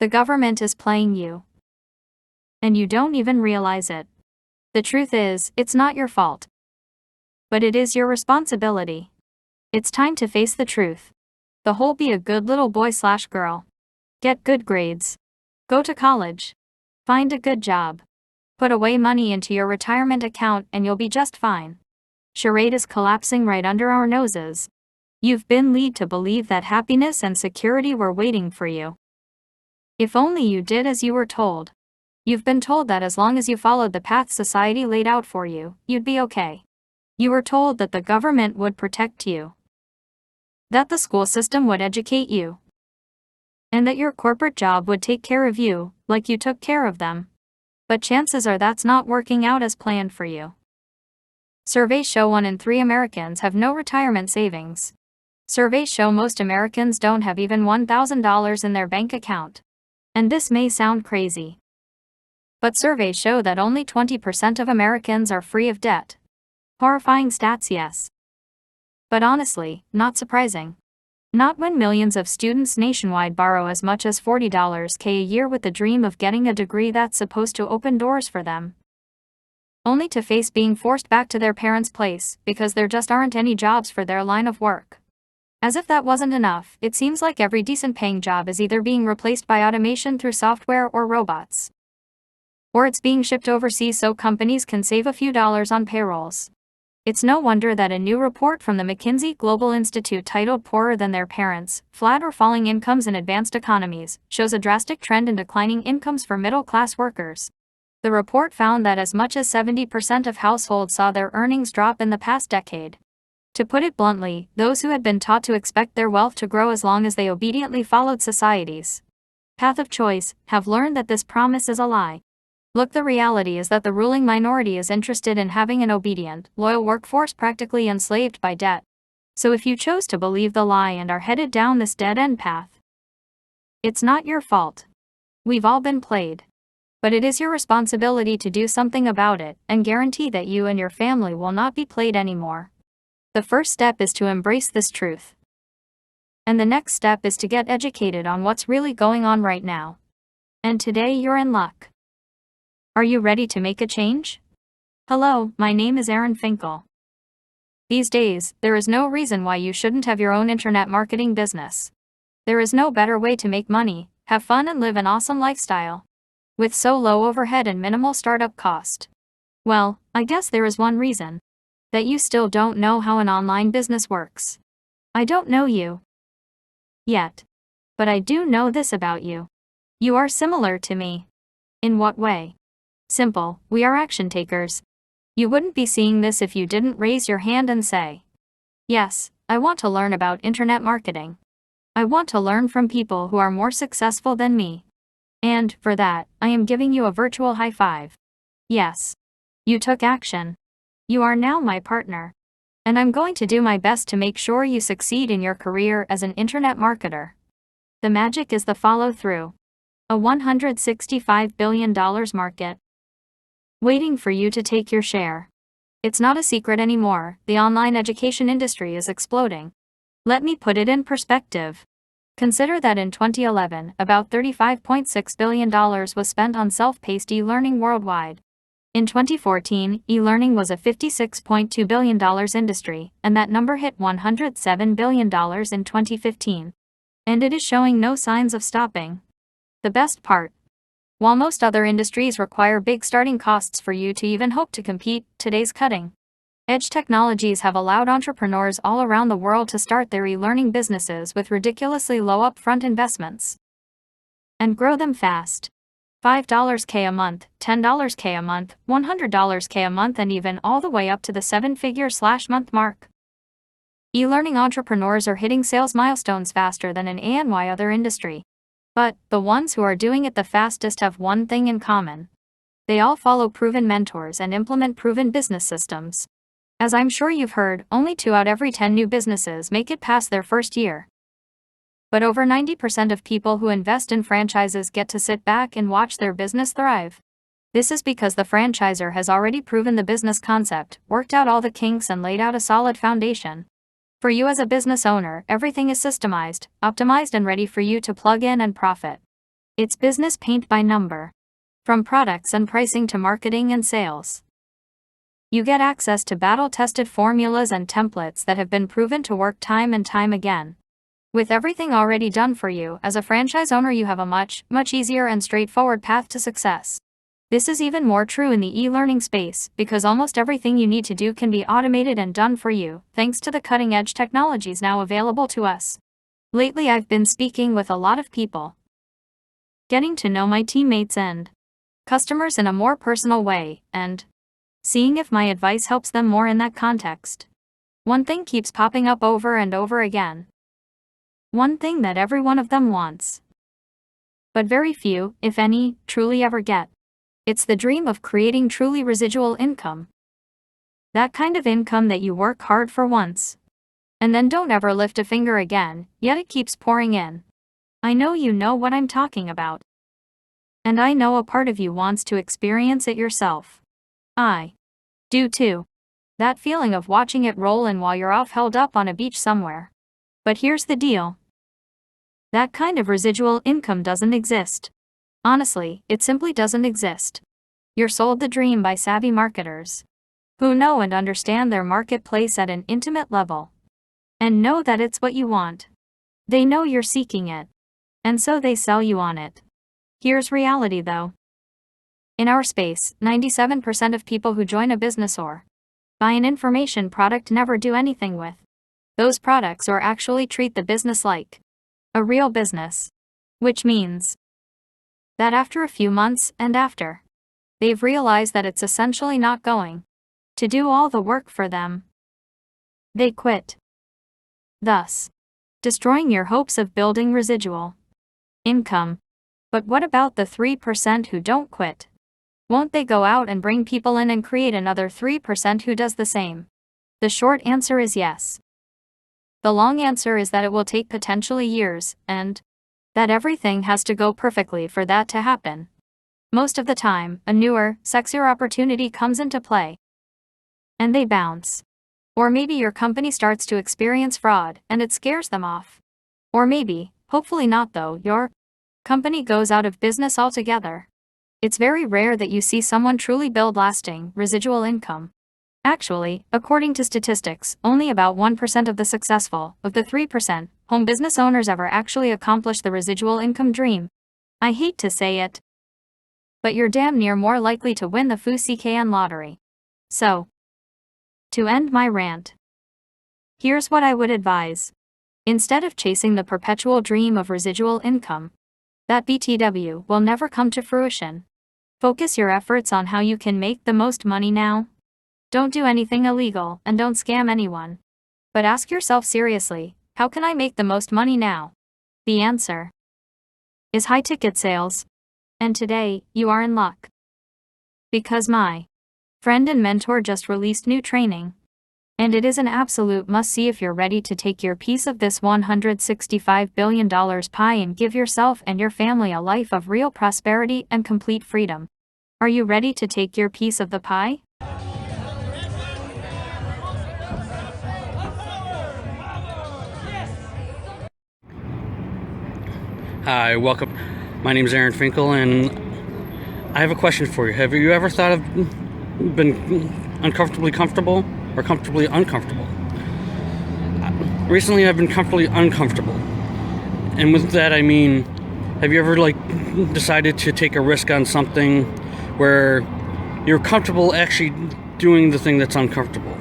The government is playing you. And you don't even realize it. The truth is, it's not your fault. But it is your responsibility. It's time to face the truth. The whole be a good little boy/girl. Get good grades. Go to college. Find a good job. Put away money into your retirement account and you'll be just fine. Charade is collapsing right under our noses. You've been led to believe that happiness and security were waiting for you. If only you did as you were told. You've been told that as long as you followed the path society laid out for you, you'd be okay. You were told that the government would protect you, that the school system would educate you, and that your corporate job would take care of you, like you took care of them. But chances are that's not working out as planned for you. Surveys show 1 in 3 Americans have no retirement savings. Surveys show most Americans don't have even $1,000 in their bank account. And this may sound crazy, but surveys show that only 20% of Americans are free of debt. Horrifying stats, yes. But honestly, not surprising. Not when millions of students nationwide borrow as much as $40K a year with the dream of getting a degree that's supposed to open doors for them, only to face being forced back to their parents' place because there just aren't any jobs for their line of work. As if that wasn't enough, it seems like every decent-paying job is either being replaced by automation through software or robots, or it's being shipped overseas so companies can save a few dollars on payrolls. It's no wonder that a new report from the McKinsey Global Institute titled Poorer Than Their Parents, Flat or Falling Incomes in Advanced Economies, shows a drastic trend in declining incomes for middle-class workers. The report found that as much as 70% of households saw their earnings drop in the past decade. To put it bluntly, those who had been taught to expect their wealth to grow as long as they obediently followed society's path of choice, have learned that this promise is a lie. Look, the reality is that the ruling minority is interested in having an obedient, loyal workforce practically enslaved by debt. So if you chose to believe the lie and are headed down this dead-end path, it's not your fault. We've all been played. But it is your responsibility to do something about it and guarantee that you and your family will not be played anymore. The first step is to embrace this truth. And the next step is to get educated on what's really going on right now. And today you're in luck. Are you ready to make a change? Hello, my name is Erin Finkel. These days, there is no reason why you shouldn't have your own internet marketing business. There is no better way to make money, have fun and live an awesome lifestyle, with so low overhead and minimal startup cost. Well, I guess there is one reason. That you still don't know how an online business works. I don't know you yet. But I do know this about you. You are similar to me. In what way? Simple, we are action takers. You wouldn't be seeing this if you didn't raise your hand and say, yes, I want to learn about internet marketing. I want to learn from people who are more successful than me. And, for that, I am giving you a virtual high five. Yes. You took action. You are now my partner. And I'm going to do my best to make sure you succeed in your career as an internet marketer. The magic is the follow-through. A $165 billion market waiting for you to take your share. It's not a secret anymore, the online education industry is exploding. Let me put it in perspective. Consider that in 2011, about $35.6 billion was spent on self-paced e-learning worldwide. In 2014, e-learning was a $56.2 billion industry, and that number hit $107 billion in 2015. And it is showing no signs of stopping. The best part: while most other industries require big starting costs for you to even hope to compete, today's cutting-edge technologies have allowed entrepreneurs all around the world to start their e-learning businesses with ridiculously low upfront investments and grow them fast. $5K a month, $10K a month, $100K a month, and even all the way up to the 7-figure/month mark. E-learning entrepreneurs are hitting sales milestones faster than in any other industry. But the ones who are doing it the fastest have one thing in common. They all follow proven mentors and implement proven business systems. As I'm sure you've heard, only 2 out of every 10 new businesses make it past their first year. But over 90% of people who invest in franchises get to sit back and watch their business thrive. This is because the franchisor has already proven the business concept, worked out all the kinks, and laid out a solid foundation. For you as a business owner, everything is systemized, optimized, and ready for you to plug in and profit. It's business paint by number. From products and pricing to marketing and sales. You get access to battle-tested formulas and templates that have been proven to work time and time again. With everything already done for you, as a franchise owner you have a much easier and straightforward path to success. This is even more true in the e-learning space, because almost everything you need to do can be automated and done for you, thanks to the cutting-edge technologies now available to us. Lately I've been speaking with a lot of people, getting to know my teammates and customers in a more personal way, and seeing if my advice helps them more in that context. One thing keeps popping up over and over again. One thing that every one of them wants, but very few, if any, truly ever get. It's the dream of creating truly residual income. That kind of income that you work hard for once, and then don't ever lift a finger again, yet it keeps pouring in. I know you know what I'm talking about. And I know a part of you wants to experience it yourself. I do too. That feeling of watching it roll in while you're off held up on a beach somewhere. But here's the deal. That kind of residual income doesn't exist. Honestly, it simply doesn't exist. You're sold the dream by savvy marketers who know and understand their marketplace at an intimate level and know that it's what you want. They know you're seeking it, and so they sell you on it. Here's reality though. In our space, 97% of people who join a business or buy an information product never do anything with those products or actually treat the business like a real business. Which means that after a few months and after they've realized that it's essentially not going to do all the work for them, they quit. Thus, destroying your hopes of building residual income. But what about the 3% who don't quit? Won't they go out and bring people in and create another 3% who does the same? The short answer is yes. The long answer is that it will take potentially years, and that everything has to go perfectly for that to happen. Most of the time, a newer, sexier opportunity comes into play, and they bounce. Or maybe your company starts to experience fraud, and it scares them off. Or maybe, hopefully not though, your company goes out of business altogether. It's very rare that you see someone truly build lasting, residual income. Actually, according to statistics, only about 1% of the successful, of the 3%, home business owners ever actually accomplish the residual income dream. I hate to say it, but you're damn near more likely to win the FUCKN lottery. So, to end my rant, here's what I would advise. Instead of chasing the perpetual dream of residual income, that BTW will never come to fruition, focus your efforts on how you can make the most money now. Don't do anything illegal and don't scam anyone. But ask yourself seriously, how can I make the most money now? The answer is high ticket sales. And today, you are in luck. Because my friend and mentor just released new training. And it is an absolute must-see if you're ready to take your piece of this $165 billion pie and give yourself and your family a life of real prosperity and complete freedom. Are you ready to take your piece of the pie? Hi, welcome. My name is Aaron Finkel, and I have a question for you. Have you ever thought of been uncomfortably comfortable or comfortably uncomfortable? Recently, I've been comfortably uncomfortable, and with that, I mean, have you ever decided to take a risk on something where you're comfortable actually doing the thing that's uncomfortable?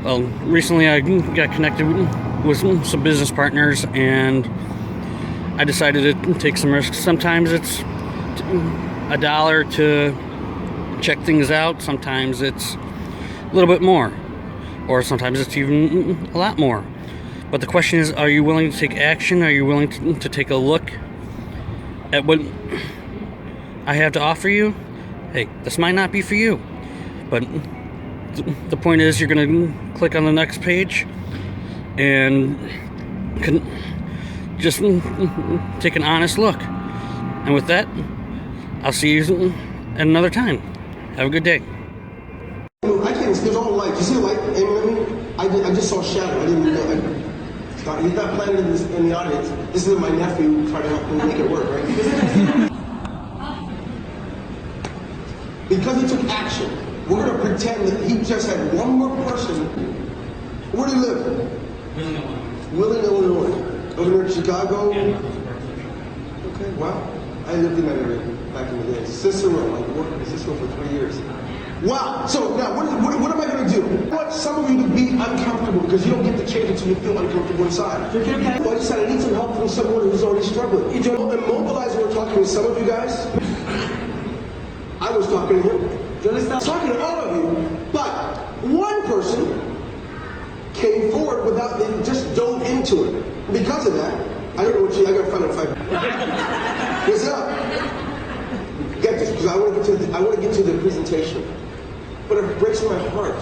Well, recently I got connected with some business partners, and I decided to take some risks. Sometimes it's $1 to check things out. Sometimes it's a little bit more, or sometimes it's even a lot more. But the question is, are you willing to take action? Are you willing to take a look at what I have to offer you? Hey, this might not be for you, but the point is you're going to click on the next page and just take an honest look. And with that, I'll see you at another time. Have a good day. I can't, there's all light. You see the light aiming at me? I just saw a shadow. I didn't even know. He's not planning in the audience. This is my nephew trying to help me make it work, right? Because he took action, we're going to pretend that he just had one more person. Where do you live? Wheeling, Illinois. Over near Chicago? Okay, wow. I lived in that area back in the day. Cicero, I worked in Cicero for 3 years. Wow, so now what am I going to do? I want some of you to be uncomfortable because you don't get the chance until you feel uncomfortable inside. Well, I decided I need some help from someone who's already struggling. Immobilizing, we're talking to some of you guys. I was talking to him. I was talking to all of you, but one person came forward without, they just dove into it. Because of that, I don't know what I gotta find out if what's up? Get this, because I want to get to the presentation. But it breaks my heart.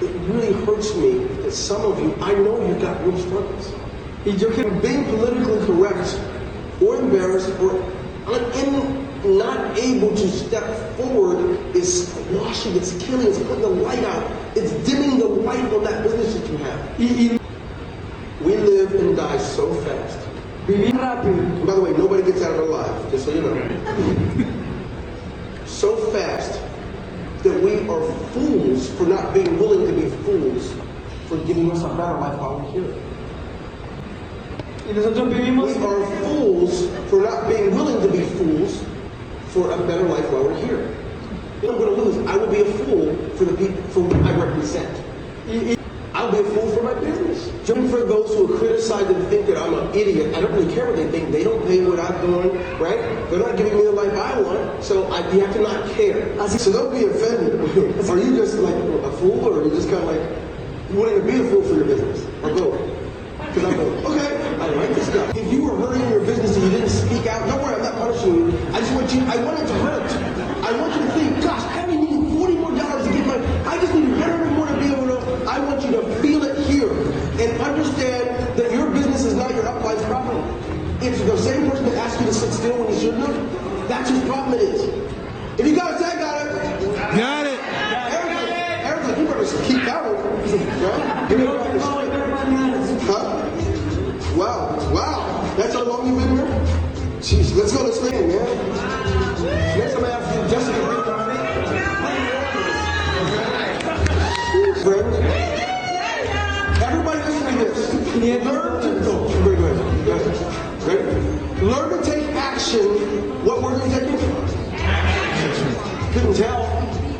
It really hurts me that some of you, I know you've got real struggles. Being politically correct or embarrassed or not able to step forward is squashing, it's killing, it's putting the light out, it's dimming the light on that business that you have. We live and die so fast. And by the way, nobody gets out of it alive, just so you know. So fast that we are fools for not being willing to be fools for giving us a better life while we're here. We are fools for not being willing to be fools for a better life while we're here. What I'm going to lose, I will be a fool for the people for whom I represent. I'll be a fool for my business. Just for those who criticize and think that I'm an idiot, I don't really care what they think. They don't pay what I'm doing, right? They're not giving me the life I want, so you have to not care. So don't be offended. Are you just like a fool, or are you just kind of like wanting to be a fool for your business? Or both? Because I'm like, okay, I like this guy. If you were hurting your business and you didn't speak out, don't worry, I'm not punishing you. I want it to hurt. I want you to think, gosh, I only need $40 more to get I just need $100 more to be able to, I want you to feel it here and understand that your business is not your upline problem. It's the same person that asked you to sit still when you shouldn't have. That's whose problem it is. If you got it, say I got it. Got it. Aaron's like, you better keep going. Right? Give me a practice. Huh? Wow. That's how long you've been here? Jeez, let's go this man, man. Next time I ask you, Jessica, bring the friends. Everybody listen to this. Learn to go. Ready? Learn to take action. What word are we taking? Couldn't tell.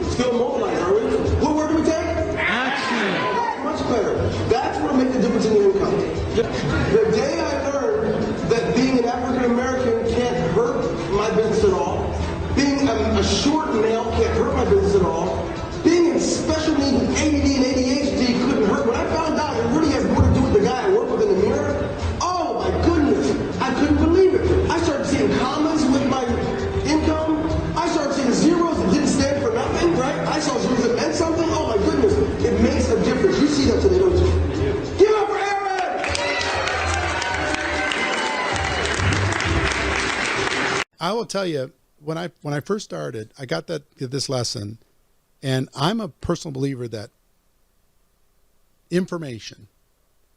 Still mobilized, are we? What word do we take? Action. Much better. That's what will make the difference in your income. The day I learned that being an African American can't hurt my business at all, being a short male can't hurt my business at all, being in special needs with ADD and ADHD couldn't hurt. When I found out it really has more to do with the guy I work with in the mirror, oh my goodness, I couldn't believe it. I started seeing commas with my income. I started seeing zeros that didn't stand for nothing, right? I saw zeros that meant something. Oh my goodness, it makes a difference. You see that today, don't you? Give it up for Aaron! I will tell you, when I first started, I got this lesson, and I'm a personal believer that information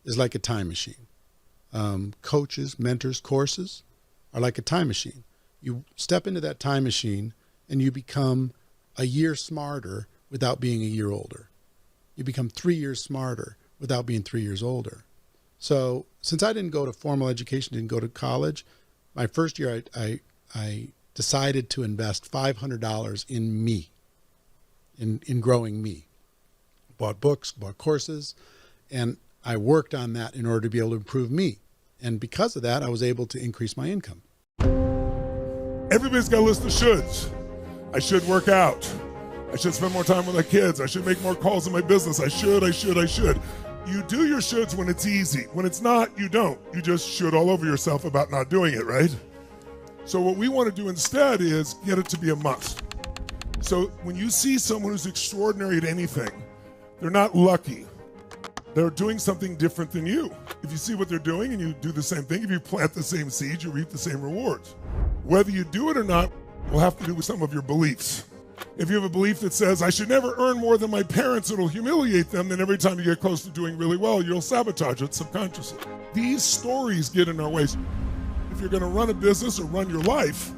is like a time machine. Coaches, mentors, courses are like a time machine. You step into that time machine and you become a year smarter without being a year older. You become 3 years smarter without being 3 years older. So since I didn't go to formal education, didn't go to college, my first year I decided to invest $500 in me, in growing me. Bought books, bought courses, and I worked on that in order to be able to improve me. And because of that, I was able to increase my income. Everybody's got a list of shoulds. I should work out. I should spend more time with my kids. I should make more calls in my business. I should. You do your shoulds when it's easy. When it's not, you don't. You just should all over yourself about not doing it, right? So what we want to do instead is get it to be a must. So when you see someone who's extraordinary at anything, they're not lucky. They're doing something different than you. If you see what they're doing and you do the same thing, if you plant the same seeds, you reap the same rewards. Whether you do it or not will have to do with some of your beliefs. If you have a belief that says, I should never earn more than my parents, it'll humiliate them, then every time you get close to doing really well, you'll sabotage it subconsciously. These stories get in our ways. If you're going to run a business or run your life,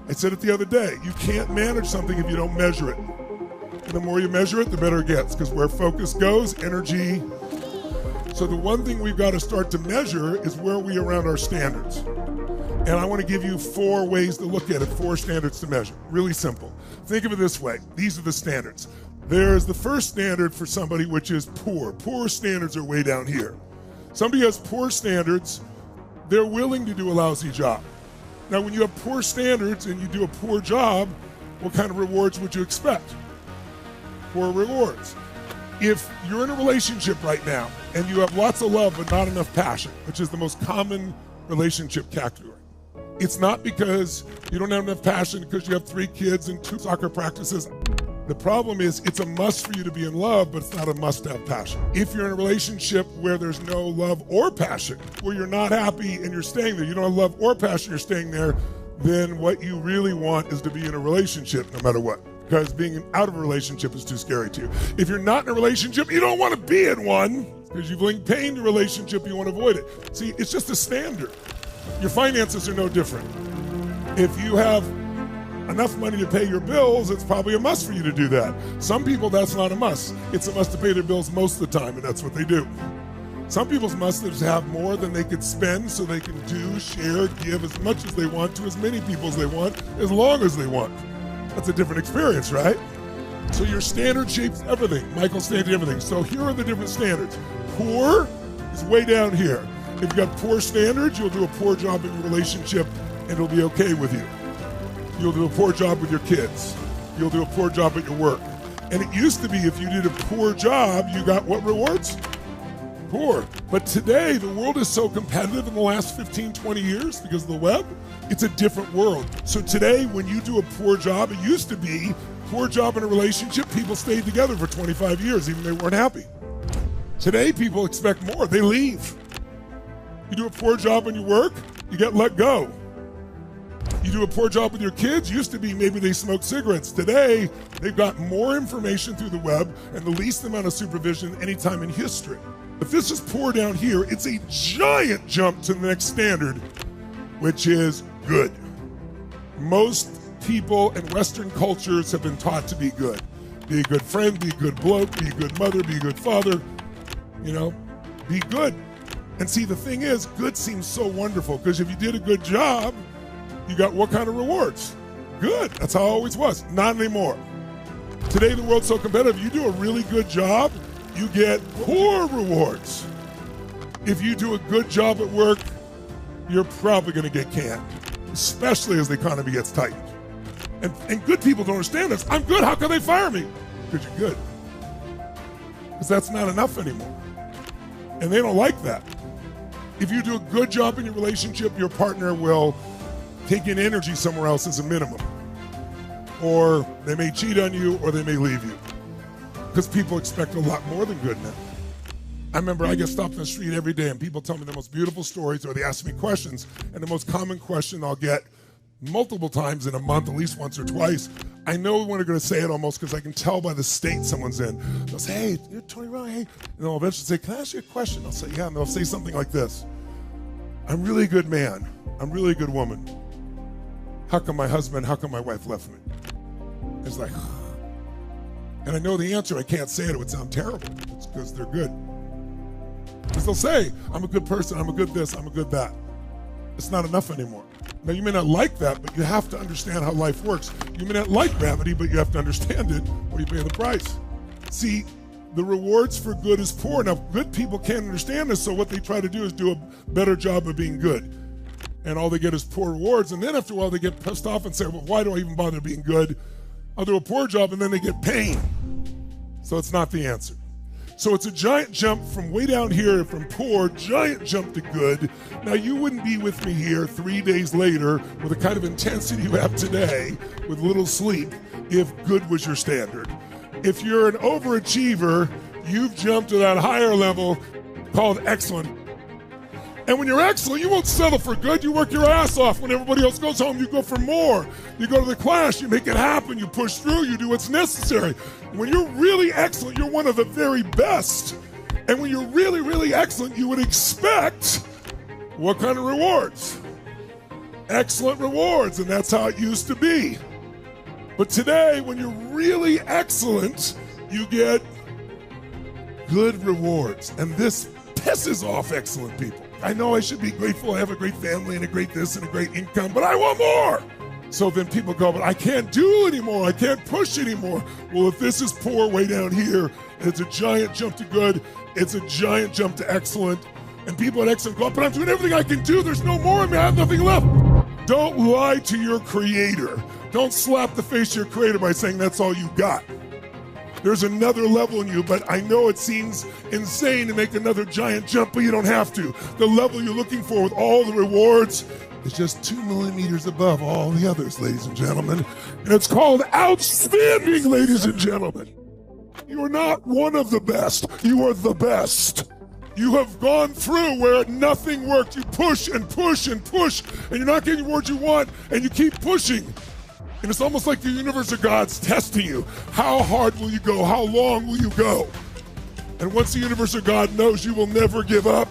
I said it the other day, you can't manage something if you don't measure it. And the more you measure it, the better it gets, because where focus goes, energy. So the one thing we've got to start to measure is where we are around our standards. And I want to give you 4 ways to look at it, 4 standards to measure. Really simple. Think of it this way. These are the standards. There's the first standard for somebody, which is poor. Poor standards are way down here. Somebody has poor standards, they're willing to do a lousy job. Now, when you have poor standards and you do a poor job, what kind of rewards would you expect? Poor rewards. If you're in a relationship right now and you have lots of love but not enough passion, which is the most common relationship category, it's not because you don't have enough passion because you have 3 kids and 2 soccer practices. The problem is it's a must for you to be in love, but it's not a must to have passion. If you're in a relationship where there's no love or passion, where you're not happy and you're staying there, you don't have love or passion, you're staying there, then what you really want is to be in a relationship no matter what, because being out of a relationship is too scary to you. If you're not in a relationship, you don't want to be in one because you've linked pain to relationship, you want to avoid it. See, it's just a standard. Your finances are no different. If you have enough money to pay your bills, it's probably a must for you to do that. Some people, that's not a must. It's a must to pay their bills most of the time, and that's what they do. Some people's must is to have more than they could spend so they can do, share, give as much as they want to as many people as they want, as long as they want. That's a different experience, right? So your standard shapes everything. Michael's standard everything. So here are the different standards. Poor is way down here. If you've got poor standards, you'll do a poor job in your relationship and it'll be okay with you. You'll do a poor job with your kids. You'll do a poor job at your work. And it used to be if you did a poor job, you got what rewards? Poor. But today, the world is so competitive in the last 15, 20 years because of the web, it's a different world. So today, when you do a poor job, it used to be poor job in a relationship, people stayed together for 25 years, even if they weren't happy. Today, people expect more. They leave. You do a poor job in your work, you get let go. You do a poor job with your kids, used to be maybe they smoke cigarettes. Today, they've got more information through the web and the least amount of supervision any time in history. If this is poor down here, it's a giant jump to the next standard, which is good. Most people in Western cultures have been taught to be good. Be a good friend, be a good bloke, be a good mother, be a good father, be good. And see, the thing is, good seems so wonderful because if you did a good job, you got what kind of rewards? Good. That's how it always was. Not anymore. Today, the world's so competitive. You do a really good job, you get poor rewards. If you do a good job at work, you're probably going to get canned, especially as the economy gets tightened. And good people don't understand this. I'm good. How can they fire me? Because you're good. Because that's not enough anymore. And they don't like that. If you do a good job in your relationship, your partner will take in energy somewhere else as a minimum. Or they may cheat on you or they may leave you. Because people expect a lot more than good now. I remember I get stopped on the street every day and people tell me the most beautiful stories or they ask me questions. And the most common question I'll get multiple times in a month, at least once or twice, I know when they're going to say it almost because I can tell by the state someone's in. They'll say, hey, you're Tony Rowe, hey. And they'll eventually say, can I ask you a question? I'll say, yeah. And they'll say something like this. I'm really a good man. I'm really a good woman. How come my wife left me? It's like, and I know the answer. I can't say it. It would sound terrible. It's because they're good. Because they'll say, I'm a good person. I'm a good this. I'm a good that. It's not enough anymore. Now, you may not like that, but you have to understand how life works. You may not like gravity, but you have to understand it or you pay the price. See, the rewards for good is poor. Now, good people can't understand this, so what they try to do is do a better job of being good. And all they get is poor rewards. And then after a while, they get pissed off and say, well, why do I even bother being good? I'll do a poor job, and then they get pain. So it's not the answer. So it's a giant jump from way down here, from poor, giant jump to good. Now, you wouldn't be with me here 3 days later with the kind of intensity you have today with little sleep if good was your standard. If you're an overachiever, you've jumped to that higher level called excellent. And when you're excellent, you won't settle for good. You work your ass off. When everybody else goes home, you go for more. You go to the class, you make it happen, you push through, you do what's necessary. When you're really excellent, you're one of the very best. And when you're really, really excellent, you would expect what kind of rewards? Excellent rewards, and that's how it used to be. But today, when you're really excellent, you get good rewards. And this pisses off excellent people. I know I should be grateful I have a great family and a great this and a great income, but I want more. So then people go, but I can't do anymore. I can't push anymore. Well, if this is poor way down here, and it's a giant jump to good, it's a giant jump to excellent, and people at excellent go, but I'm doing everything I can do. There's no more of me. I have nothing left. Don't lie to your creator. Don't slap the face of your creator by saying that's all you got. There's another level in you, but I know it seems insane to make another giant jump, but you don't have to. The level you're looking for with all the rewards is just 2 millimeters above all the others, ladies and gentlemen. And it's called outstanding, ladies and gentlemen. You are not one of the best. You are the best. You have gone through where nothing worked. You push and push and push, and you're not getting what you want, and you keep pushing. And it's almost like the universe of God's testing you. How hard will you go? How long will you go? And once the universe of God knows you will never give up,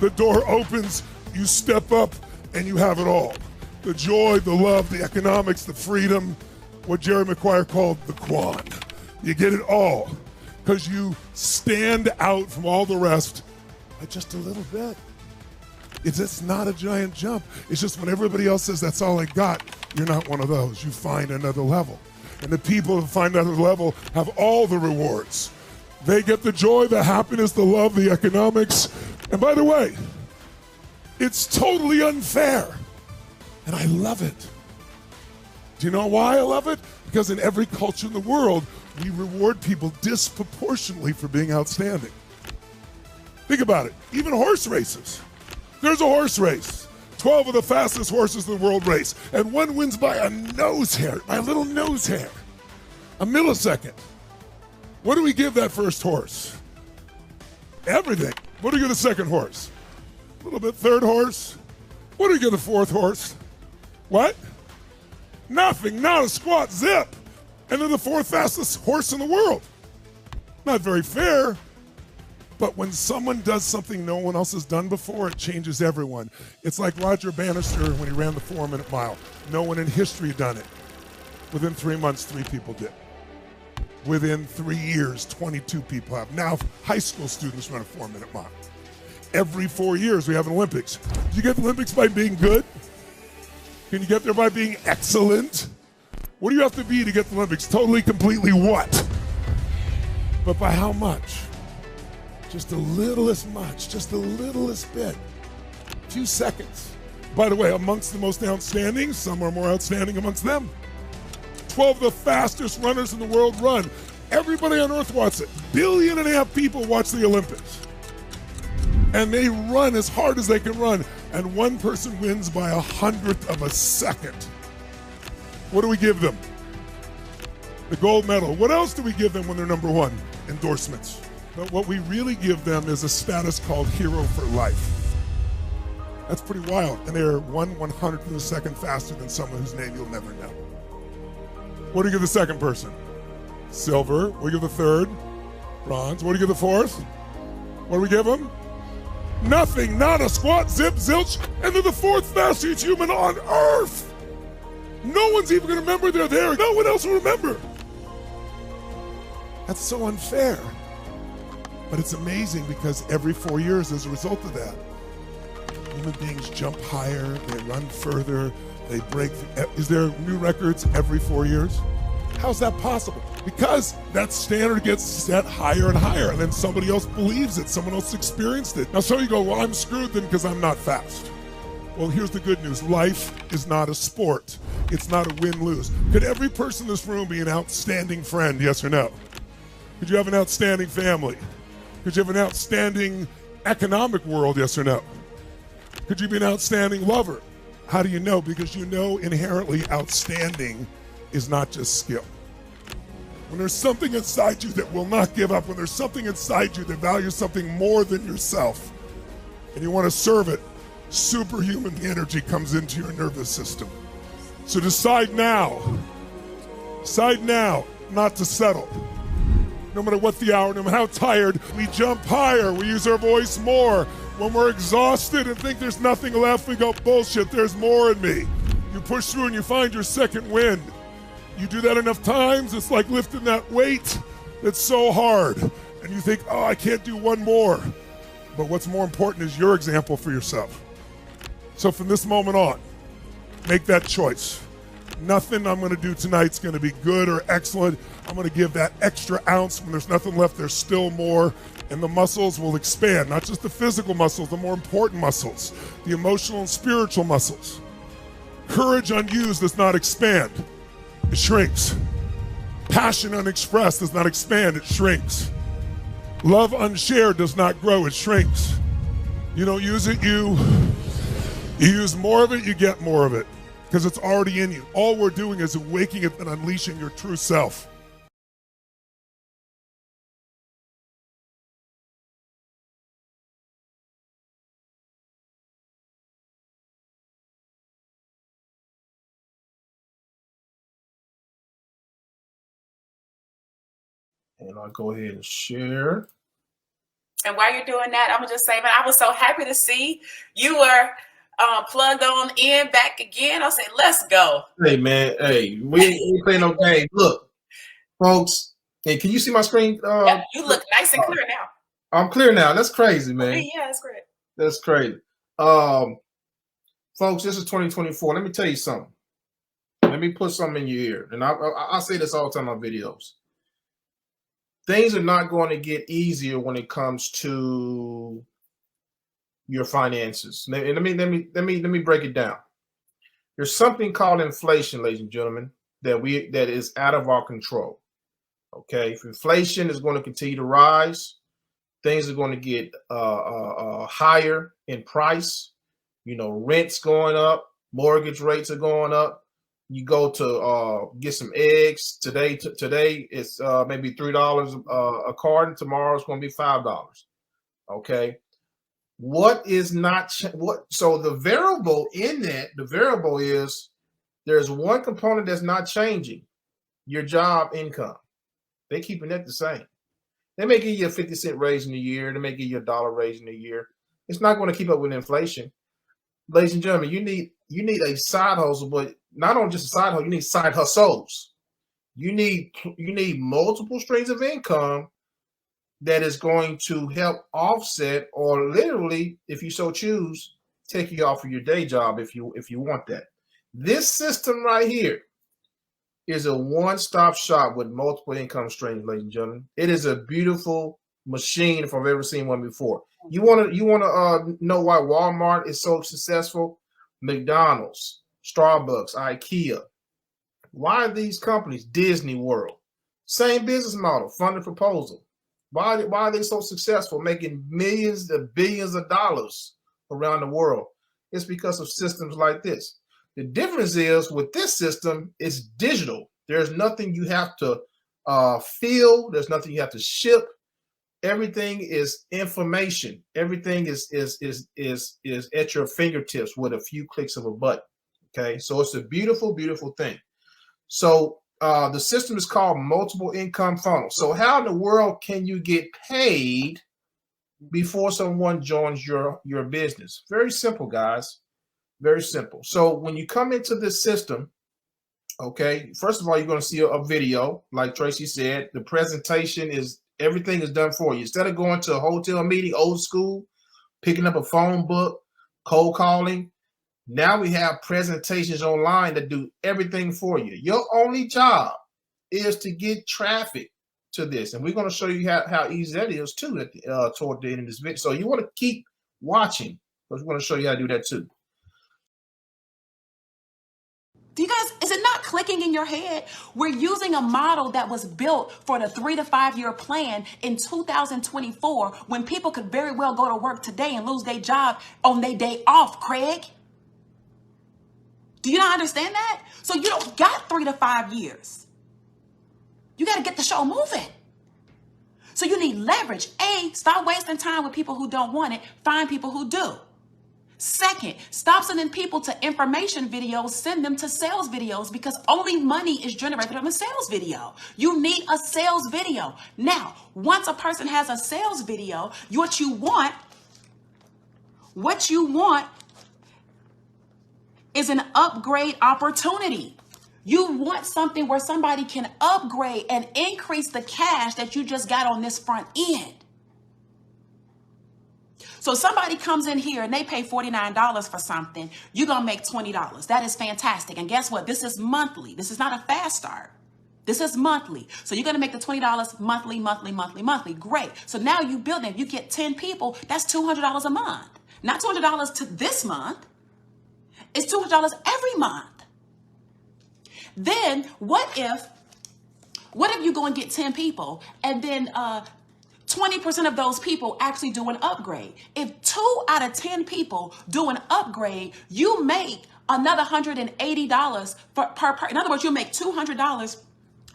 the door opens, you step up, and you have it all. The joy, the love, the economics, the freedom, what Jerry Maguire called the Quan. You get it all because you stand out from all the rest by just a little bit. It's just not a giant jump. It's just when everybody else says that's all I got, you're not one of those. You find another level. And the people who find another level have all the rewards. They get the joy, the happiness, the love, the economics. And by the way, it's totally unfair. And I love it. Do you know why I love it? Because in every culture in the world, we reward people disproportionately for being outstanding. Think about it. Even horse races. There's a horse race. 12 of the fastest horses in the world race. And one wins by a nose hair, by a little nose hair. A millisecond. What do we give that first horse? Everything. What do we give the second horse? A little bit. Third horse? What do we give the fourth horse? What? Nothing. Not a squat. Zip. And they're the fourth fastest horse in the world. Not very fair. But when someone does something no one else has done before, it changes everyone. It's like Roger Bannister when he ran the 4-minute mile. No one in history had done it. Within 3 months, 3 people did. Within 3 years, 22 people have. Now, high school students run a 4-minute mile. Every 4 years, we have an Olympics. Do you get the Olympics by being good? Can you get there by being excellent? What do you have to be to get the Olympics? Totally, completely what? But by how much? Just the littlest much, just the littlest bit. A few seconds. By the way, amongst the most outstanding, some are more outstanding amongst them. 12 of the fastest runners in the world run. Everybody on earth watches it. 1.5 billion people watch the Olympics. And they run as hard as they can run. And one person wins by 100th of a second. What do we give them? The gold medal. What else do we give them when they're number one? Endorsements. But what we really give them is a status called hero for life. That's pretty wild. And they're 1/100th of a second faster than someone whose name you'll never know. What do you give the second person? Silver. What do you give the third? Bronze. What do you give the fourth? What do we give them? Nothing. Not a squat, zip, zilch. And they're the fourth fastest human on earth. No one's even going to remember they're there. No one else will remember. That's so unfair. But it's amazing because every 4 years, as a result of that, human beings jump higher, they run further, they break. Is there new records every 4 years? How's that possible? Because that standard gets set higher and higher, and then somebody else believes it, someone else experienced it. Now, so you go, well, I'm screwed then because I'm not fast. Well, here's the good news. Life is not a sport. It's not a win-lose. Could every person in this room be an outstanding friend, yes or no? Could you have an outstanding family? Could you have an outstanding economic world, yes or no? Could you be an outstanding lover? How do you know? Because you know inherently outstanding is not just skill. When there's something inside you that will not give up, when there's something inside you that values something more than yourself, and you want to serve it, superhuman energy comes into your nervous system. So decide now not to settle. No matter what the hour, no matter how tired, we jump higher, we use our voice more. When we're exhausted and think there's nothing left, we go, bullshit, there's more in me. You push through and you find your second wind. You do that enough times, it's like lifting that weight that's so hard. And you think, oh, I can't do one more. But what's more important is your example for yourself. So from this moment on, make that choice. Nothing I'm going to do tonight's going to be good or excellent. I'm going to give that extra ounce. When there's nothing left, there's still more. And the muscles will expand, not just the physical muscles, the more important muscles, the emotional and spiritual muscles. Courage unused does not expand. It shrinks. Passion unexpressed does not expand. It shrinks. Love unshared does not grow. It shrinks. You don't use it, you use more of it, you get more of it. Because it's already in you. All we're doing is waking it and unleashing your true self. And I'll go ahead and share. And while you're doing that, I'm gonna just say, man, I was so happy to see you were plugged on in back again. I said, let's go. Hey, man. Hey, we ain't playing no game. Look, folks. Hey, can you see my screen? Yep, you look nice and clear now. I'm clear now. That's crazy, man. Okay, yeah, that's great. That's crazy. Folks, this is 2024. Let me tell you something. Let me put something in your ear. And I say this all the time on videos. Things are not going to get easier when it comes to your finances. Let me break it down. There's something called inflation, ladies and gentlemen, that is out of our control. Okay, if inflation is going to continue to rise, things are going to get higher in price. You know, rent's going up, mortgage rates are going up. You go to get some eggs today. Today it's maybe $3 a carton. Tomorrow it's going to be $5. Okay, what is not what? So the variable in that, the variable is there's one component that's not changing: your job income. They're keeping that the same. They may give you a 50-cent raise in a year. They may give you a $1 raise in a year. It's not going to keep up with inflation. Ladies and gentlemen, you need a side hustle, but not only just a side hustle, you need side hustles. You need multiple streams of income that is going to help offset, or literally, if you so choose, take you off of your day job if you want that. This system right here is a one-stop shop with multiple income streams, ladies and gentlemen. It is a beautiful machine if I've ever seen one before. You want to know why Walmart is so successful? McDonald's, Starbucks, IKEA. Why are these companies? Disney World, same business model, funded proposal. Why are they so successful, making millions to billions of dollars around the world? It's because of systems like this. The difference is with this system, it's digital. There's nothing you have to fill. There's nothing you have to ship. Everything is information. Everything is at your fingertips with a few clicks of a button. Okay, so it's a beautiful, beautiful thing. So the system is called multiple income funnel. So how in the world can you get paid before someone joins your business? Very simple, guys. Very simple. So when you come into this system, okay, first of all, you're going to see a video. Like Tracy said, the presentation is everything is done for you. Instead of going to a hotel meeting, old school, picking up a phone book, cold calling, now we have presentations online that do everything for you. Your only job is to get traffic to this. And we're going to show you how easy that is too toward the end of this video. So you want to keep watching because we're going to show you how to do that too. Do you guys, is it not clicking in your head? We're using a model that was built for the 3 to 5 year plan in 2024 when people could very well go to work today and lose their job on their day off, Craig. Do you not understand that? So you don't got 3 to 5 years. You got to get the show moving. So you need leverage. A, stop wasting time with people who don't want it. Find people who do. Second, stop sending people to information videos, send them to sales videos, because only money is generated from a sales video. You need a sales video. Now, once a person has a sales video, what you want is an upgrade opportunity. You want something where somebody can upgrade and increase the cash that you just got on this front end. So somebody comes in here and they pay $49 for something, you're going to make $20. That is fantastic. And guess what? This is monthly. This is not a fast start. This is monthly. So you're going to make the $20 monthly. Great. So now you build it. You get 10 people. That's $200 a month. Not $200 to this month. It's $200 every month. Then what if you go and get 10 people and then 20% of those people actually do an upgrade? If 2 out of 10 people do an upgrade, you make another $180 per. In other words, you make $200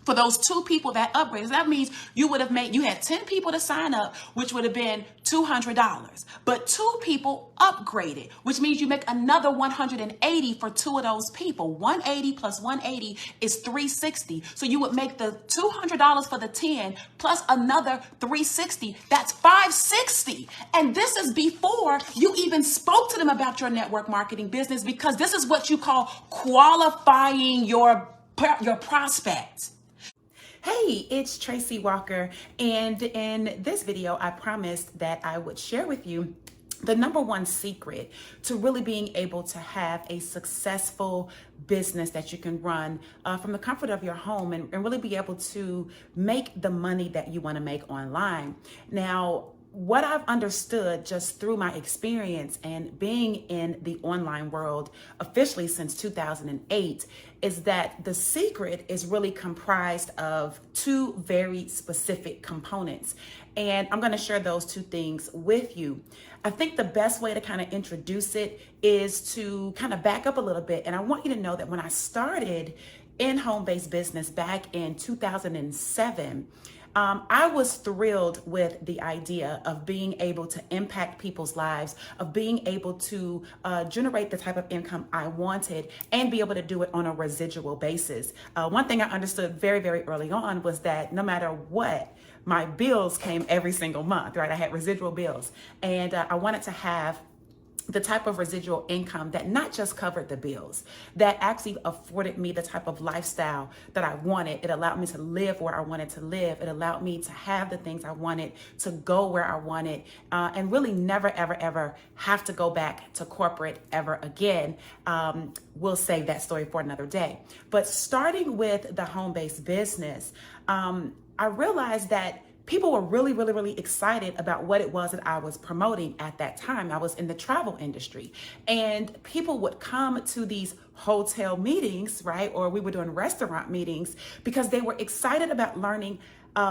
for those 2 people that upgraded. That means you had 10 people to sign up, which would have been $200. But 2 people upgraded, which means you make another $180 for 2 of those people. 180 plus 180 is 360. So you would make the $200 for the 10 plus another 360. That's 560. And this is before you even spoke to them about your network marketing business, because this is what you call qualifying your prospects. Hey, it's Tracy Walker, and in this video, I promised that I would share with you the number one secret to really being able to have a successful business that you can run from the comfort of your home and really be able to make the money that you want to make online. Now, what I've understood just through my experience and being in the online world officially since 2008 is that the secret is really comprised of 2 very specific components. And I'm going to share those 2 things with you. I think the best way to kind of introduce it is to kind of back up a little bit. And I want you to know that when I started in home-based business back in 2007, I was thrilled with the idea of being able to impact people's lives, of being able to generate the type of income I wanted and be able to do it on a residual basis. One thing I understood very, very early on was that no matter what, my bills came every single month, right? I had residual bills, and I wanted to have the type of residual income that not just covered the bills, that actually afforded me the type of lifestyle that I wanted. It allowed me to live where I wanted to live. It allowed me to have the things I wanted, to go where I wanted, and really never, ever, ever have to go back to corporate ever again. We'll save that story for another day. But starting with the home-based business, I realized that people were really, really, really excited about what it was that I was promoting at that time. I was in the travel industry, and people would come to these hotel meetings, right? Or we were doing restaurant meetings because they were excited about learning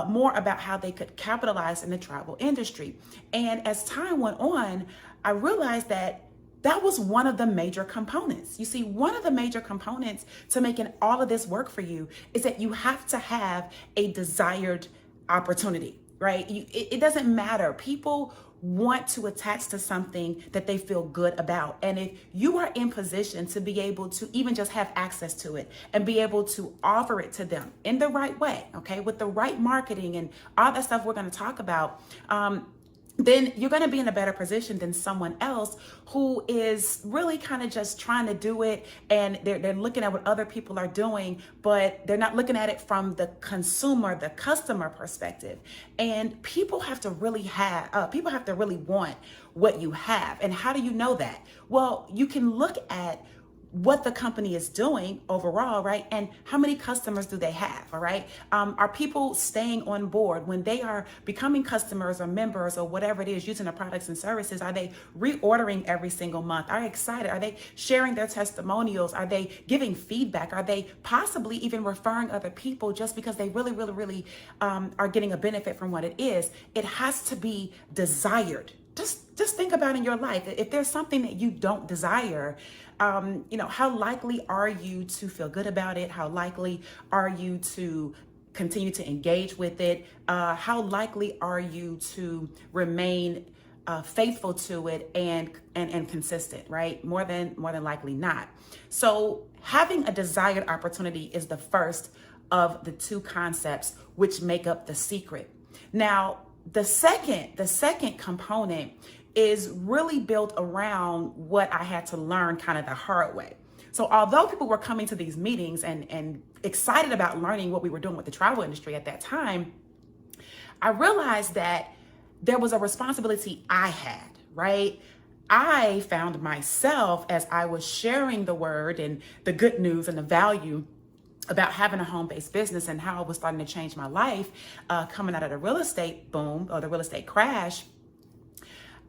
more about how they could capitalize in the travel industry. And as time went on, I realized that that was one of the major components. You see, one of the major components to making all of this work for you is that you have to have a desired opportunity, right? It doesn't matter. People want to attach to something that they feel good about. And if you are in position to be able to even just have access to it and be able to offer it to them in the right way, okay, with the right marketing and all that stuff we're going to talk about, then you're going to be in a better position than someone else who is really kind of just trying to do it, and they're looking at what other people are doing, but they're not looking at it from the consumer, the customer perspective. And people have to really want what you have. And how do you know that? Well, you can look at what the company is doing overall, right? And how many customers do they have, all right? Are people staying on board when they are becoming customers or members or whatever it is, using the products and services? Are they reordering every single month? Are they excited? Are they sharing their testimonials? Are they giving feedback? Are they possibly even referring other people just because they really, really, really are getting a benefit from what it is? It has to be desired. Just think about in your life, if there's something that you don't desire, how likely are you to feel good about it? How likely are you to continue to engage with it? How likely are you to remain faithful to it and consistent, right? More than likely not. So having a desired opportunity is the first of the two concepts which make up the secret. Now, the second component is really built around what I had to learn kind of the hard way. So although people were coming to these meetings and excited about learning what we were doing with the travel industry at that time, I realized that there was a responsibility I had, right? I found myself, as I was sharing the word and the good news and the value about having a home-based business and how it was starting to change my life, coming out of the real estate boom or the real estate crash,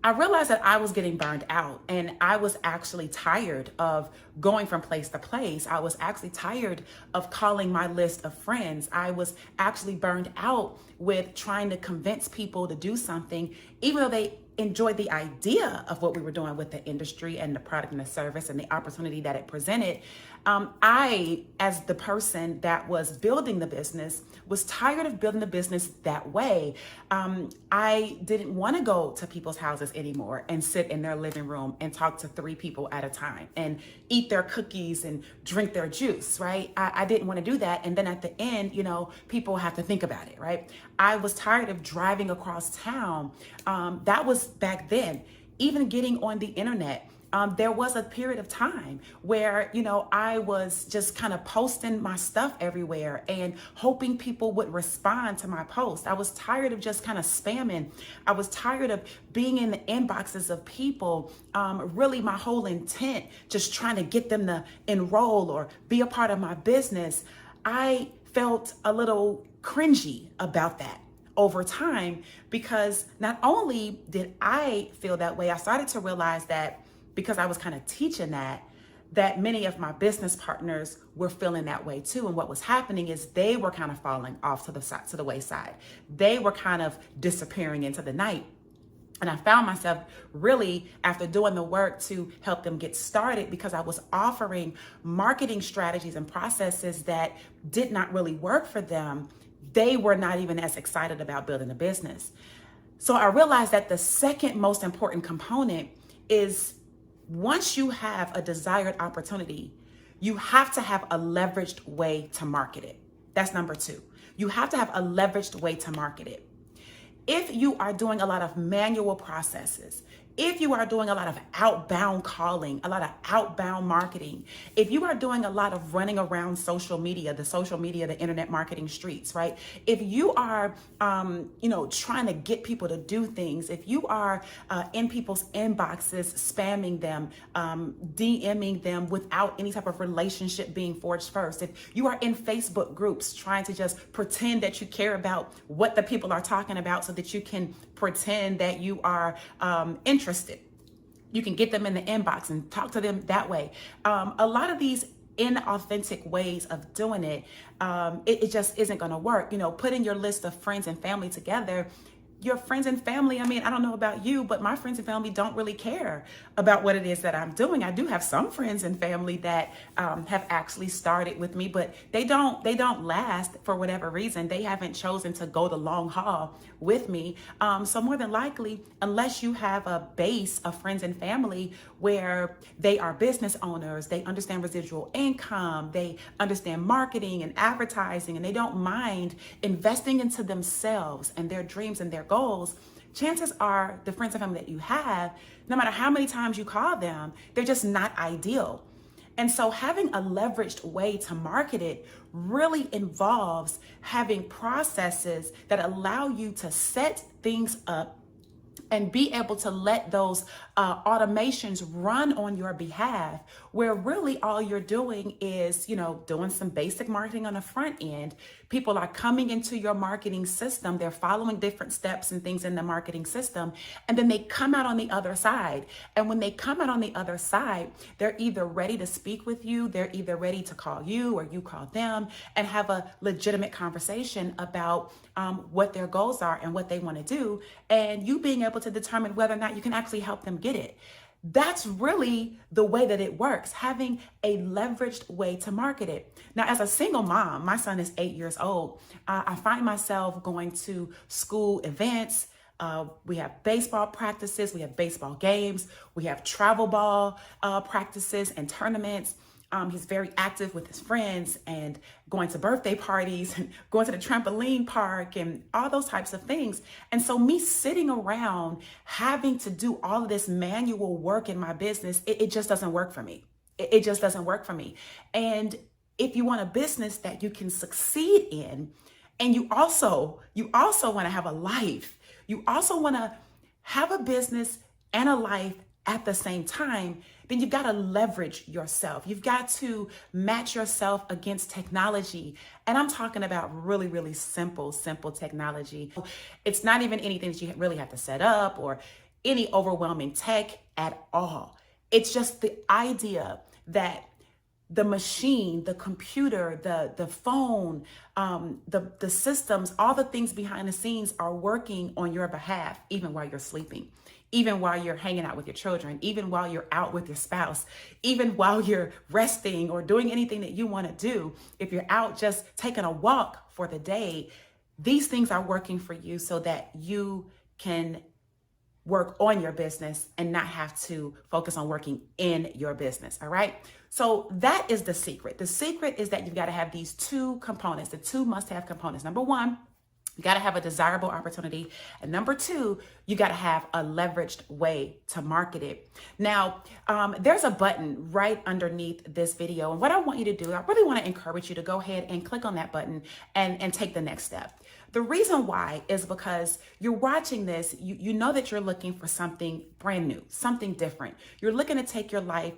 I realized that I was getting burned out, and I was actually tired of going from place to place. I was actually tired of calling my list of friends. I was actually burned out with trying to convince people to do something, even though they enjoyed the idea of what we were doing with the industry and the product and the service and the opportunity that it presented. I, as the person that was building the business, was tired of building the business that way. I didn't want to go to people's houses anymore and sit in their living room and talk to 3 people at a time and eat their cookies and drink their juice, right? I didn't want to do that. And then at the end, people have to think about it, right? I was tired of driving across town. That was back then. Even getting on the internet, there was a period of time where, I was just kind of posting my stuff everywhere and hoping people would respond to my post. I was tired of just kind of spamming. I was tired of being in the inboxes of people. Really, my whole intent, just trying to get them to enroll or be a part of my business. I felt a little cringy about that over time, because not only did I feel that way, I started to realize that because I was kind of teaching that many of my business partners were feeling that way too. And what was happening is they were kind of falling off to the wayside. They were kind of disappearing into the night. And I found myself really, after doing the work to help them get started, because I was offering marketing strategies and processes that did not really work for them, they were not even as excited about building a business. So I realized that the second most important component is, once you have a desired opportunity, you have to have a leveraged way to market it. That's number 2. You have to have a leveraged way to market it. If you are doing a lot of manual processes, if you are doing a lot of outbound calling, a lot of outbound marketing, if you are doing a lot of running around the internet marketing streets, right? If you are, trying to get people to do things, if you are in people's inboxes, spamming them, DMing them without any type of relationship being forged first, if you are in Facebook groups trying to just pretend that you care about what the people are talking about so that you can pretend that you are interested. You can get them in the inbox and talk to them that way. A lot of these inauthentic ways of doing it, it just isn't going to work. Putting your list of friends and family together. Your friends and family, I don't know about you, but my friends and family don't really care about what it is that I'm doing. I do have some friends and family that have actually started with me, but they don't last for whatever reason. They haven't chosen to go the long haul with me. So more than likely, unless you have a base of friends and family where they are business owners, they understand residual income, they understand marketing and advertising, and they don't mind investing into themselves and their dreams and their goals, chances are the friends and family that you have, no matter how many times you call them, they're just not ideal. And so having a leveraged way to market it really involves having processes that allow you to set things up and be able to let those automations run on your behalf, where really all you're doing is, doing some basic marketing on the front end. People are coming into your marketing system. They're following different steps and things in the marketing system. And then they come out on the other side. And when they come out on the other side, they're either ready to speak with you, they're either ready to call you or you call them and have a legitimate conversation about what their goals are and what they want to do. And you being able to determine whether or not you can actually help them get it. That's really the way that it works, having a leveraged way to market it. Now, as a single mom, my son is 8 years old. I find myself going to school events, We have baseball practices, we have baseball games, we have travel ball practices and tournaments. He's very active with his friends and going to birthday parties and going to the trampoline park and all those types of things. And so me sitting around having to do all of this manual work in my business, it just doesn't work for me. It just doesn't work for me. And if you want a business that you can succeed in, and you also want to have a life, you also want to have a business and a life at the same time, then you've got to leverage yourself. You've got to match yourself against technology. And I'm talking about really, really simple technology. It's not even anything that you really have to set up or any overwhelming tech at all. It's just the idea that the machine, the computer, the phone, the systems, all the things behind the scenes are working on your behalf, even while you're sleeping, even while you're hanging out with your children, even while you're out with your spouse, even while you're resting or doing anything that you want to do. If you're out just taking a walk for the day, these things are working for you so that you can work on your business and not have to focus on working in your business. All right. So that is the secret. The secret is that you've got to have these two components, the two must-have components. Number one, you got to have a desirable opportunity. And number two, you got to have a leveraged way to market it. Now, there's a button right underneath this video. And what I want you to do, I really want to encourage you to go ahead and click on that button and take the next step. The reason why is because you're watching this, you know that you're looking for something brand new, something different. You're looking to take your life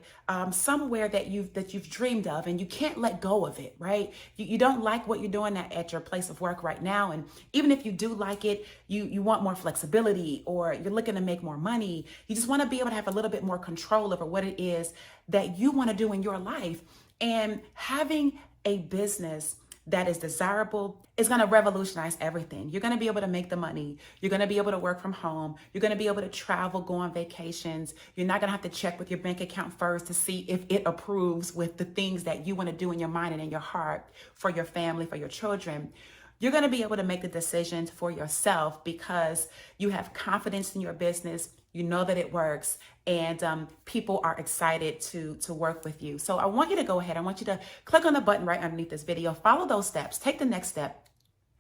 somewhere that you've dreamed of, and you can't let go of it, right? You don't like what you're doing at your place of work right now. And even if you do like it, you want more flexibility, or you're looking to make more money. You just want to be able to have a little bit more control over what it is that you want to do in your life. And having a business that is desirable is going to revolutionize everything. You're going to be able to make the money. You're going to be able to work from home. You're going to be able to travel, go on vacations. You're not going to have to check with your bank account first to see if it approves with the things that you want to do in your mind and in your heart for your family, for your children. You're going to be able to make the decisions for yourself because you have confidence in your business. You know that it works, and people are excited to work with you. So I want you to go ahead. I want you to click on the button right underneath this video. Follow those steps. Take the next step.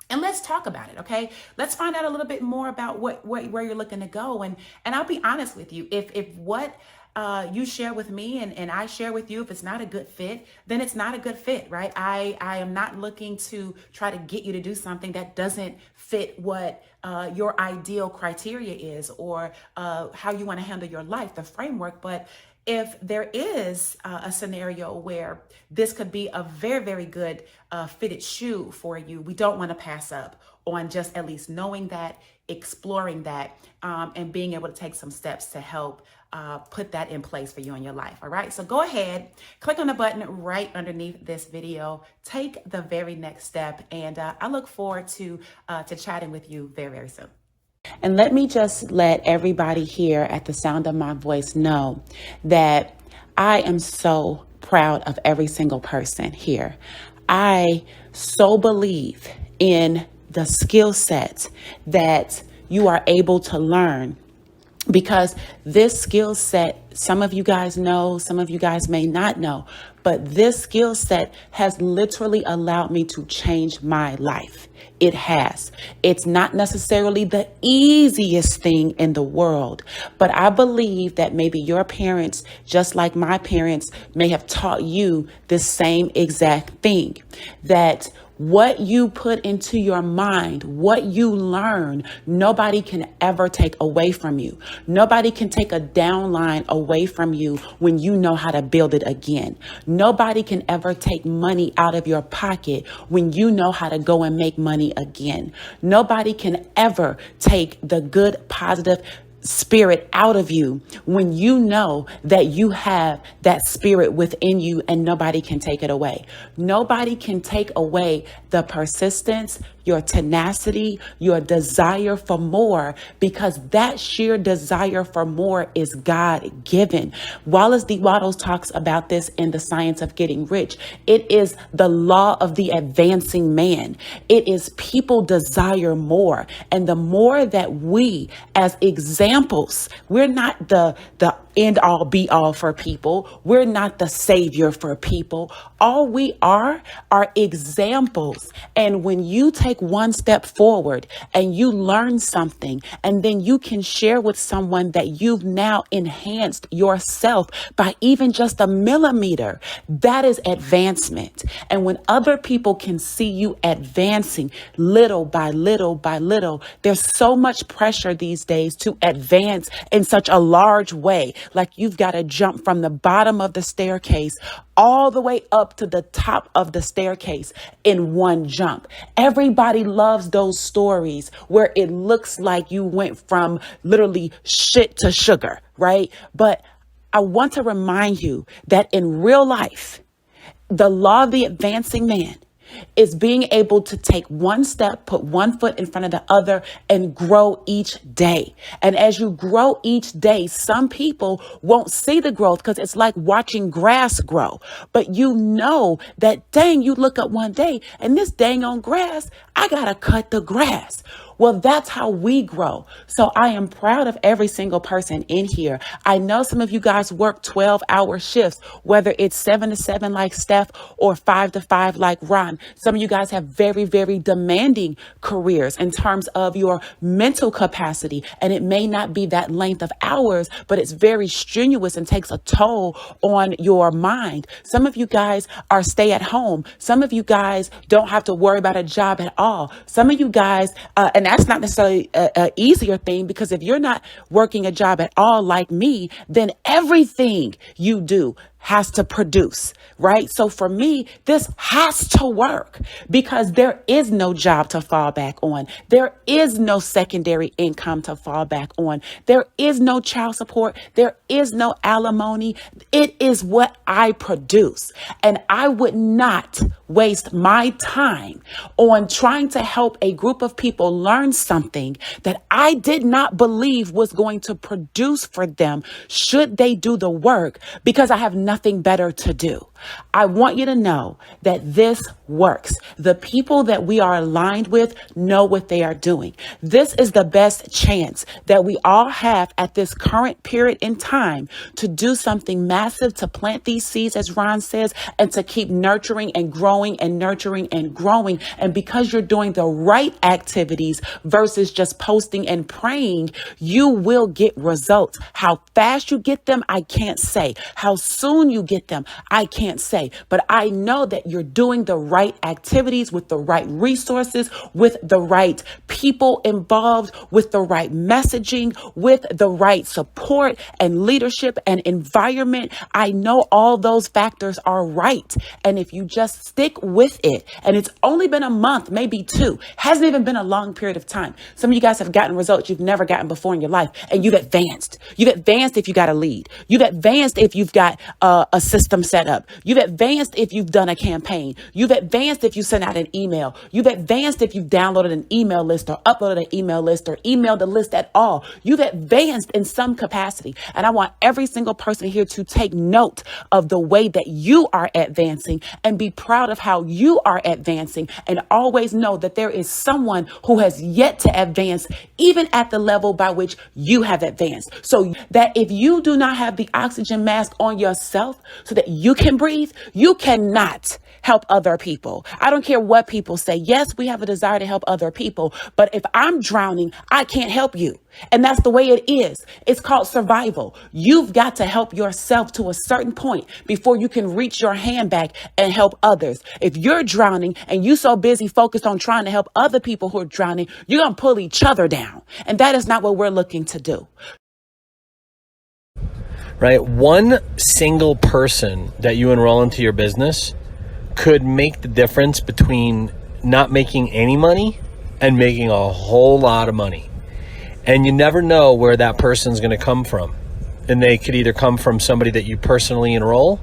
And let's talk about it, okay? Let's find out a little bit more about where you're looking to go. And I'll be honest with you. If what you share with me and I share with you, if it's not a good fit, then it's not a good fit, right? I am not looking to try to get you to do something that doesn't fit what your ideal criteria is, or how you want to handle your life, the framework. But if there is a scenario where this could be a very, very good fitted shoe for you, we don't want to pass up on just at least knowing that, exploring that, and being able to take some steps to help put that in place for you in your life. All right. So go ahead, click on the button right underneath this video, take the very next step. And I look forward to chatting with you very, very soon. And let me just let everybody here at the sound of my voice know that I am so proud of every single person here. I so believe in the skill set that you are able to learn, because this skill set, some of you guys know, some of you guys may not know, but this skill set has literally allowed me to change my life. It has. It's not necessarily the easiest thing in the world, but I believe that maybe your parents, just like my parents, may have taught you the same exact thing, that what you put into your mind, what you learn, nobody can ever take away from you. Nobody can take a downline away from you when you know how to build it again. Nobody can ever take money out of your pocket when you know how to go and make money again. Nobody can ever take the good, positive spirit out of you when you know that you have that spirit within you and nobody can take it away. Nobody can take away the persistence, your tenacity, your desire for more, because that sheer desire for more is God given. Wallace D. Wattles talks about this in The Science of Getting Rich. It is the law of the advancing man. It is people desire more. And the more that we as examples, we're not the end all be all for people. We're not the savior for people. All we are examples. And when you take one step forward and you learn something, and then you can share with someone that you've now enhanced yourself by even just a millimeter, that is advancement. And when other people can see you advancing little by little by little, there's so much pressure these days to advance in such a large way. Like you've got to jump from the bottom of the staircase all the way up to the top of the staircase in one jump. Everybody loves those stories where it looks like you went from literally shit to sugar, right? But I want to remind you that in real life, the law of the advancing man is being able to take one step, put one foot in front of the other, and grow each day. And as you grow each day, some people won't see the growth because it's like watching grass grow. But you know that, dang, you look up one day and this dang on grass, I gotta cut the grass. Well, that's how we grow. So I am proud of every single person in here. I know some of you guys work 12-hour shifts, whether it's 7 to 7 like Steph or 5 to 5 like Ron. Some of you guys have very, very demanding careers in terms of your mental capacity. And it may not be that length of hours, but it's very strenuous and takes a toll on your mind. Some of you guys are stay at home. Some of you guys don't have to worry about a job at all. Some of you guys, and that's not necessarily a easier thing, because if you're not working a job at all like me, then everything you do has to produce, right? So for me, this has to work because there is no job to fall back on. There is no secondary income to fall back on. There is no child support. There is no alimony. It is what I produce. And I would not waste my time on trying to help a group of people learn something that I did not believe was going to produce for them should they do the work, because I have nothing better to do. I want you to know that this works. The people that we are aligned with know what they are doing. This is the best chance that we all have at this current period in time to do something massive, to plant these seeds, as Ron says, and to keep nurturing and growing and nurturing and growing. And because you're doing the right activities versus just posting and praying, you will get results. How fast you get them, I can't say. How soon you get them, I can't say. But I know that you're doing the right activities with the right resources, with the right people involved, with the right messaging, with the right support and leadership and environment. I know all those factors are right. And if you just stick with it, and it's only been a month, maybe 2, hasn't even been a long period of time. Some of you guys have gotten results you've never gotten before in your life, and you've advanced. You've advanced if you got a lead. You've advanced if you've got a system set up. You've advanced if you've done a campaign. You've advanced if you sent out an email. You've advanced if you've downloaded an email list or uploaded an email list or emailed a list at all. You've advanced in some capacity. And I want every single person here to take note of the way that you are advancing and be proud of how you are advancing, and always know that there is someone who has yet to advance, even at the level by which you have advanced. So that if you do not have the oxygen mask on yourself so that you can breathe, you cannot help other people. I don't care what people say. Yes, we have a desire to help other people, but if I'm drowning, I can't help you. And that's the way it is. It's called survival. You've got to help yourself to a certain point before you can reach your hand back and help others. If you're drowning and you're so busy focused on trying to help other people who are drowning, you're going to pull each other down. And that is not what we're looking to do. Right? One single person that you enroll into your business could make the difference between not making any money and making a whole lot of money. And you never know where that person's going to come from. And they could either come from somebody that you personally enroll,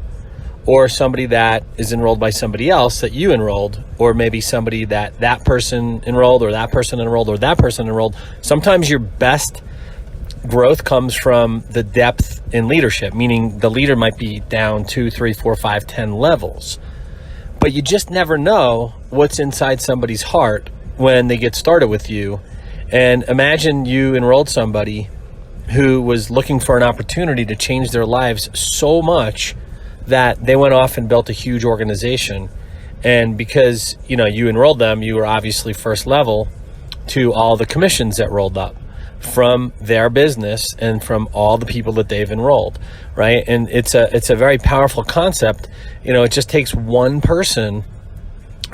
or somebody that is enrolled by somebody else that you enrolled, or maybe somebody that person enrolled, or that person enrolled, or that person enrolled. Sometimes your best growth comes from the depth in leadership, meaning the leader might be down 2, 3, 4, 5, 10 levels. But you just never know what's inside somebody's heart when they get started with you. And imagine you enrolled somebody who was looking for an opportunity to change their lives so much that they went off and built a huge organization. And because, you enrolled them, you were obviously first level to all the commissions that rolled up from their business and from all the people that they've enrolled, right? And it's a very powerful concept. It just takes one person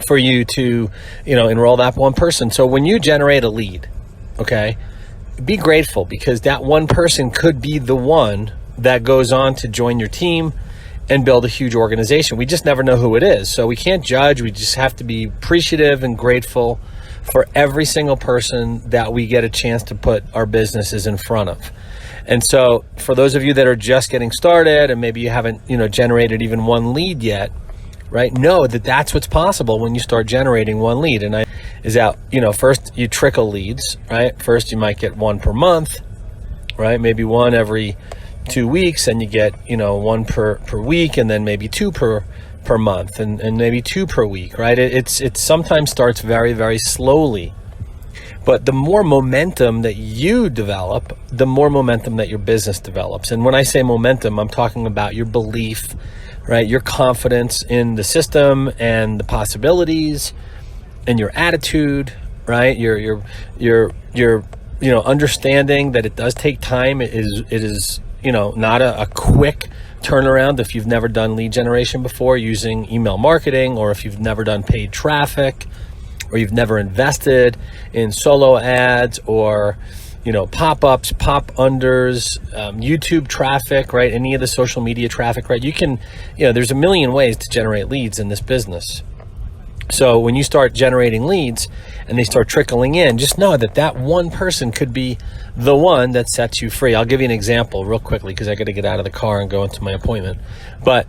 for you to, enroll that one person. So when you generate a lead, okay, be grateful, because that one person could be the one that goes on to join your team and build a huge organization. We just never know who it is. So we can't judge. We just have to be appreciative and grateful for every single person that we get a chance to put our businesses in front of. And so for those of you that are just getting started and maybe you haven't, generated even one lead yet, right? Know that that's what's possible when you start generating one lead. And first you trickle leads, right? First you might get one per month, right? Maybe one every 2 weeks, and you get, one per week, and then maybe two per month, and maybe two per week, right? It sometimes starts very, very slowly. But the more momentum that you develop, the more momentum that your business develops. And when I say momentum, I'm talking about your belief, right? Your confidence in the system and the possibilities, and your attitude, right? Your understanding that it does take time. It is not a quick turnaround if you've never done lead generation before using email marketing, or if you've never done paid traffic, or you've never invested in solo ads, or pop-ups, pop-unders, YouTube traffic, right? Any of the social media traffic, right? You can, there's a million ways to generate leads in this business. So when you start generating leads and they start trickling in, just know that one person could be the one that sets you free. I'll give you an example real quickly, because I got to get out of the car and go into my appointment. But,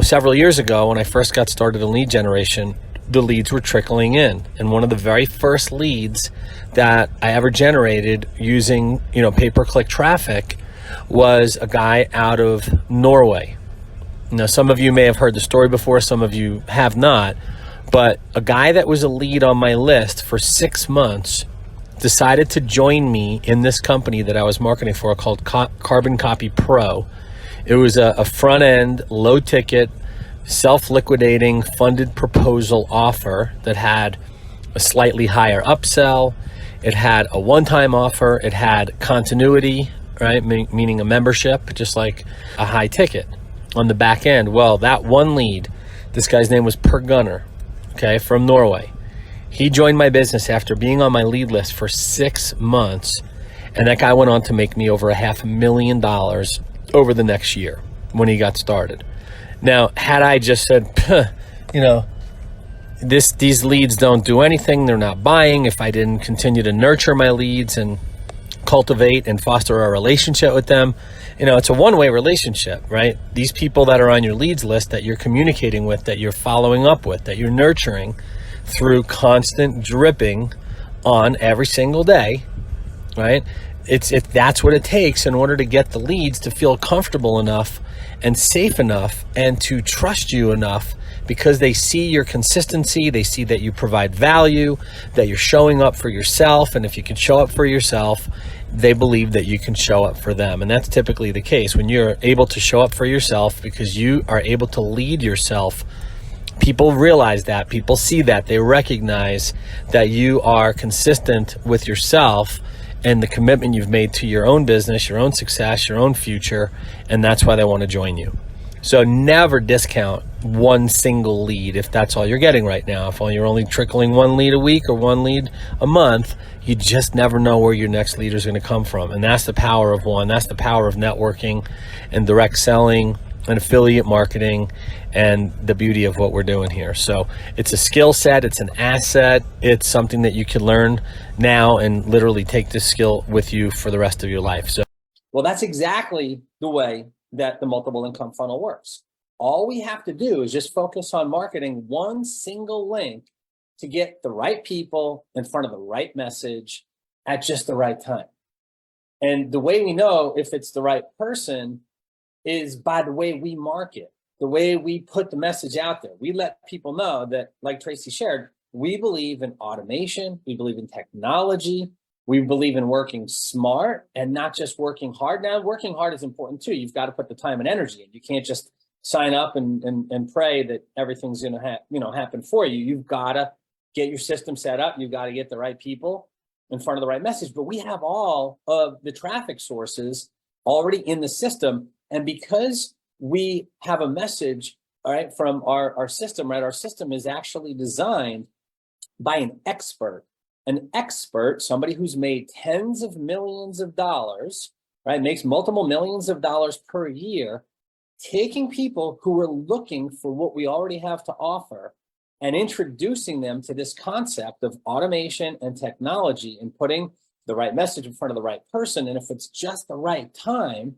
several years ago when I first got started in lead generation, the leads were trickling in. And one of the very first leads that I ever generated using, pay-per-click traffic was a guy out of Norway. Now, some of you may have heard the story before, some of you have not. But a guy that was a lead on my list for 6 months decided to join me in this company that I was marketing for called Carbon Copy Pro. It was a front-end, low-ticket, self-liquidating funded proposal offer that had a slightly higher upsell. It had a one-time offer. It had continuity, right? Meaning a membership, just like a high ticket on the back end. Well, that one lead, this guy's name was Per Gunner, okay, from Norway. He joined my business after being on my lead list for 6 months. And that guy went on to make me over $500,000 over the next year when he got started. Now, had I just said, these leads don't do anything, they're not buying, if I didn't continue to nurture my leads and cultivate and foster a relationship with them, it's a one-way relationship, right? These people that are on your leads list that you're communicating with, that you're following up with, that you're nurturing through constant dripping on every single day, right? If that's what it takes in order to get the leads to feel comfortable enough and safe enough and to trust you enough, because they see your consistency, they see that you provide value, that you're showing up for yourself. And if you can show up for yourself, they believe that you can show up for them. And that's typically the case. When you're able to show up for yourself because you are able to lead yourself, people realize that, people see that, they recognize that you are consistent with yourself and the commitment you've made to your own business, your own success, your own future, and that's why they want to join you. So never discount one single lead if that's all you're getting right now. If you're only trickling one lead a week or one lead a month, you just never know where your next leader is going to come from. And that's the power of one. That's the power of networking and direct selling and affiliate marketing and the beauty of what we're doing here. So it's a skill set, it's an asset, it's something that you can learn now and literally take this skill with you for the rest of your life. So, well, that's exactly the way that the multiple income funnel works. All we have to do is just focus on marketing one single link to get the right people in front of the right message at just the right time. And the way we know if it's the right person is by the way we market, the way we put the message out there. We let people know that, like Tracy shared, we believe in automation, we believe in technology, we believe in working smart and not just working hard. Now, working hard is important too. You've got to put the time and energy in. You can't just sign up and pray that everything's going to happen for you. You've got to get your system set up. You've got to get the right people in front of the right message. But we have all of the traffic sources already in the system. And because we have a message, all right, from our system, right? Our system is actually designed by an expert. An expert, somebody who's made tens of millions of dollars, right? Makes multiple millions of dollars per year, taking people who are looking for what we already have to offer and introducing them to this concept of automation and technology and putting the right message in front of the right person. And if it's just the right time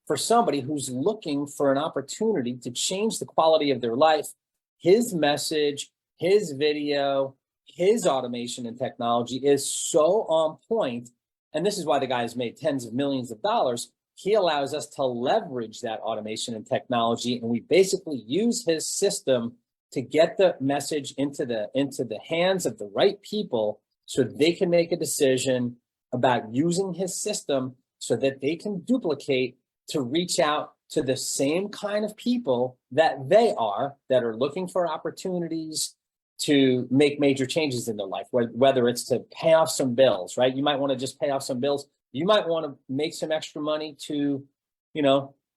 for somebody who's looking for an opportunity to change the quality of their life, his message, his video, his automation and technology is so on point. And this is why the guy has made tens of millions of dollars. He allows us to leverage that automation and technology. And we basically use his system to get the message into the hands of the right people so they can make a decision about using his system so that they can duplicate to reach out to the same kind of people that they are, that are looking for opportunities to make major changes in their life, whether it's to pay off some bills, right? You might want to just pay off some bills. You might want to make some extra money to,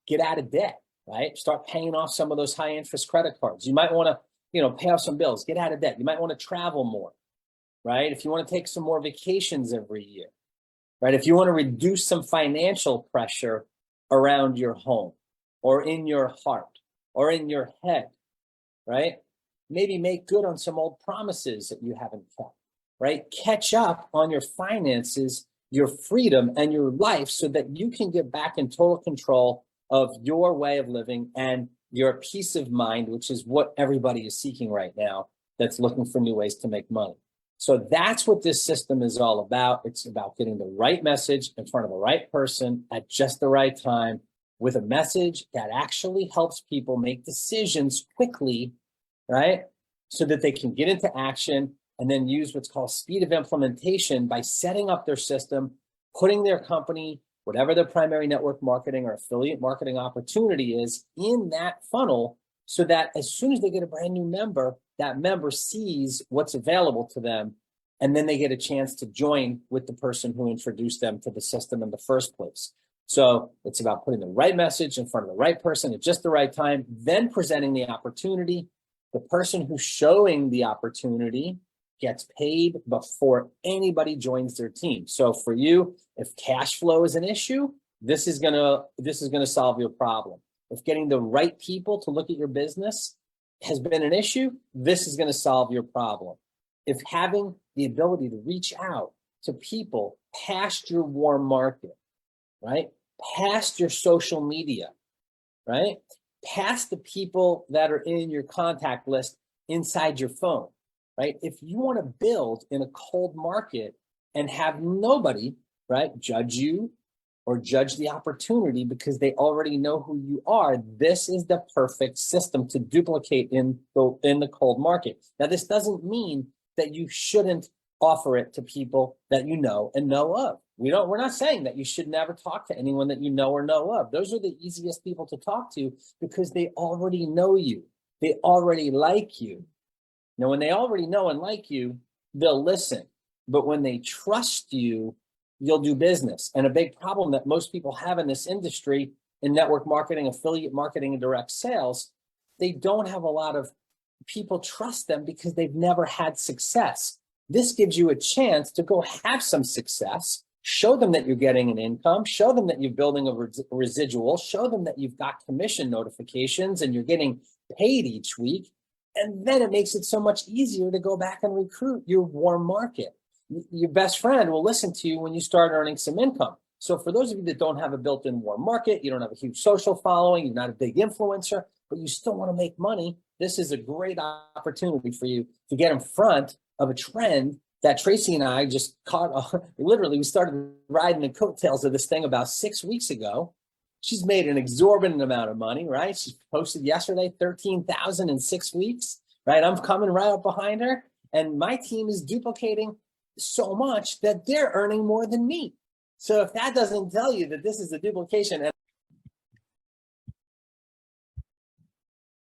get out of debt, right? Start paying off some of those high interest credit cards. You might want to, pay off some bills, get out of debt. You might want to travel more, right? If you want to take some more vacations every year, right? If you want to reduce some financial pressure around your home or in your heart or in your head, right? Maybe make good on some old promises that you haven't kept, right? Catch up on your finances, your freedom, and your life so that you can get back in total control of your way of living and your peace of mind, which is what everybody is seeking right now that's looking for new ways to make money. So that's what this system is all about. It's about getting the right message in front of the right person at just the right time with a message that actually helps people make decisions quickly, right? So that they can get into action and then use what's called speed of implementation by setting up their system, putting their company, whatever their primary network marketing or affiliate marketing opportunity is, in that funnel so that as soon as they get a brand new member, that member sees what's available to them, and then they get a chance to join with the person who introduced them to the system in the first place. So it's about putting the right message in front of the right person at just the right time, then presenting the opportunity. The person who's showing the opportunity gets paid before anybody joins their team. So for you, if cash flow is an issue, this is gonna solve your problem. If getting the right people to look at your business has been an issue, this is gonna solve your problem. If having the ability to reach out to people past your warm market, right? Past your social media, right? Past the people that are in your contact list inside your phone, right? If you want to build in a cold market and have nobody, right, judge you or judge the opportunity because they already know who you are, this is the perfect system to duplicate in the cold market. Now, this doesn't mean that you shouldn't offer it to people that you know and know of. We're not saying that you should never talk to anyone that you know or know of. Those are the easiest people to talk to because they already know you. They already like you. Now, when they already know and like you, they'll listen. But when they trust you, you'll do business. And a big problem that most people have in this industry, in network marketing, affiliate marketing, and direct sales, they don't have a lot of people trust them because they've never had success. This gives you a chance to go have some success, show them that you're getting an income, show them that you're building a residual, show them that you've got commission notifications and you're getting paid each week. And then it makes it so much easier to go back and recruit your warm market. Your best friend will listen to you when you start earning some income. So for those of you that don't have a built-in warm market, you don't have a huge social following, you're not a big influencer, but you still want to make money, this is a great opportunity for you to get in front of a trend that Tracy and I just caught. Literally, we started riding the coattails of this thing about 6 weeks ago. She's made an exorbitant amount of money, right? She posted yesterday 13,000 in 6 weeks, right? I'm coming right up behind her, and my team is duplicating so much that they're earning more than me. So if that doesn't tell you that this is a duplication.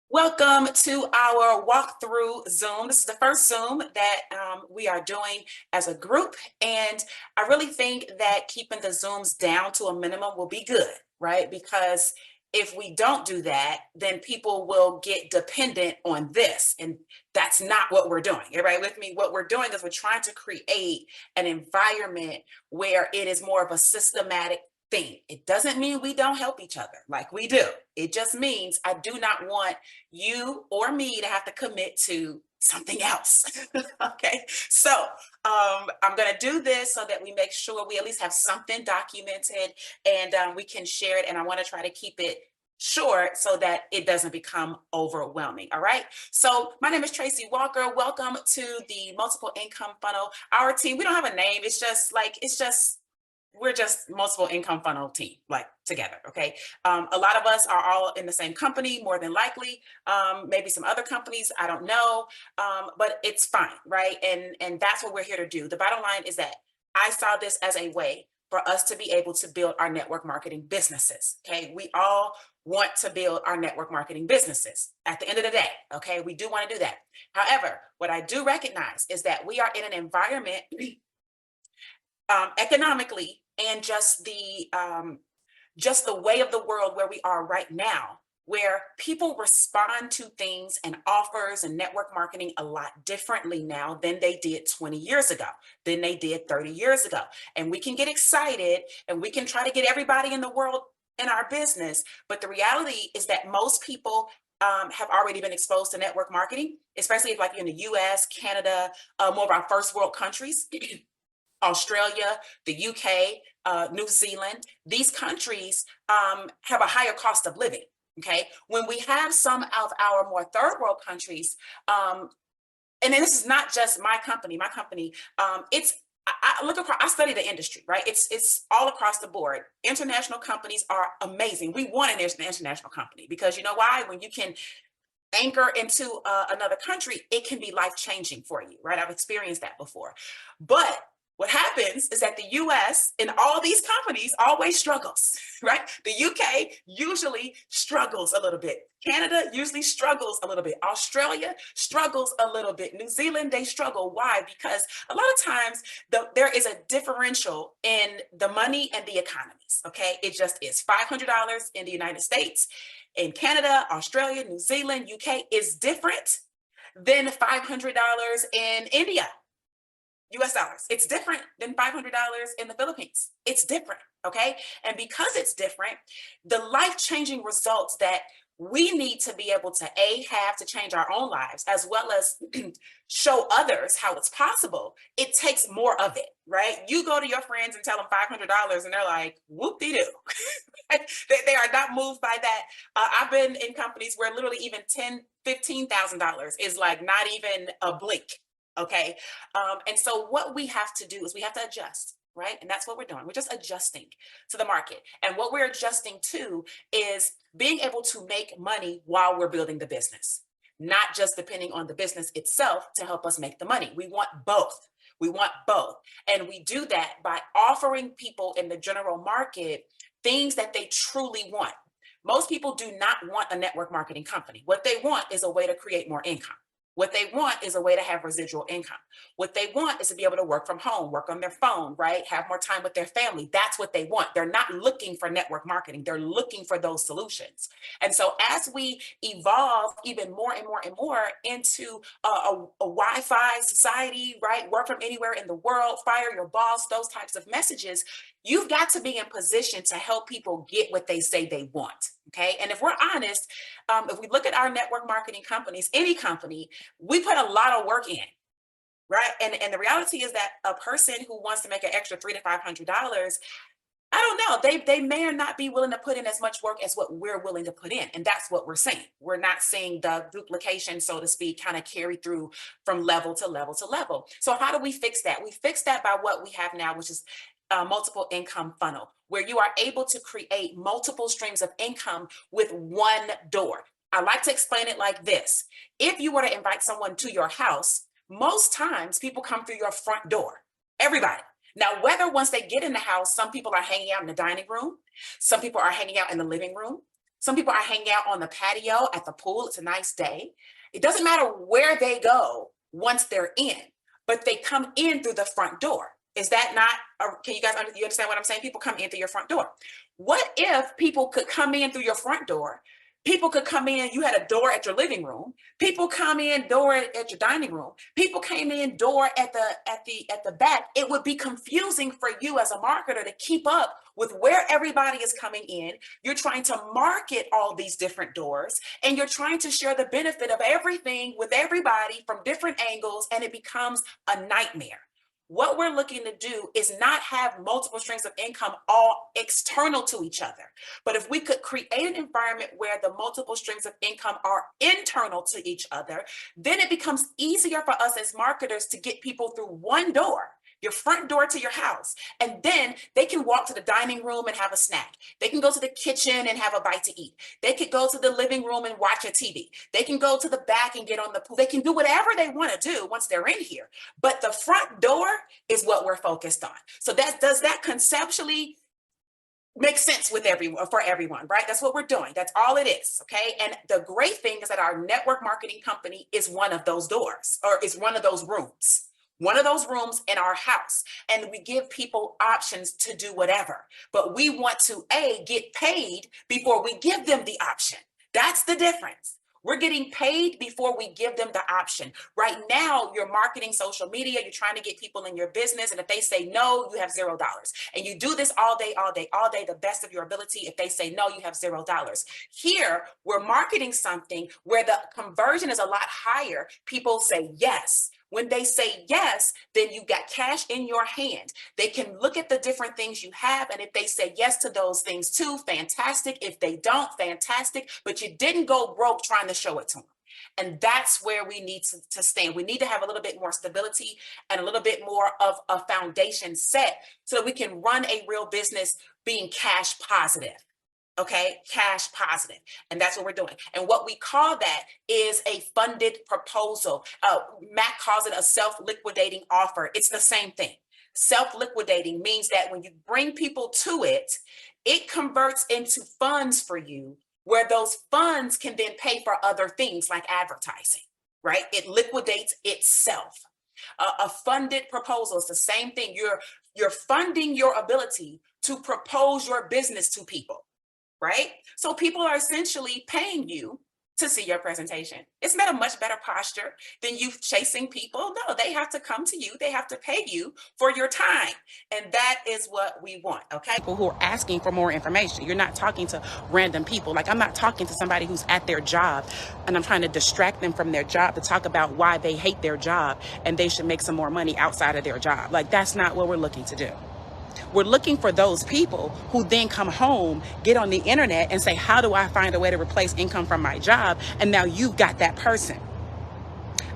Welcome to our walkthrough Zoom. This is the first Zoom that we are doing as a group. And I really think that keeping the Zooms down to a minimum will be good, right? Because if we don't do that, then people will get dependent on this. And that's not what we're doing. Everybody with me? What we're doing is we're trying to create an environment where it is more of a systematic thing. It doesn't mean we don't help each other like we do. It just means I do not want you or me to have to commit to something else. Okay, so I'm going to do this so that we make sure we at least have something documented and we can share it. And I want to try to keep it short so that it doesn't become overwhelming. All right. So my name is Tracy Walker. Welcome to the Multiple Income Funnel. Our team, we don't have a name. We're just multiple income funnel team, like together. Okay. A lot of us are all in the same company, more than likely. Maybe some other companies, I don't know. But it's fine, right? And that's what we're here to do. The bottom line is that I saw this as a way for us to be able to build our network marketing businesses. Okay. We all want to build our network marketing businesses at the end of the day. Okay. We do want to do that. However, what I do recognize is that we are in an environment economically and just the way of the world where we are right now, where people respond to things and offers and network marketing a lot differently now than they did 20 years ago, than they did 30 years ago. And we can get excited and we can try to get everybody in the world in our business. But the reality is that most people have already been exposed to network marketing, especially if like in the US, Canada, more of our first world countries. Australia, the UK, New Zealand, these countries have a higher cost of living. Okay. When we have some of our more third world countries, and then this is not just my company, I look across, I study the industry, right? It's all across the board. International companies are amazing. We want an international company because you know why? When you can anchor into another country, it can be life-changing for you, right? I've experienced that before. But what happens is that the US and all these companies always struggles, right? The UK usually struggles a little bit. Canada usually struggles a little bit. Australia struggles a little bit. New Zealand, they struggle. Why? Because a lot of times there is a differential in the money and the economies, okay? It just is. $500 in the United States, in Canada, Australia, New Zealand, UK is different than $500 in India. US dollars. It's different than $500 in the Philippines. It's different, okay? And because it's different, the life-changing results that we need to be able to have to change our own lives, as well as show others how it's possible, it takes more of it, right? You go to your friends and tell them $500 and they're like, whoop-de-doo. They are not moved by that. I've been in companies where literally even $10,000, $15,000 is like not even a blink. Okay. And so what we have to do is we have to adjust, right? And that's what we're doing. We're just adjusting to the market. And what we're adjusting to is being able to make money while we're building the business, not just depending on the business itself to help us make the money. We want both. We want both. And we do that by offering people in the general market things that they truly want. Most people do not want a network marketing company. What they want is a way to create more income. What they want is a way to have residual income. What they want is to be able to work from home, work on their phone, right? Have more time with their family. That's what they want. They're not looking for network marketing. They're looking for those solutions. And so as we evolve even more and more and more into a Wi-Fi society, right? Work from anywhere in the world, fire your boss, those types of messages, you've got to be in position to help people get what they say they want. Okay. And if we're honest, if we look at our network marketing companies, any company, we put a lot of work in, right? And the reality is that a person who wants to make an extra $300 to $500, I don't know. They may or not be willing to put in as much work as what we're willing to put in. And that's what we're saying. We're not seeing the duplication, so to speak, kind of carry through from level to level to level. So how do we fix that? We fix that by what we have now, which is a multiple income funnel, where you are able to create multiple streams of income with one door. I like to explain it like this. If you were to invite someone to your house, most times people come through your front door. Everybody. Now, whether once they get in the house, some people are hanging out in the dining room, some people are hanging out in the living room, some people are hanging out on the patio at the pool. It's a nice day. It doesn't matter where they go once they're in, but they come in through the front door. Is that not, can you guys you understand what I'm saying? People come in through your front door. What if people could come in through your front door? People could come in, you had a door at your living room. People come in door at your dining room. People came in door at the back. It would be confusing for you as a marketer to keep up with where everybody is coming in. You're trying to market all these different doors, and you're trying to share the benefit of everything with everybody from different angles, and it becomes a nightmare. What we're looking to do is not have multiple streams of income all external to each other. But if we could create an environment where the multiple streams of income are internal to each other, then it becomes easier for us as marketers to get people through one door, your front door to your house. And then they can walk to the dining room and have a snack. They can go to the kitchen and have a bite to eat. They could go to the living room and watch a TV. They can go to the back and get on the pool. They can do whatever they want to do once they're in here. But the front door is what we're focused on. So does that conceptually make sense with for everyone, right? That's what we're doing. That's all it is, okay? And the great thing is that our network marketing company is one of those doors, or is one of those rooms. One of those rooms in our house. And we give people options to do whatever. But we want to, get paid before we give them the option. That's the difference. We're getting paid before we give them the option. Right now, you're marketing social media. You're trying to get people in your business. And if they say no, you have $0. And you do this all day, the best of your ability. If they say no, you have $0. Here, we're marketing something where the conversion is a lot higher. People say yes. When they say yes, then you got cash in your hand. They can look at the different things you have. And if they say yes to those things too, fantastic. If they don't, fantastic. But you didn't go broke trying to show it to them. And that's where we need to stand. We need to have a little bit more stability and a little bit more of a foundation set so that we can run a real business being cash positive. Okay, cash positive. And that's what we're doing. And what we call that is a funded proposal. Mac calls it a self-liquidating offer. It's the same thing. Self-liquidating means that when you bring people to it, it converts into funds for you, where those funds can then pay for other things like advertising, right? It liquidates itself. A funded proposal is the same thing. You're funding your ability to propose your business to people. Right? So people are essentially paying you to see your presentation. Isn't that a much better posture than you chasing people? No, they have to come to you. They have to pay you for your time. And that is what we want, okay? People who are asking for more information. You're not talking to random people. Like, I'm not talking to somebody who's at their job and I'm trying to distract them from their job to talk about why they hate their job and they should make some more money outside of their job. Like, that's not what we're looking to do. We're looking for those people who then come home, get on the internet and say, how do I find a way to replace income from my job? And now you've got that person.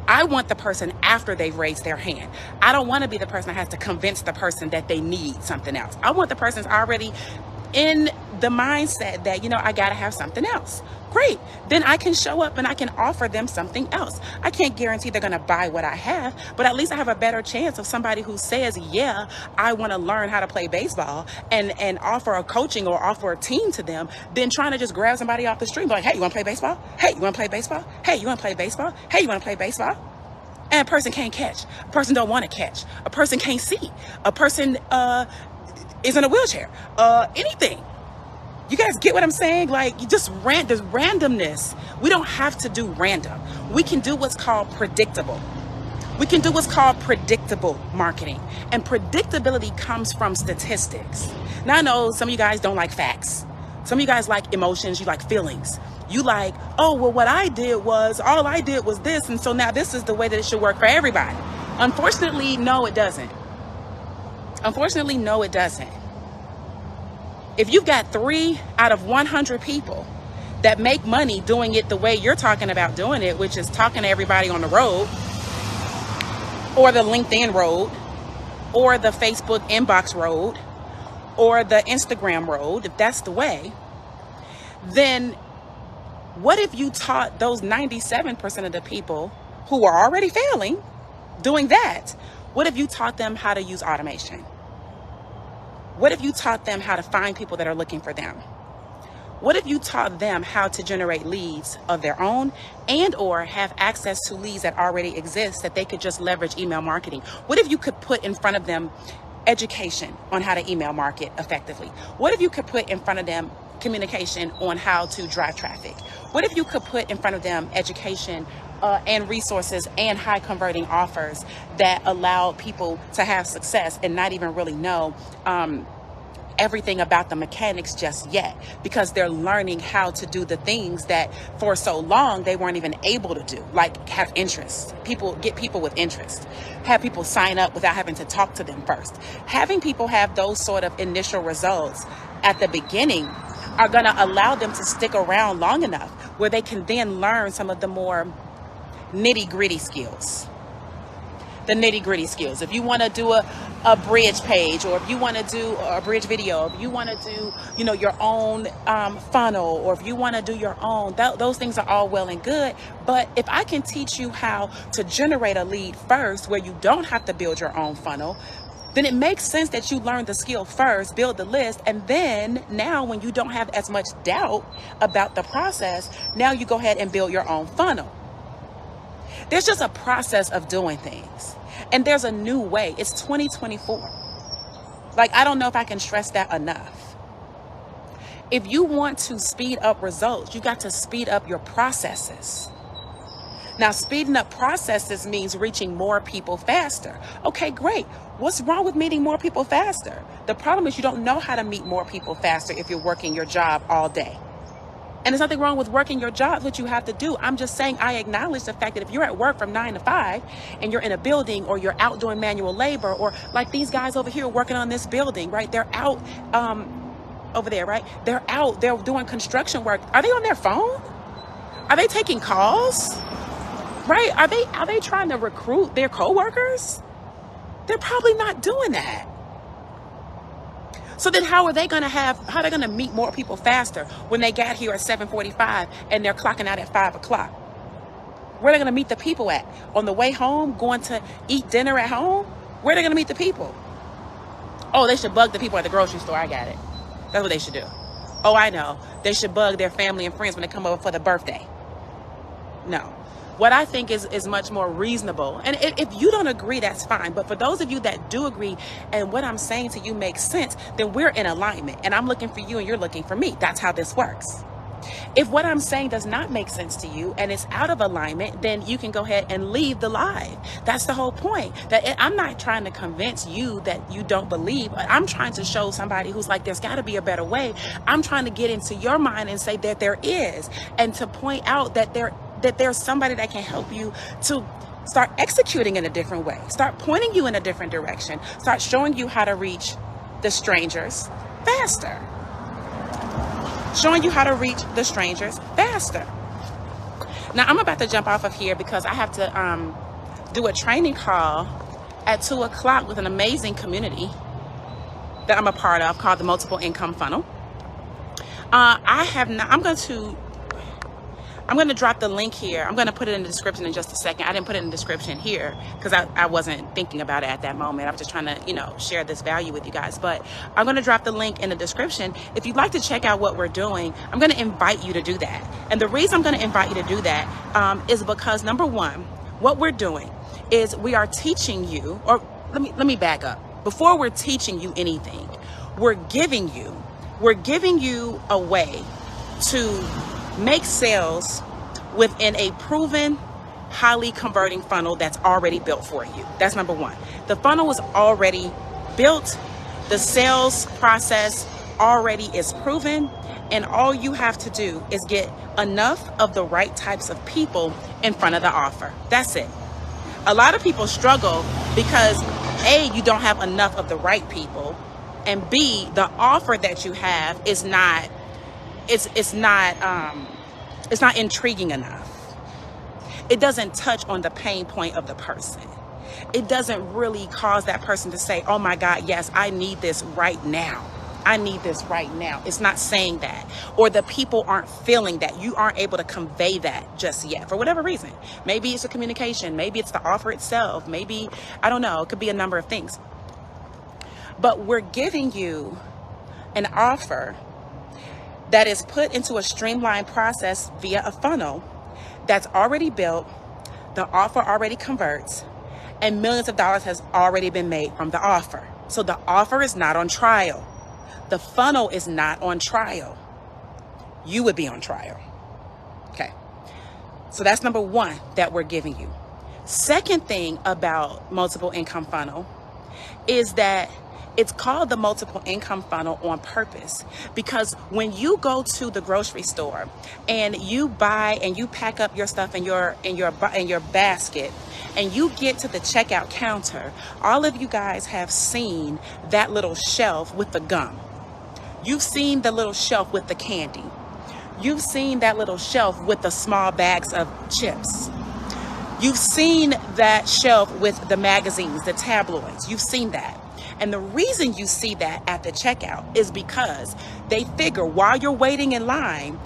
I want the person after they've raised their hand. I don't want to be the person that has to convince the person that they need something else. I want the person's already in the mindset that, I got to have something else. Great. Then I can show up and I can offer them something else. I can't guarantee they're going to buy what I have, but at least I have a better chance of somebody who says, yeah, I want to learn how to play baseball and offer a coaching or offer a team to them, than trying to just grab somebody off the street and be like, hey, you want to play baseball? Hey, you want to play baseball? Hey, you want to play baseball? Hey, you want to play baseball? And a person can't catch. A person don't want to catch. A person can't see. A person is in a wheelchair. Anything. You guys get what I'm saying? Like, there's randomness. We don't have to do random. We can do what's called predictable. We can do what's called predictable marketing. And predictability comes from statistics. Now, I know some of you guys don't like facts. Some of you guys like emotions. You like feelings. You like, oh, well, all I did was this. And so now this is the way that it should work for everybody. Unfortunately, no, it doesn't. Unfortunately, no, it doesn't. If you've got 3 out of 100 people that make money doing it the way you're talking about doing it, which is talking to everybody on the road, or the LinkedIn road, or the Facebook inbox road, or the Instagram road, if that's the way, then what if you taught those 97% of the people who are already failing doing that? What if you taught them how to use automation? What if you taught them how to find people that are looking for them? What if you taught them how to generate leads of their own and or have access to leads that already exist that they could just leverage email marketing? What if you could put in front of them education on how to email market effectively? What if you could put in front of them communication on how to drive traffic? What if you could put in front of them education and resources and high converting offers that allow people to have success and not even really know everything about the mechanics just yet, because they're learning how to do the things that for so long they weren't even able to do, like have interest. Get people with interest, have people sign up without having to talk to them first. Having people have those sort of initial results at the beginning are going to allow them to stick around long enough where they can then learn some of the more nitty-gritty skills. The nitty-gritty skills. If you want to do a bridge page, or if you want to do a bridge video, if you want to do, your own funnel, or if you want to do your own, those things are all well and good. But if I can teach you how to generate a lead first, where you don't have to build your own funnel, then it makes sense that you learn the skill first, build the list, and then now when you don't have as much doubt about the process, now you go ahead and build your own funnel. There's just a process of doing things. And there's a new way. It's 2024. Like, I don't know if I can stress that enough. If you want to speed up results, you got to speed up your processes. Now, speeding up processes means reaching more people faster. Okay, great. What's wrong with meeting more people faster? The problem is you don't know how to meet more people faster if you're working your job all day. And there's nothing wrong with working your job, what you have to do. I'm just saying, I acknowledge the fact that if you're at work from 9 to 5 and you're in a building, or you're out doing manual labor, or like these guys over here working on this building, right? They're out over there, right? They're out, they're doing construction work. Are they on their phone? Are they taking calls? Right? Are they trying to recruit their coworkers? They're probably not doing that. So then how are they going to meet more people faster when they got here at 7:45 and they're clocking out at 5 o'clock? Where are they going to meet the people at? On the way home, going to eat dinner at home? Where are they going to meet the people? Oh, they should bug the people at the grocery store. I got it. That's what they should do. Oh, I know. They should bug their family and friends when they come over for the birthday. No. What I think is much more reasonable, and if you don't agree, that's fine. But for those of you that do agree, and what I'm saying to you makes sense, then we're in alignment. And I'm looking for you and you're looking for me. That's how this works. If what I'm saying does not make sense to you and it's out of alignment, then you can go ahead and leave the live. That's the whole point. That I'm not trying to convince you that you don't believe. I'm trying to show somebody who's like, there's got to be a better way. I'm trying to get into your mind and say that there is, and to point out that there's somebody that can help you to start executing in a different way, start pointing you in a different direction, start showing you how to reach the strangers faster. Showing you how to reach the strangers faster. Now, I'm about to jump off of here because I have to do a training call at 2 o'clock with an amazing community that I'm a part of called the Multiple Income Funnel. I'm going to drop the link here. I'm going to put it in the description in just a second. I didn't put it in the description here because I wasn't thinking about it at that moment. I'm just trying to, share this value with you guys. But I'm going to drop the link in the description. If you'd like to check out what we're doing, I'm going to invite you to do that. And the reason I'm going to invite you to do that is because, number one, what we're doing is we are teaching you, or let me back up. Before we're teaching you anything, we're giving you a way to make sales within a proven, highly converting funnel that's already built for you. That's number one. The funnel is already built. The sales process already is proven. And all you have to do is get enough of the right types of people in front of the offer. That's it. A lot of people struggle because A, you don't have enough of the right people, and B, the offer that you have is not, it's not intriguing enough. It doesn't touch on the pain point of the person. It doesn't really cause that person to say, oh my God, yes, I need this right now. I need this right now. It's not saying that. Or the people aren't feeling that. You aren't able to convey that just yet for whatever reason. Maybe it's a communication. Maybe it's the offer itself. Maybe, I don't know. It could be a number of things. But we're giving you an offer that is put into a streamlined process via a funnel that's already built. The offer already converts, and millions of dollars has already been made from the offer. So the offer is not on trial. The funnel is not on trial. You would be on trial. Okay. So that's number one that we're giving you. Second thing about multiple income funnel is that it's called the multiple income funnel on purpose, because when you go to the grocery store and you buy and you pack up your stuff in your basket and you get to the checkout counter, all of you guys have seen that little shelf with the gum. You've seen the little shelf with the candy. You've seen that little shelf with the small bags of chips. You've seen that shelf with the magazines, the tabloids. You've seen that. And the reason you see that at the checkout is because they figure while you're waiting in line,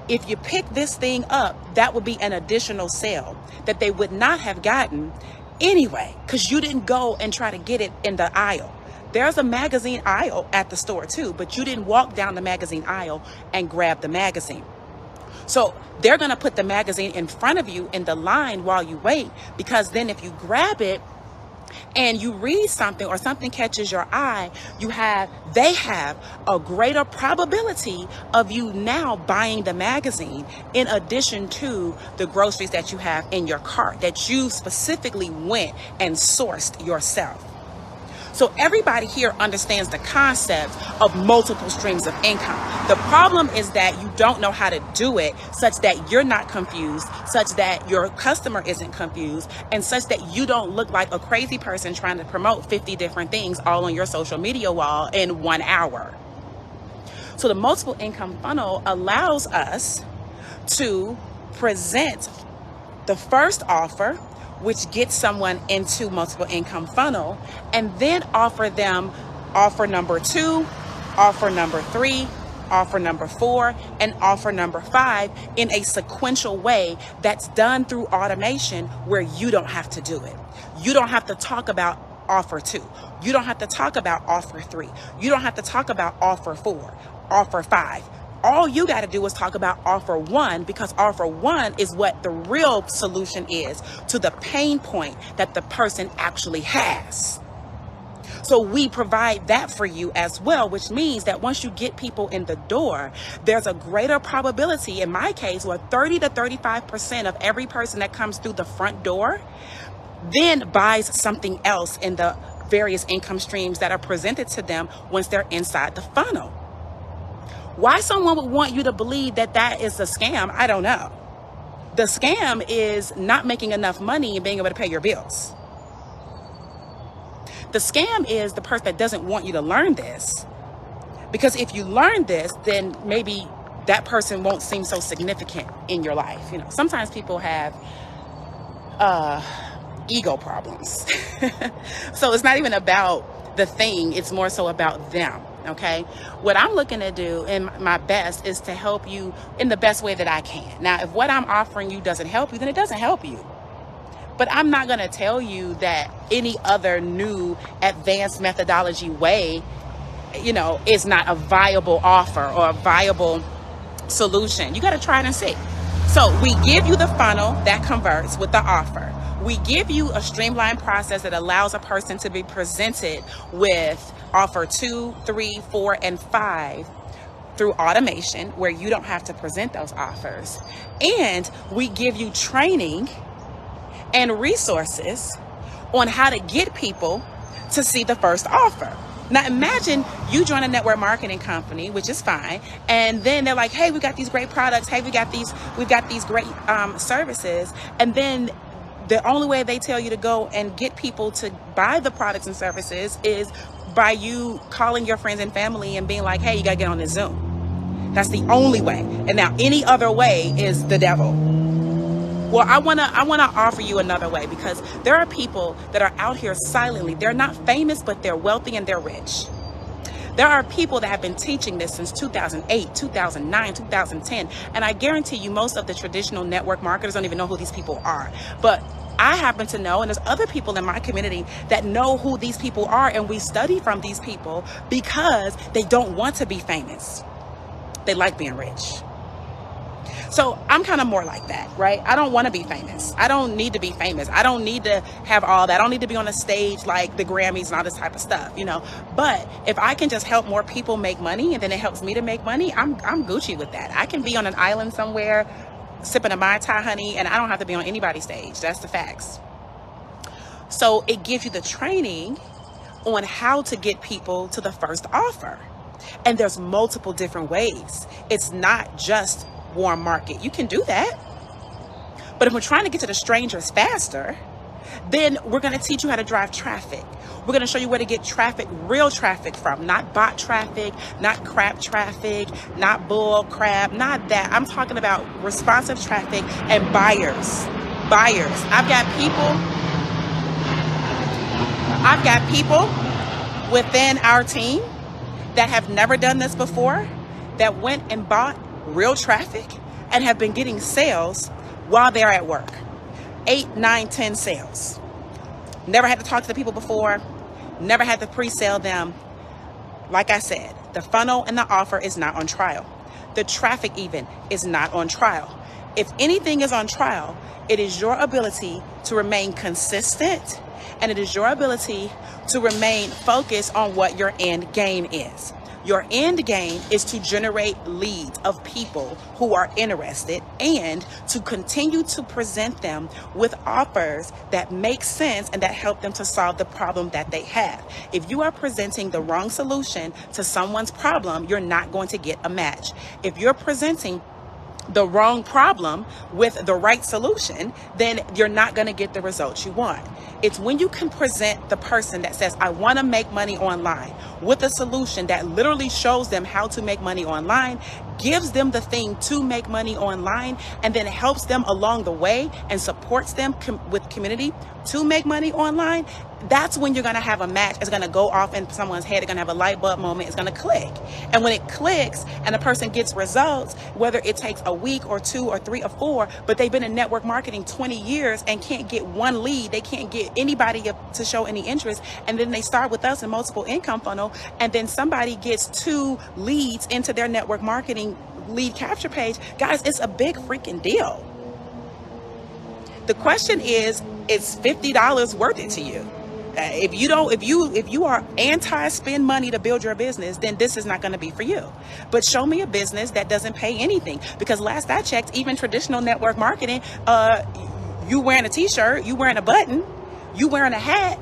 if you pick this thing up, that would be an additional sale that they would not have gotten anyway, because you didn't go and try to get it in the aisle. There's a magazine aisle at the store too, but you didn't walk down the magazine aisle and grab the magazine. So they're going to put the magazine in front of you in the line while you wait, because then if you grab it and you read something or something catches your eye, they have a greater probability of you now buying the magazine in addition to the groceries that you have in your cart that you specifically went and sourced yourself. So everybody here understands the concept of multiple streams of income. The problem is that you don't know how to do it such that you're not confused, such that your customer isn't confused, and such that you don't look like a crazy person trying to promote 50 different things all on your social media wall in 1 hour. So the multiple income funnel allows us to present the first offer, which gets someone into multiple income funnel, and then offer them offer number 2, offer number 3, offer number 4, and offer number 5 in a sequential way that's done through automation where you don't have to do it. You don't have to talk about offer 2. You don't have to talk about offer 3. You don't have to talk about offer 4, offer 5. All you got to do is talk about offer 1, because offer 1 is what the real solution is to the pain point that the person actually has. So we provide that for you as well, which means that once you get people in the door, there's a greater probability, in my case, where 30 to 35% of every person that comes through the front door then buys something else in the various income streams that are presented to them once they're inside the funnel. Why someone would want you to believe that that is a scam, I don't know. The scam is not making enough money and being able to pay your bills. The scam is the person that doesn't want you to learn this. Because if you learn this, then maybe that person won't seem so significant in your life. You know, sometimes people have ego problems. So it's not even about the thing, it's more so about them. Okay, what I'm looking to do in my best is to help you in the best way that I can. Now, if what I'm offering you doesn't help you, then it doesn't help you. But I'm not going to tell you that any other new advanced methodology way, you know, is not a viable offer or a viable solution. You got to try it and see. So we give you the funnel that converts with the offer. We give you a streamlined process that allows a person to be presented with offer 2, 3, 4, and 5 through automation, where you don't have to present those offers. And we give you training and resources on how to get people to see the first offer. Now imagine you join a network marketing company, which is fine, and then they're like, hey, we got these great products, hey, we got these great services, and then the only way they tell you to go and get people to buy the products and services is by you calling your friends and family and being like, hey, you gotta get on this Zoom. That's the only way. And now any other way is the devil. Well, I wanna offer you another way, because there are people that are out here silently. They're not famous, but they're wealthy and they're rich. There are people that have been teaching this since 2008, 2009, 2010, and I guarantee you most of the traditional network marketers don't even know who these people are. But I happen to know, and there's other people in my community that know who these people are, and we study from these people because they don't want to be famous. They like being rich. So I'm kind of more like that, right? I don't want to be famous. I don't need to be famous. I don't need to have all that. I don't need to be on a stage like the Grammys and all this type of stuff, you know. But if I can just help more people make money, and then it helps me to make money, I'm Gucci with that. I can be on an island somewhere sipping a Mai Tai, honey, and I don't have to be on anybody's stage. That's the facts. So it gives you the training on how to get people to the first offer. And there's multiple different ways. It's not just warm market. You can do that. But if we're trying to get to the strangers faster, then we're going to teach you how to drive traffic. We're going to show you where to get traffic, real traffic from, not bot traffic, not crap traffic, not bull crap, not that. I'm talking about responsive traffic and buyers. I've got people within our team that have never done this before, that went and bought real traffic and have been getting sales while they're at work. 8, 9, 10 sales. Never had to talk to the people before, never had to pre-sale them. Like I said, the funnel and the offer is not on trial. The traffic even is not on trial. If anything is on trial, it is your ability to remain consistent, and it is your ability to remain focused on what your end game is. Your end game is to generate leads of people who are interested, and to continue to present them with offers that make sense and that help them to solve the problem that they have. If you are presenting the wrong solution to someone's problem, you're not going to get a match. If you're presenting the wrong problem with the right solution, then you're not going to get the results you want. It's when you can present the person that says, I want to make money online, with a solution that literally shows them how to make money online, gives them the thing to make money online, and then helps them along the way and supports them with community to make money online. That's when you're going to have a match. It's going to go off in someone's head. They're going to have a light bulb moment. It's going to click. And when it clicks and a person gets results, whether it takes a week or 2 or 3 or 4, but they've been in network marketing 20 years and can't get one lead, they can't get anybody to show any interest, and then they start with us in multiple income funnel, and then somebody gets 2 leads into their network marketing lead capture page. Guys, it's a big freaking deal. The question is $50 worth it to you? If you are anti-spend money to build your business, then this is not going to be for you. But show me a business that doesn't pay anything, because last I checked, even traditional network marketing, you wearing a t-shirt, you wearing a button, you wearing a hat,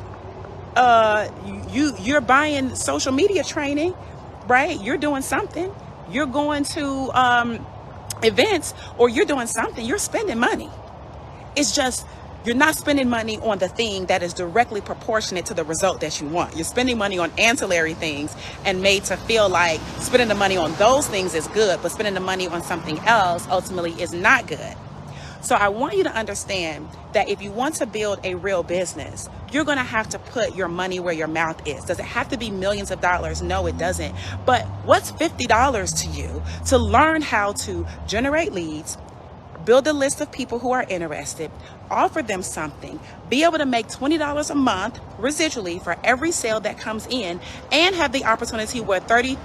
you're buying social media training, right? You're doing something. You're going to events, or you're doing something. You're spending money. It's just, you're not spending money on the thing that is directly proportionate to the result that you want. You're spending money on ancillary things and made to feel like spending the money on those things is good, but spending the money on something else ultimately is not good. So I want you to understand that if you want to build a real business, you're going to have to put your money where your mouth is. Does it have to be millions of dollars? No, it doesn't. But what's $50 to you to learn how to generate leads, build a list of people who are interested, offer them something, be able to make $20 a month residually for every sale that comes in, and have the opportunity where 33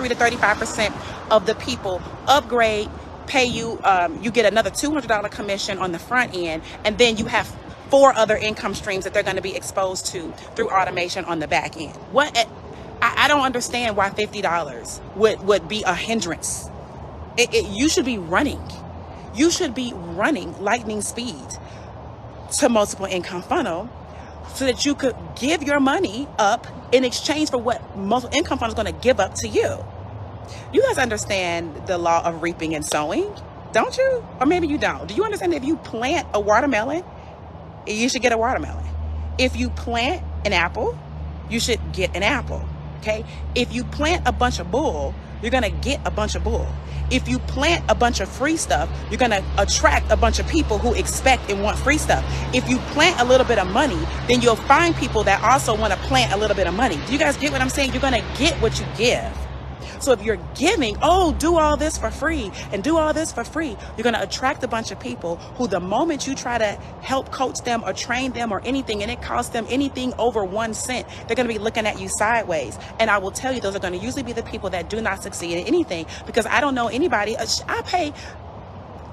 to 35% of the people upgrade, pay you, you get another $200 commission on the front end, and then you have 4 other income streams that they're going to be exposed to through automation on the back end. I don't understand why $50 would be a hindrance. You should be running. You should be running lightning speed to multiple income funnel, so that you could give your money up in exchange for what multiple income funnel is going to give up to you. You guys understand the law of reaping and sowing, don't you? Or maybe you don't. Do you understand that if you plant a watermelon you should get a watermelon. If you plant an apple, you should get an apple, okay? If you plant a bunch of bull, you're gonna get a bunch of bull. If you plant a bunch of free stuff, you're gonna attract a bunch of people who expect and want free stuff. If you plant a little bit of money, then you'll find people that also wanna plant a little bit of money. Do you guys get what I'm saying? You're gonna get what you give. So if you're giving, oh, do all this for free and do all this for free, you're going to attract a bunch of people who the moment you try to help coach them or train them or anything, and it costs them anything over 1 cent, they're going to be looking at you sideways. And I will tell you, those are going to usually be the people that do not succeed in anything, because I don't know anybody. I pay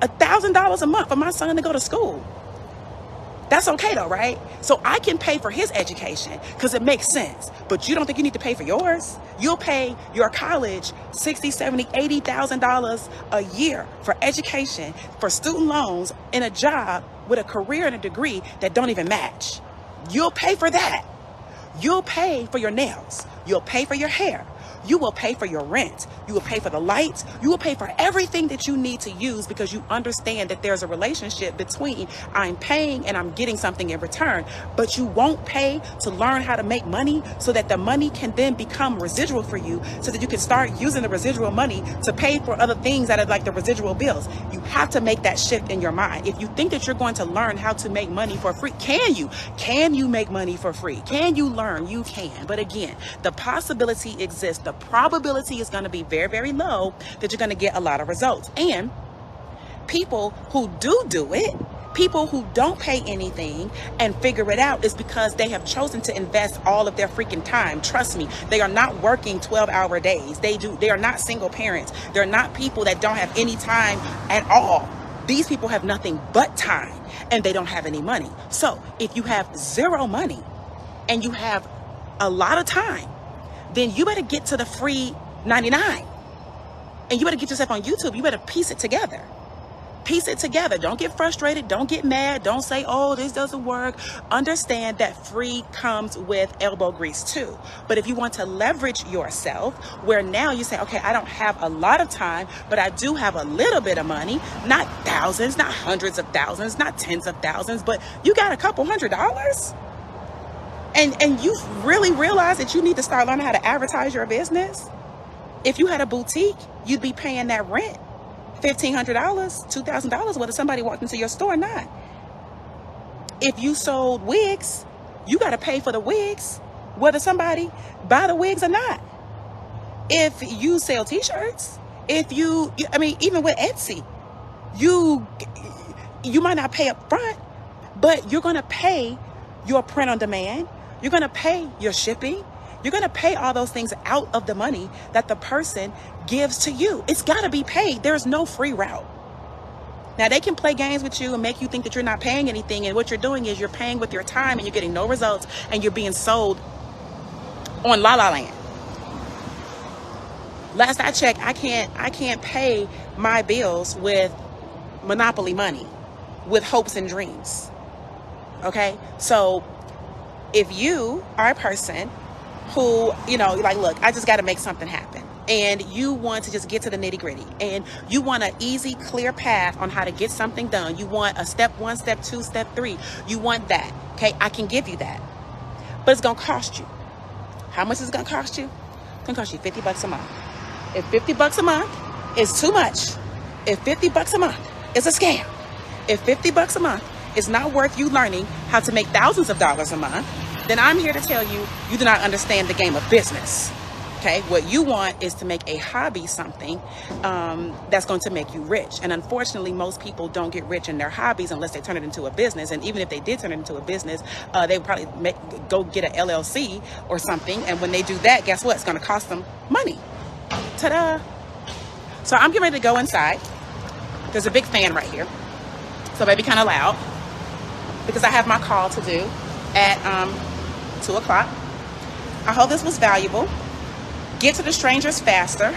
$1,000 a month for my son to go to school. That's okay though, right? So I can pay for his education because it makes sense. But you don't think you need to pay for yours? You'll pay your college $60,000, $70,000, $80,000 a year for education, for student loans, in a job with a career and a degree that don't even match. You'll pay for that. You'll pay for your nails. You'll pay for your hair. You will pay for your rent. You will pay for the lights. You will pay for everything that you need to use, because you understand that there's a relationship between I'm paying and I'm getting something in return. But you won't pay to learn how to make money so that the money can then become residual for you, so that you can start using the residual money to pay for other things that are like the residual bills. You have to make that shift in your mind. If you think that you're going to learn how to make money for free, can you? Can you make money for free? Can you learn? You can. But again, the possibility exists. The probability is going to be very, very low that you're going to get a lot of results. And people who do it, people who don't pay anything and figure it out, is because they have chosen to invest all of their freaking time. Trust me, they are not working 12-hour days. They are not single parents. They're not people that don't have any time at all. These people have nothing but time, and they don't have any money. So if you have zero money and you have a lot of time, then you better get to the free 99. And you better get yourself on YouTube. You better piece it together. Piece it together. Don't get frustrated. Don't get mad. Don't say, oh, this doesn't work. Understand that free comes with elbow grease too. But if you want to leverage yourself, where now you say, okay, I don't have a lot of time, but I do have a little bit of money, not thousands, not hundreds of thousands, not tens of thousands, but you got a couple $100. And you really realize that you need to start learning how to advertise your business. If you had a boutique, you'd be paying that rent $1,500, $2,000, whether somebody walked into your store or not. If you sold wigs, you got to pay for the wigs, whether somebody buy the wigs or not. If you sell t-shirts, even with Etsy, you might not pay up front, but you're going to pay your print on demand. You're going to pay your shipping. You're going to pay all those things out of the money that the person gives to you. It's got to be paid. There's no free route. Now, they can play games with you and make you think that you're not paying anything. And what you're doing is you're paying with your time and you're getting no results, and you're being sold on La La Land. Last I checked, I can't pay my bills with monopoly money, with hopes and dreams. Okay? So if you are a person who, you're like, look, I just got to make something happen, and you want to just get to the nitty gritty, and you want an easy, clear path on how to get something done. You want a step 1, step 2, step 3. You want that. Okay? I can give you that. But it's going to cost you. How much is it going to cost you? It's going to cost you $50 a month. If $50 a month is too much, if $50 a month is a scam, if $50 a month is not worth you learning how to make thousands of dollars a month, then I'm here to tell you, you do not understand the game of business. Okay? What you want is to make a hobby something that's going to make you rich. And unfortunately, most people don't get rich in their hobbies unless they turn it into a business. And even if they did turn it into a business, they would probably go get an LLC or something. And when they do that, guess what? It's going to cost them money. Ta-da! So I'm getting ready to go inside. There's a big fan right here, so maybe kind of loud, because I have my call to do at 2 o'clock. I hope this was valuable. Get to the strangers faster.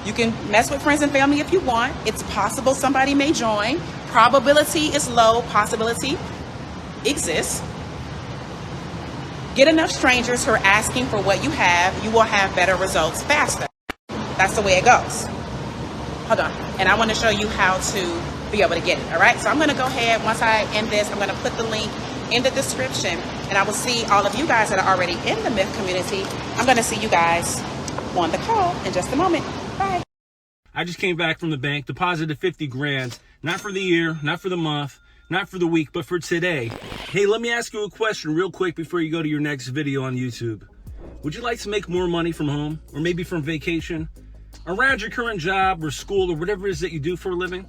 You can mess with friends and family if you want. It's possible somebody may join. Probability is low. Possibility exists. Get enough strangers who are asking for what you have. You will have better results faster. That's the way it goes. Hold on. And I want to show you how to be able to get it. All right, so I'm going to go ahead, once I end this, I'm going to put the link in the description, and I will see all of you guys that are already in the MIF community. I'm going to see you guys on the call in just a moment. Bye. I just came back from the bank, deposited 50 grand, not for the year, not for the month, not for the week, but for today. Hey, let me ask you a question real quick before you go to your next video on YouTube. Would you like to make more money from home, or maybe from vacation, around your current job or school or whatever it is that you do for a living?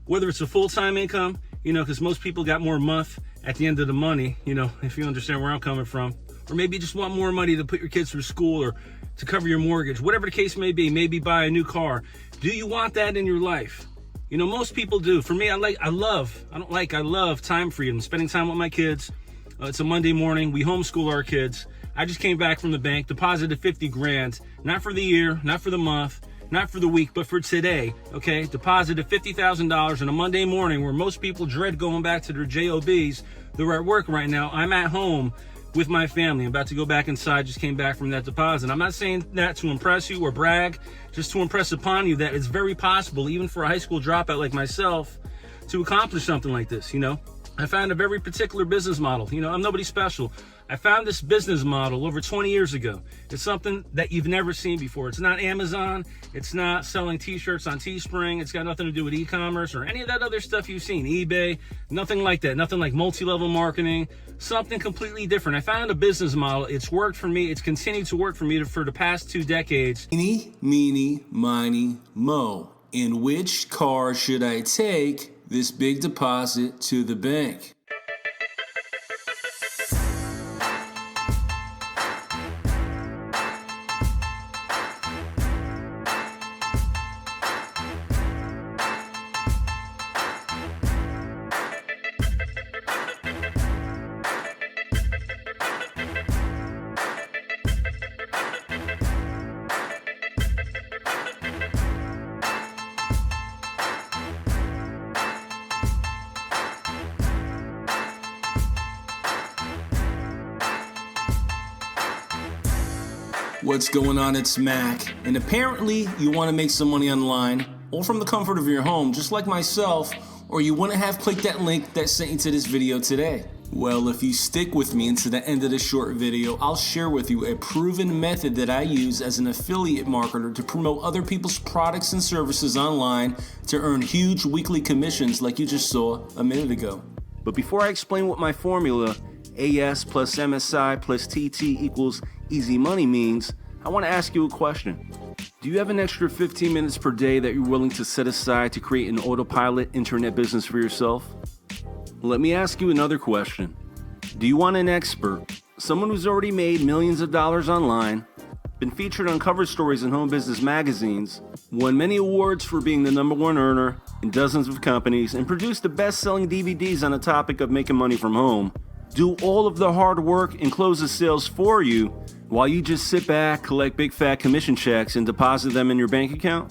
Whether it's a full-time income, you know, because most people got more month at the end of the money, you know, if you understand where I'm coming from. Or maybe you just want more money to put your kids through school or to cover your mortgage, whatever the case may be, maybe buy a new car. Do you want that in your life? You know, most people do. For me, I love time freedom, spending time with my kids. It's a Monday morning. We homeschool our kids. I just came back from the bank, deposited 50 grand, not for the year, not for the month, not for the week, but for today, okay? Deposited $50,000 on a Monday morning where most people dread going back to their JOBs. They're at work right now. I'm at home with my family. I'm about to go back inside, just came back from that deposit. I'm not saying that to impress you or brag, just to impress upon you that it's very possible, even for a high school dropout like myself, to accomplish something like this, you know? I found a very particular business model. You know, I'm nobody special. I found this business model over 20 years ago. It's something that you've never seen before. It's not Amazon. It's not selling t-shirts on Teespring. It's got nothing to do with e-commerce or any of that other stuff you've seen, eBay, nothing like that. Nothing like multi-level marketing, something completely different. I found a business model. It's worked for me. It's continued to work for me for the past 2 decades. Eeny, meeny, miny, mo. In which car should I take this big deposit to the bank? What's going on? It's Mac, and apparently you want to make some money online or from the comfort of your home, just like myself, or you wouldn't have clicked that link that sent you to this video today. Well, if you stick with me into the end of this short video, I'll share with you a proven method that I use as an affiliate marketer to promote other people's products and services online to earn huge weekly commissions like you just saw a minute ago. But before I explain what my formula, AS plus MSI plus TT equals easy money means, I want to ask you a question. Do you have an extra 15 minutes per day that you're willing to set aside to create an autopilot internet business for yourself? Let me ask you another question. Do you want an expert, someone who's already made millions of dollars online, been featured on cover stories in home business magazines, won many awards for being the #1 earner in dozens of companies, and produced the best-selling DVDs on the topic of making money from home, do all of the hard work and close the sales for you while you just sit back, collect big fat commission checks, and deposit them in your bank account?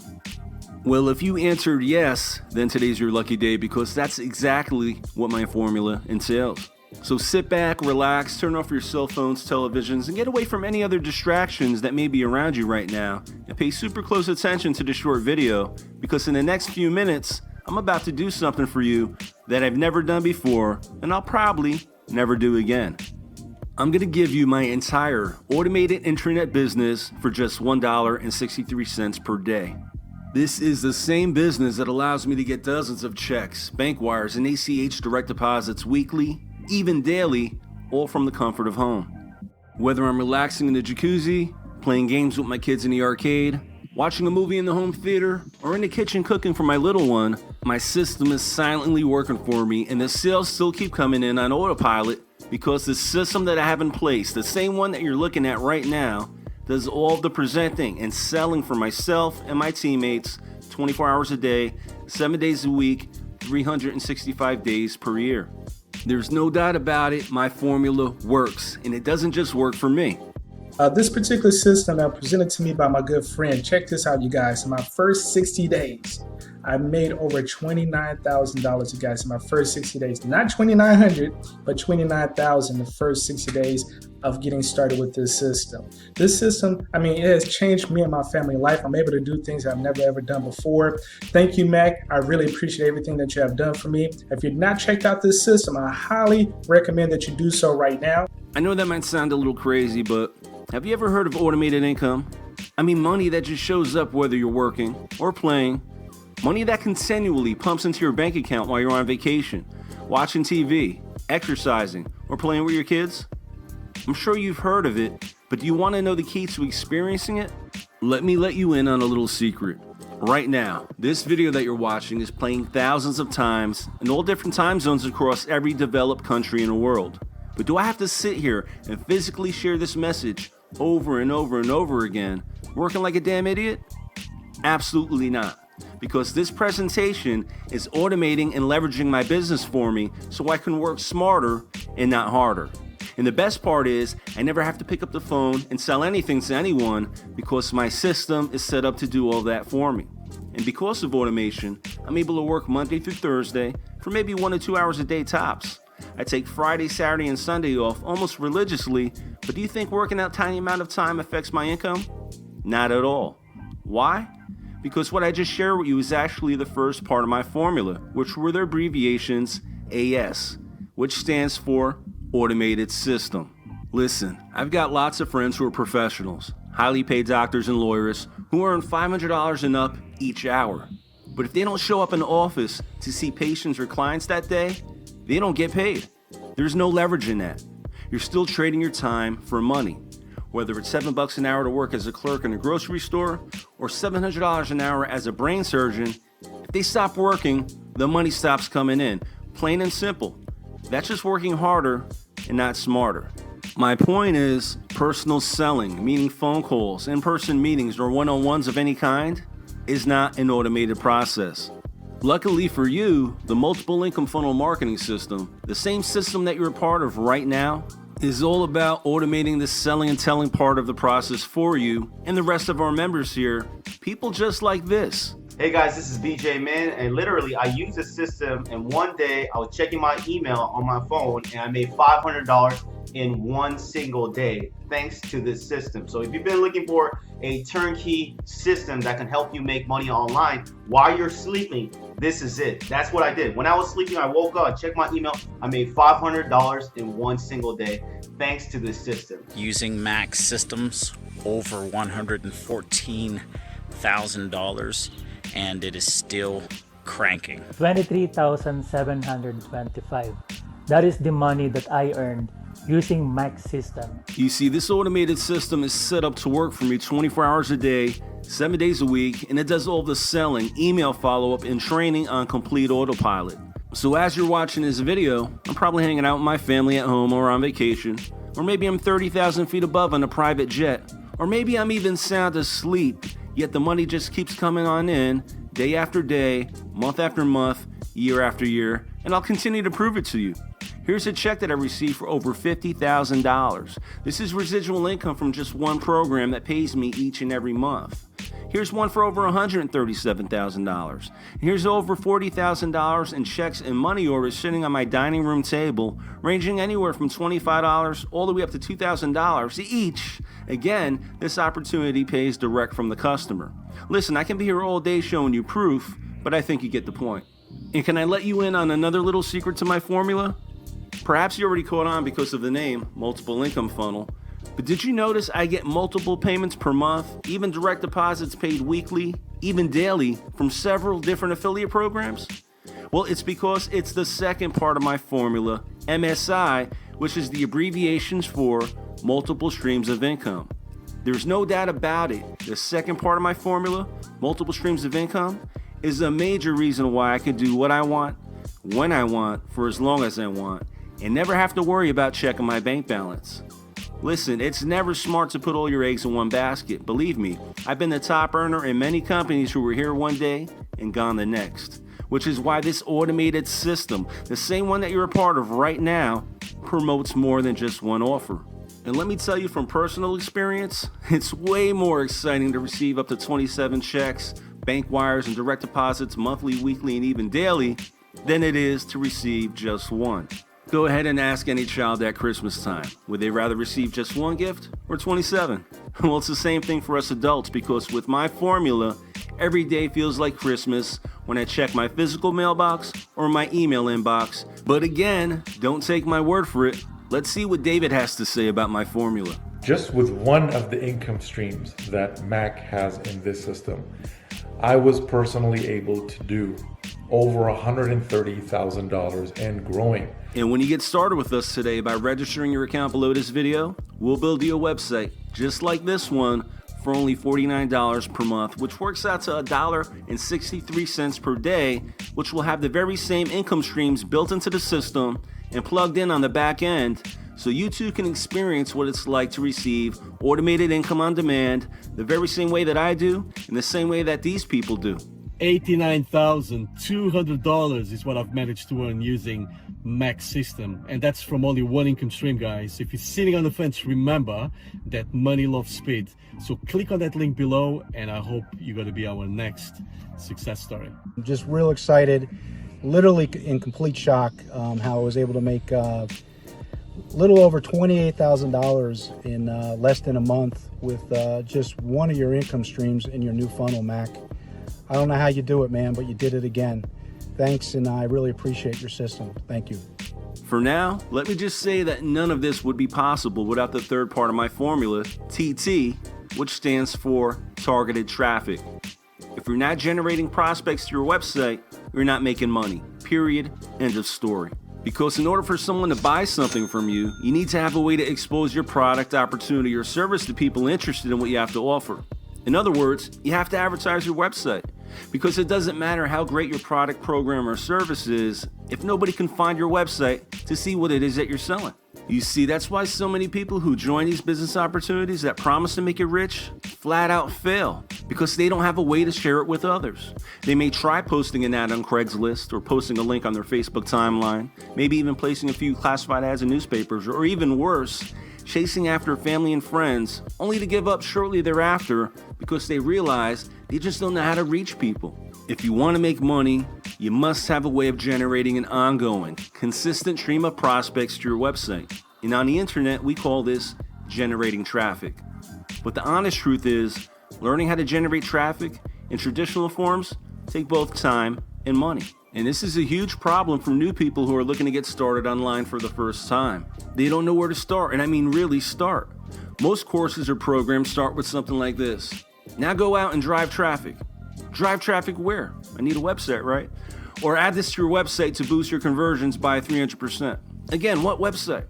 Well, if you answered yes, then today's your lucky day, because that's exactly what my formula entails. So sit back, relax, turn off your cell phones, televisions, and get away from any other distractions that may be around you right now, and pay super close attention to this short video, because in the next few minutes, I'm about to do something for you that I've never done before, and I'll probably never do again. I'm going to give you my entire automated internet business for just $1.63 per day. This is the same business that allows me to get dozens of checks, bank wires, and ACH direct deposits weekly, even daily, all from the comfort of home. Whether I'm relaxing in the jacuzzi, playing games with my kids in the arcade, watching a movie in the home theater, or in the kitchen cooking for my little one, my system is silently working for me, and the sales still keep coming in on autopilot because the system that I have in place, the same one that you're looking at right now, does all of the presenting and selling for myself and my teammates 24 hours a day, 7 days a week, 365 days per year. There's no doubt about it, my formula works, and it doesn't just work for me. This particular system that was presented to me by my good friend, check this out, you guys. In my first 60 days, I made over $29,000, you guys, in my first 60 days. Not 2,900, but 29,000 the first 60 days of getting started with this system. This system, I mean, it has changed me and my family life. I'm able to do things I've never ever done before. Thank you, Mac. I really appreciate everything that you have done for me. If you've not checked out this system, I highly recommend that you do so right now. I know that might sound a little crazy, but have you ever heard of automated income? I mean, money that just shows up whether you're working or playing. Money that continually pumps into your bank account while you're on vacation, watching TV, exercising, or playing with your kids. I'm sure you've heard of it, but do you want to know the key to experiencing it? Let me let you in on a little secret. Right now, this video that you're watching is playing thousands of times in all different time zones across every developed country in the world. But do I have to sit here and physically share this message over and over and over again, working like a damn idiot? Absolutely not. Because this presentation is automating and leveraging my business for me so I can work smarter and not harder. And the best part is I never have to pick up the phone and sell anything to anyone because my system is set up to do all that for me. And because of automation, I'm able to work Monday through Thursday for maybe 1 to 2 hours a day tops. I take Friday, Saturday, and Sunday off almost religiously, but do you think working that tiny amount of time affects my income? Not at all. Why? Because what I just shared with you is actually the first part of my formula, which were the abbreviations AS, which stands for Automated System. Listen, I've got lots of friends who are professionals, highly paid doctors and lawyers who earn $500 and up each hour. But if they don't show up in the office to see patients or clients that day, they don't get paid. There's no leverage in that. You're still trading your time for money. Whether it's $7 an hour to work as a clerk in a grocery store or $700 an hour as a brain surgeon, if they stop working, the money stops coming in. Plain and simple. That's just working harder and not smarter. My point is, personal selling, meaning phone calls, in-person meetings, or one-on-ones of any kind, is not an automated process. Luckily for you, the multiple income funnel marketing system, the same system that you're a part of right now, is all about automating the selling and telling part of the process for you and the rest of our members here, people just like this. Hey guys, this is BJ Man, and literally I used this system, and one day I was checking my email on my phone and I made $500 in one single day thanks to this system. So if you've been looking for a turnkey system that can help you make money online while you're sleeping, this is it. That's what I did. When I was sleeping, I woke up, I checked my email, I made $500 in one single day thanks to this system. Using Mac systems, over $114,000, and it is still cranking. 23,725. That is the money that I earned using Mac system. You see, this automated system is set up to work for me 24 hours a day, 7 days a week, and it does all the selling, email follow-up, and training on complete autopilot. So as you're watching this video, I'm probably hanging out with my family at home or on vacation, or maybe I'm 30,000 feet above on a private jet, or maybe I'm even sound asleep, yet the money just keeps coming on in, day after day, month after month, year after year, and I'll continue to prove it to you. Here's a check that I received for over $50,000. This is residual income from just one program that pays me each and every month. Here's one for over $137,000. Here's over $40,000 in checks and money orders sitting on my dining room table, ranging anywhere from $25 all the way up to $2,000 each. Again, this opportunity pays direct from the customer. Listen, I can be here all day showing you proof, but I think you get the point. And can I let you in on another little secret to my formula? Perhaps you already caught on because of the name, multiple income funnel. But did you notice I get multiple payments per month, even direct deposits paid weekly, even daily, from several different affiliate programs? Well, it's because it's the second part of my formula, MSI, which is the abbreviations for multiple streams of income. There's no doubt about it. The second part of my formula, multiple streams of income, is a major reason why I can do what I want, when I want, for as long as I want, and never have to worry about checking my bank balance. Listen, it's never smart to put all your eggs in one basket. Believe me, I've been the top earner in many companies who were here one day and gone the next. Which is why this automated system, the same one that you're a part of right now, promotes more than just one offer. And let me tell you from personal experience, it's way more exciting to receive up to 27 checks bank wires and direct deposits monthly, weekly, and even daily than it is to receive just one. Go ahead and ask any child at Christmas time. Would they rather receive just one gift or 27? Well, it's the same thing for us adults, because with my formula, every day feels like Christmas when I check my physical mailbox or my email inbox. But again, don't take my word for it. Let's see what David has to say about my formula. Just with one of the income streams that Mac has in this system, I was personally able to do over $130,000 and growing. And when you get started with us today by registering your account below this video, we'll build you a website just like this one for only $49 per month, which works out to $1.63 per day, which will have the very same income streams built into the system and plugged in on the back end, so you too can experience what it's like to receive automated income on demand the very same way that I do and the same way that these people do. $89,200 is what I've managed to earn using Mac system, and that's from only one income stream, guys. If you're sitting on the fence, remember that money loves speed. So click on that link below, and I hope you're going to be our next success story. I'm just real excited, literally in complete shock how I was able to make little over $28,000 in less than a month with just one of your income streams in your new funnel, Mac. I don't know how you do it, man, but you did it again. Thanks, and I really appreciate your system. Thank you. For now, let me just say that none of this would be possible without the third part of my formula, TT, which stands for targeted traffic. If you're not generating prospects to your website, you're not making money. Period. End of story. Because in order for someone to buy something from you, you need to have a way to expose your product, opportunity, or service to people interested in what you have to offer. In other words, you have to advertise your website, because it doesn't matter how great your product, program, or service is if nobody can find your website to see what it is that you're selling. You see, that's why so many people who join these business opportunities that promise to make you rich flat out fail, because they don't have a way to share it with others. They may try posting an ad on Craigslist or posting a link on their Facebook timeline, maybe even placing a few classified ads in newspapers, or even worse, chasing after family and friends, only to give up shortly thereafter because they realize they just don't know how to reach people. If you want to make money, you must have a way of generating an ongoing, consistent stream of prospects to your website. And on the internet, we call this generating traffic. But the honest truth is, learning how to generate traffic in traditional forms take both time and money. And this is a huge problem for new people who are looking to get started online for the first time. They don't know where to start, and I mean really start. Most courses or programs start with something like this. Now go out and drive traffic. Drive traffic where? I need a website, right? Or add this to your website to boost your conversions by 300%. Again, what website?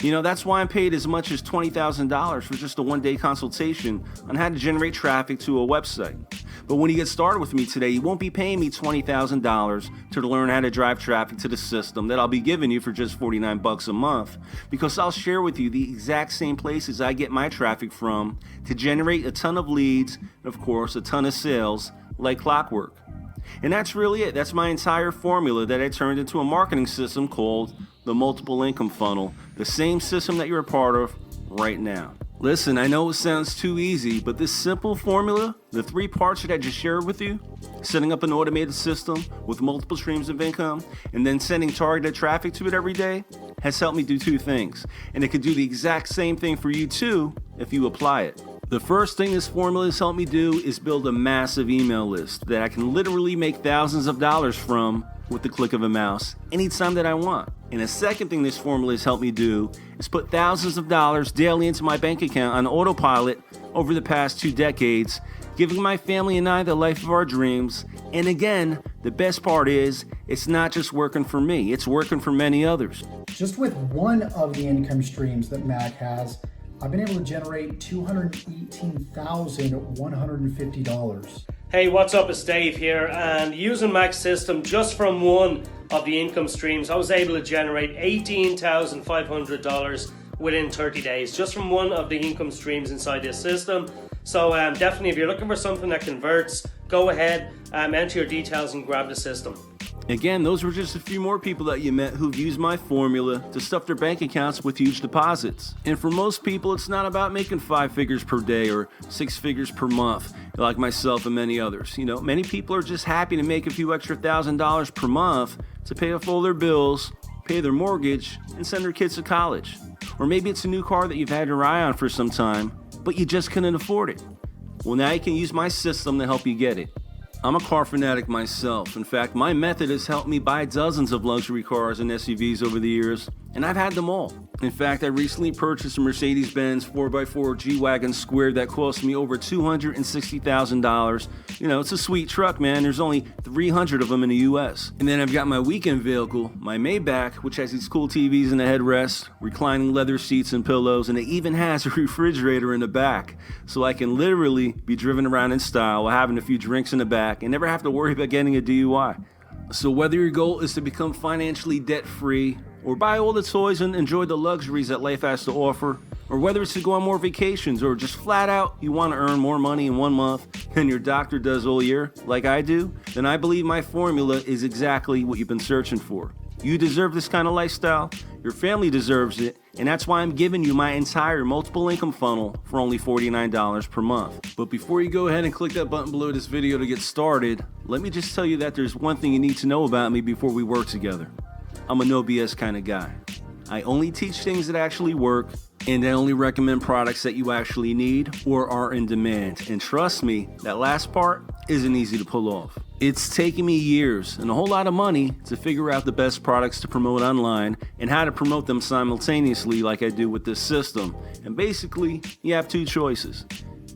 You know, that's why I'm paid as much as $20,000 for just a one-day consultation on how to generate traffic to a website. But when you get started with me today, you won't be paying me $20,000 to learn how to drive traffic to the system that I'll be giving you for just $49 a month, because I'll share with you the exact same places I get my traffic from to generate a ton of leads and, of course, a ton of sales like clockwork. And that's really it. That's my entire formula that I turned into a marketing system called the multiple income funnel, the same system that you're a part of right now. Listen, I know it sounds too easy, but this simple formula, the 3 parts that I just shared with you, setting up an automated system with multiple streams of income and then sending targeted traffic to it every day, has helped me do 2 things. And it could do the exact same thing for you too if you apply it. The first thing this formula has helped me do is build a massive email list that I can literally make thousands of dollars from with the click of a mouse anytime that I want. And the second thing this formula has helped me do is put thousands of dollars daily into my bank account on autopilot over the past 2 decades, giving my family and I the life of our dreams. And again, the best part is, it's not just working for me, it's working for many others. Just with one of the income streams that Mac has, I've been able to generate $218,150. Hey, what's up? It's Dave here, and using Mac's system just from one of the income streams, I was able to generate $18,500 within 30 days, just from one of the income streams inside this system. So definitely, if you're looking for something that converts, go ahead, enter your details and grab the system. Again, those were just a few more people that you met who've used my formula to stuff their bank accounts with huge deposits. And for most people, it's not about making 5 figures per day or 6 figures per month, like myself and many others. You know, many people are just happy to make a few extra $1,000s per month to pay off all their bills, pay their mortgage, and send their kids to college. Or maybe it's a new car that you've had your eye on for some time, but you just couldn't afford it. Well, now you can use my system to help you get it. I'm a car fanatic myself. In fact, my method has helped me buy dozens of luxury cars and SUVs over the years, and I've had them all. In fact, I recently purchased a Mercedes-Benz 4x4 G-Wagon Squared that cost me over $260,000. You know, it's a sweet truck, man. There's only 300 of them in the US. And then I've got my weekend vehicle, my Maybach, which has these cool TVs in the headrest, reclining leather seats and pillows, and it even has a refrigerator in the back. So I can literally be driven around in style while having a few drinks in the back and never have to worry about getting a DUI. So whether your goal is to become financially debt-free, or buy all the toys and enjoy the luxuries that life has to offer, or whether it's to go on more vacations, or just flat out you want to earn more money in 1 month than your doctor does all year, like I do, then I believe my formula is exactly what you've been searching for. You deserve this kind of lifestyle, your family deserves it, and that's why I'm giving you my entire multiple income funnel for only $49 per month. But before you go ahead and click that button below this video to get started, let me just tell you that there's one thing you need to know about me before we work together. I'm a no BS kind of guy. I only teach things that actually work, and I only recommend products that you actually need or are in demand. And trust me, that last part isn't easy to pull off. It's taken me years and a whole lot of money to figure out the best products to promote online and how to promote them simultaneously like I do with this system. And basically, you have 2 choices.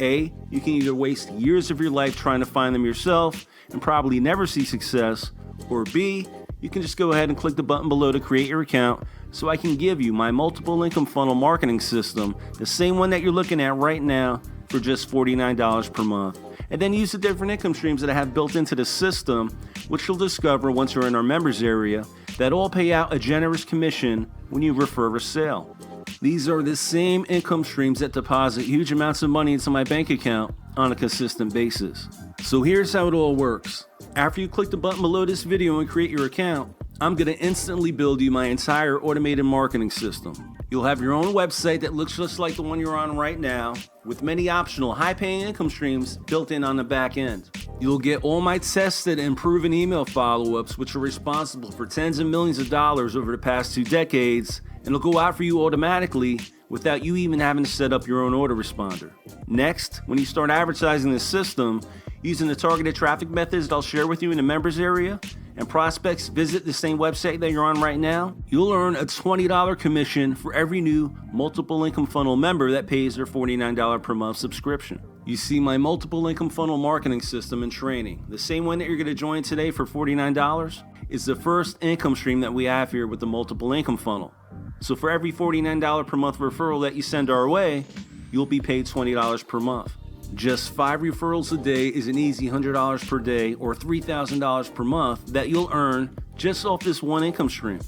A, you can either waste years of your life trying to find them yourself and probably never see success, or B, you can just go ahead and click the button below to create your account so I can give you my multiple income funnel marketing system, the same one that you're looking at right now, for just $49 per month. And then use the different income streams that I have built into the system, which you'll discover once you're in our members area, that all pay out a generous commission when you refer a sale. These are the same income streams that deposit huge amounts of money into my bank account on a consistent basis. So here's how it all works. After you click the button below this video and create your account, I'm going to instantly build you my entire automated marketing system. You'll have your own website that looks just like the one you're on right now, with many optional high-paying income streams built in on the back end. You'll get all my tested and proven email follow-ups, which are responsible for tens of millions of dollars over the past 2 decades, and it'll go out for you automatically without you even having to set up your own autoresponder. Next, when you start advertising the system, using the targeted traffic methods that I'll share with you in the members area, and prospects visit the same website that you're on right now, you'll earn a $20 commission for every new multiple income funnel member that pays their $49 per month subscription. You see, my multiple income funnel marketing system and training, the same one that you're going to join today for $49, is the first income stream that we have here with the multiple income funnel. So for every $49 per month referral that you send our way, you'll be paid $20 per month. Just 5 referrals a day is an easy $100 per day or $3,000 per month that you'll earn just off this one income stream.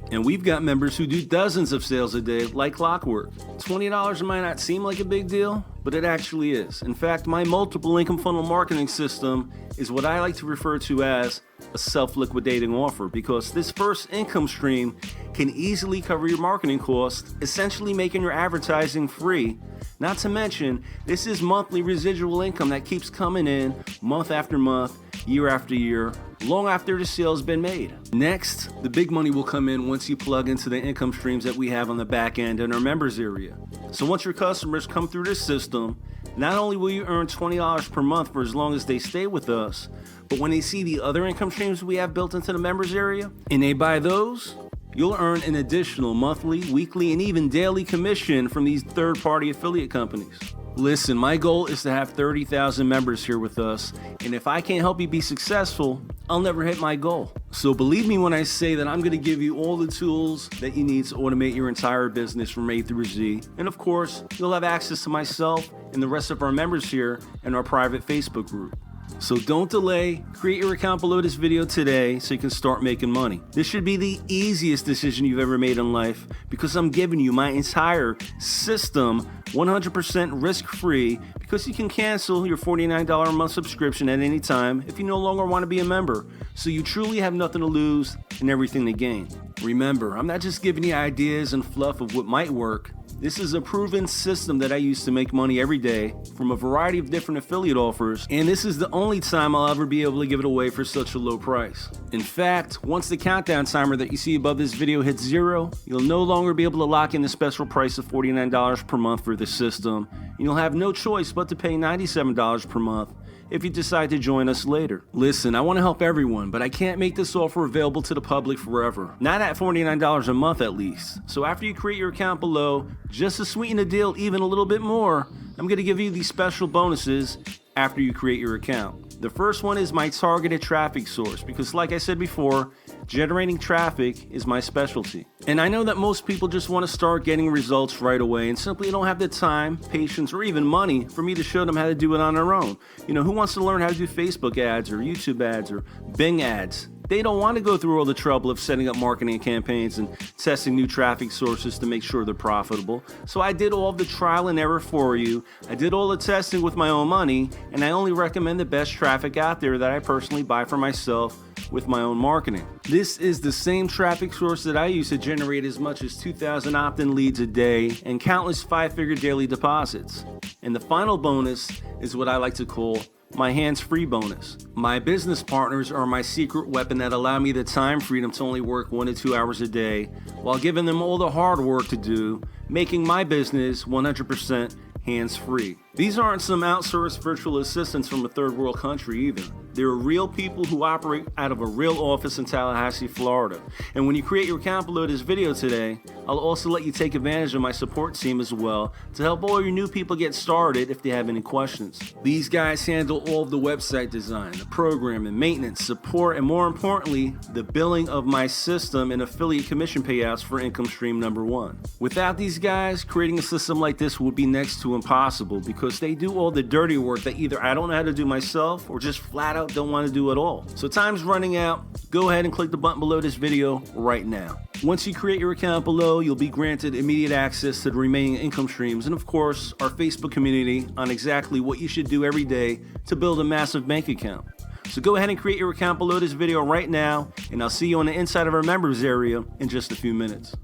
And we've got members who do dozens of sales a day like clockwork. $20 might not seem like a big deal, but it actually is. In fact, my multiple income funnel marketing system is what I like to refer to as a self-liquidating offer, because this first income stream can easily cover your marketing costs, essentially making your advertising free. Not to mention, this is monthly residual income that keeps coming in month after month, year after year, long after the sale's been made. Next, the big money will come in once you plug into the income streams that we have on the back end in our members area. So once your customers come through this system, not only will you earn $20 per month for as long as they stay with us, but when they see the other income streams we have built into the members area and they buy those, you'll earn an additional monthly, weekly, and even daily commission from these third-party affiliate companies. Listen, my goal is to have 30,000 members here with us, and if I can't help you be successful, I'll never hit my goal. So believe me when I say that I'm going to give you all the tools that you need to automate your entire business from A through Z. And of course, you'll have access to myself and the rest of our members here in our private Facebook group. So don't delay, create your account below this video today so you can start making money. This should be the easiest decision you've ever made in life because I'm giving you my entire system 100% risk-free, because you can cancel your $49 a month subscription at any time if you no longer want to be a member. So you truly have nothing to lose and everything to gain. Remember, I'm not just giving you ideas and fluff of what might work. This is a proven system that I use to make money every day from a variety of different affiliate offers, and this is the only time I'll ever be able to give it away for such a low price. In fact, once the countdown timer that you see above this video hits 0, you'll no longer be able to lock in the special price of $49 per month for the system, and you'll have no choice but to pay $97 per month if you decide to join us later. Listen, I want to help everyone, but I can't make this offer available to the public forever. Not at $49 a month at least. So after you create your account below, just to sweeten the deal even a little bit more, I'm going to give you these special bonuses after you create your account. The first one is my targeted traffic source, because like I said before, generating traffic is my specialty. And I know that most people just want to start getting results right away and simply don't have the time, patience, or even money for me to show them how to do it on their own. You know, who wants to learn how to do Facebook ads or YouTube ads or Bing ads? They don't want to go through all the trouble of setting up marketing campaigns and testing new traffic sources to make sure they're profitable. So I did all of the trial and error for you. I did all the testing with my own money, and I only recommend the best traffic out there that I personally buy for myself with my own marketing. This is the same traffic source that I use to generate as much as 2,000 opt-in leads a day and countless 5-figure daily deposits. And the final bonus is what I like to call my hands-free bonus. My business partners are my secret weapon that allow me the time freedom to only work 1 to 2 hours a day while giving them all the hard work to do, making my business 100% hands-free. These aren't some outsourced virtual assistants from a third world country either. They're real people who operate out of a real office in Tallahassee, Florida. And when you create your account below this video today, I'll also let you take advantage of my support team as well to help all your new people get started if they have any questions. These guys handle all of the website design, the programming, maintenance, support, and more importantly, the billing of my system and affiliate commission payouts for income stream number 1. Without these guys, creating a system like this would be next to impossible because they do all the dirty work that either I don't know how to do myself or just flat out don't want to do at all. So time's running out. Go ahead and click the button below this video right now. Once you create your account below, you'll be granted immediate access to the remaining income streams and of course our Facebook community on exactly what you should do every day to build a massive bank account. So go ahead and create your account below this video right now, and I'll see you on the inside of our members area in just a few minutes.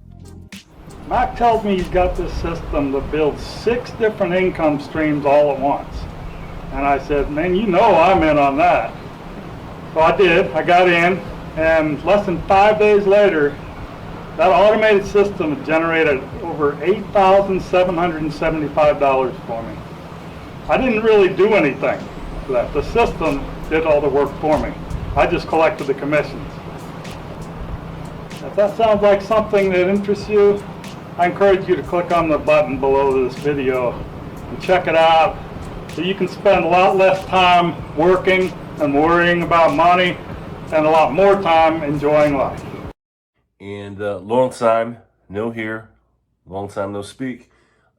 Mac tells me he's got this system to build 6 different income streams all at once. And I said, man, you know I'm in on that. So I did. I got in, and less than 5 days later, that automated system generated over $8,775 for me. I didn't really do anything for that. The system did all the work for me. I just collected the commissions. If that sounds like something that interests you, I encourage you to click on the button below this video and check it out so you can spend a lot less time working and worrying about money and a lot more time enjoying life. And long time no hear, long time no speak.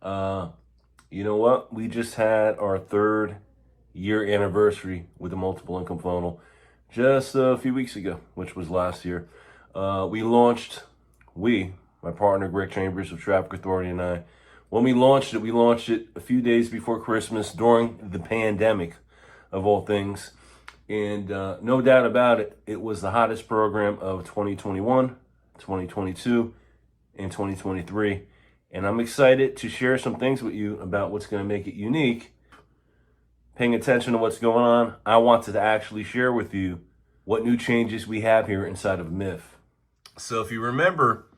You know what? We just had our 3rd year anniversary with the multiple income funnel just a few weeks ago, which was last year. My partner Greg Chambers of Traffic Authority and I, when we launched it a few days before Christmas during the pandemic of all things. And no doubt about it, it was the hottest program of 2021, 2022, and 2023. And I'm excited to share some things with you about what's going to make it unique. Paying attention to what's going on, I wanted to actually share with you what new changes we have here inside of MIF. So if you remember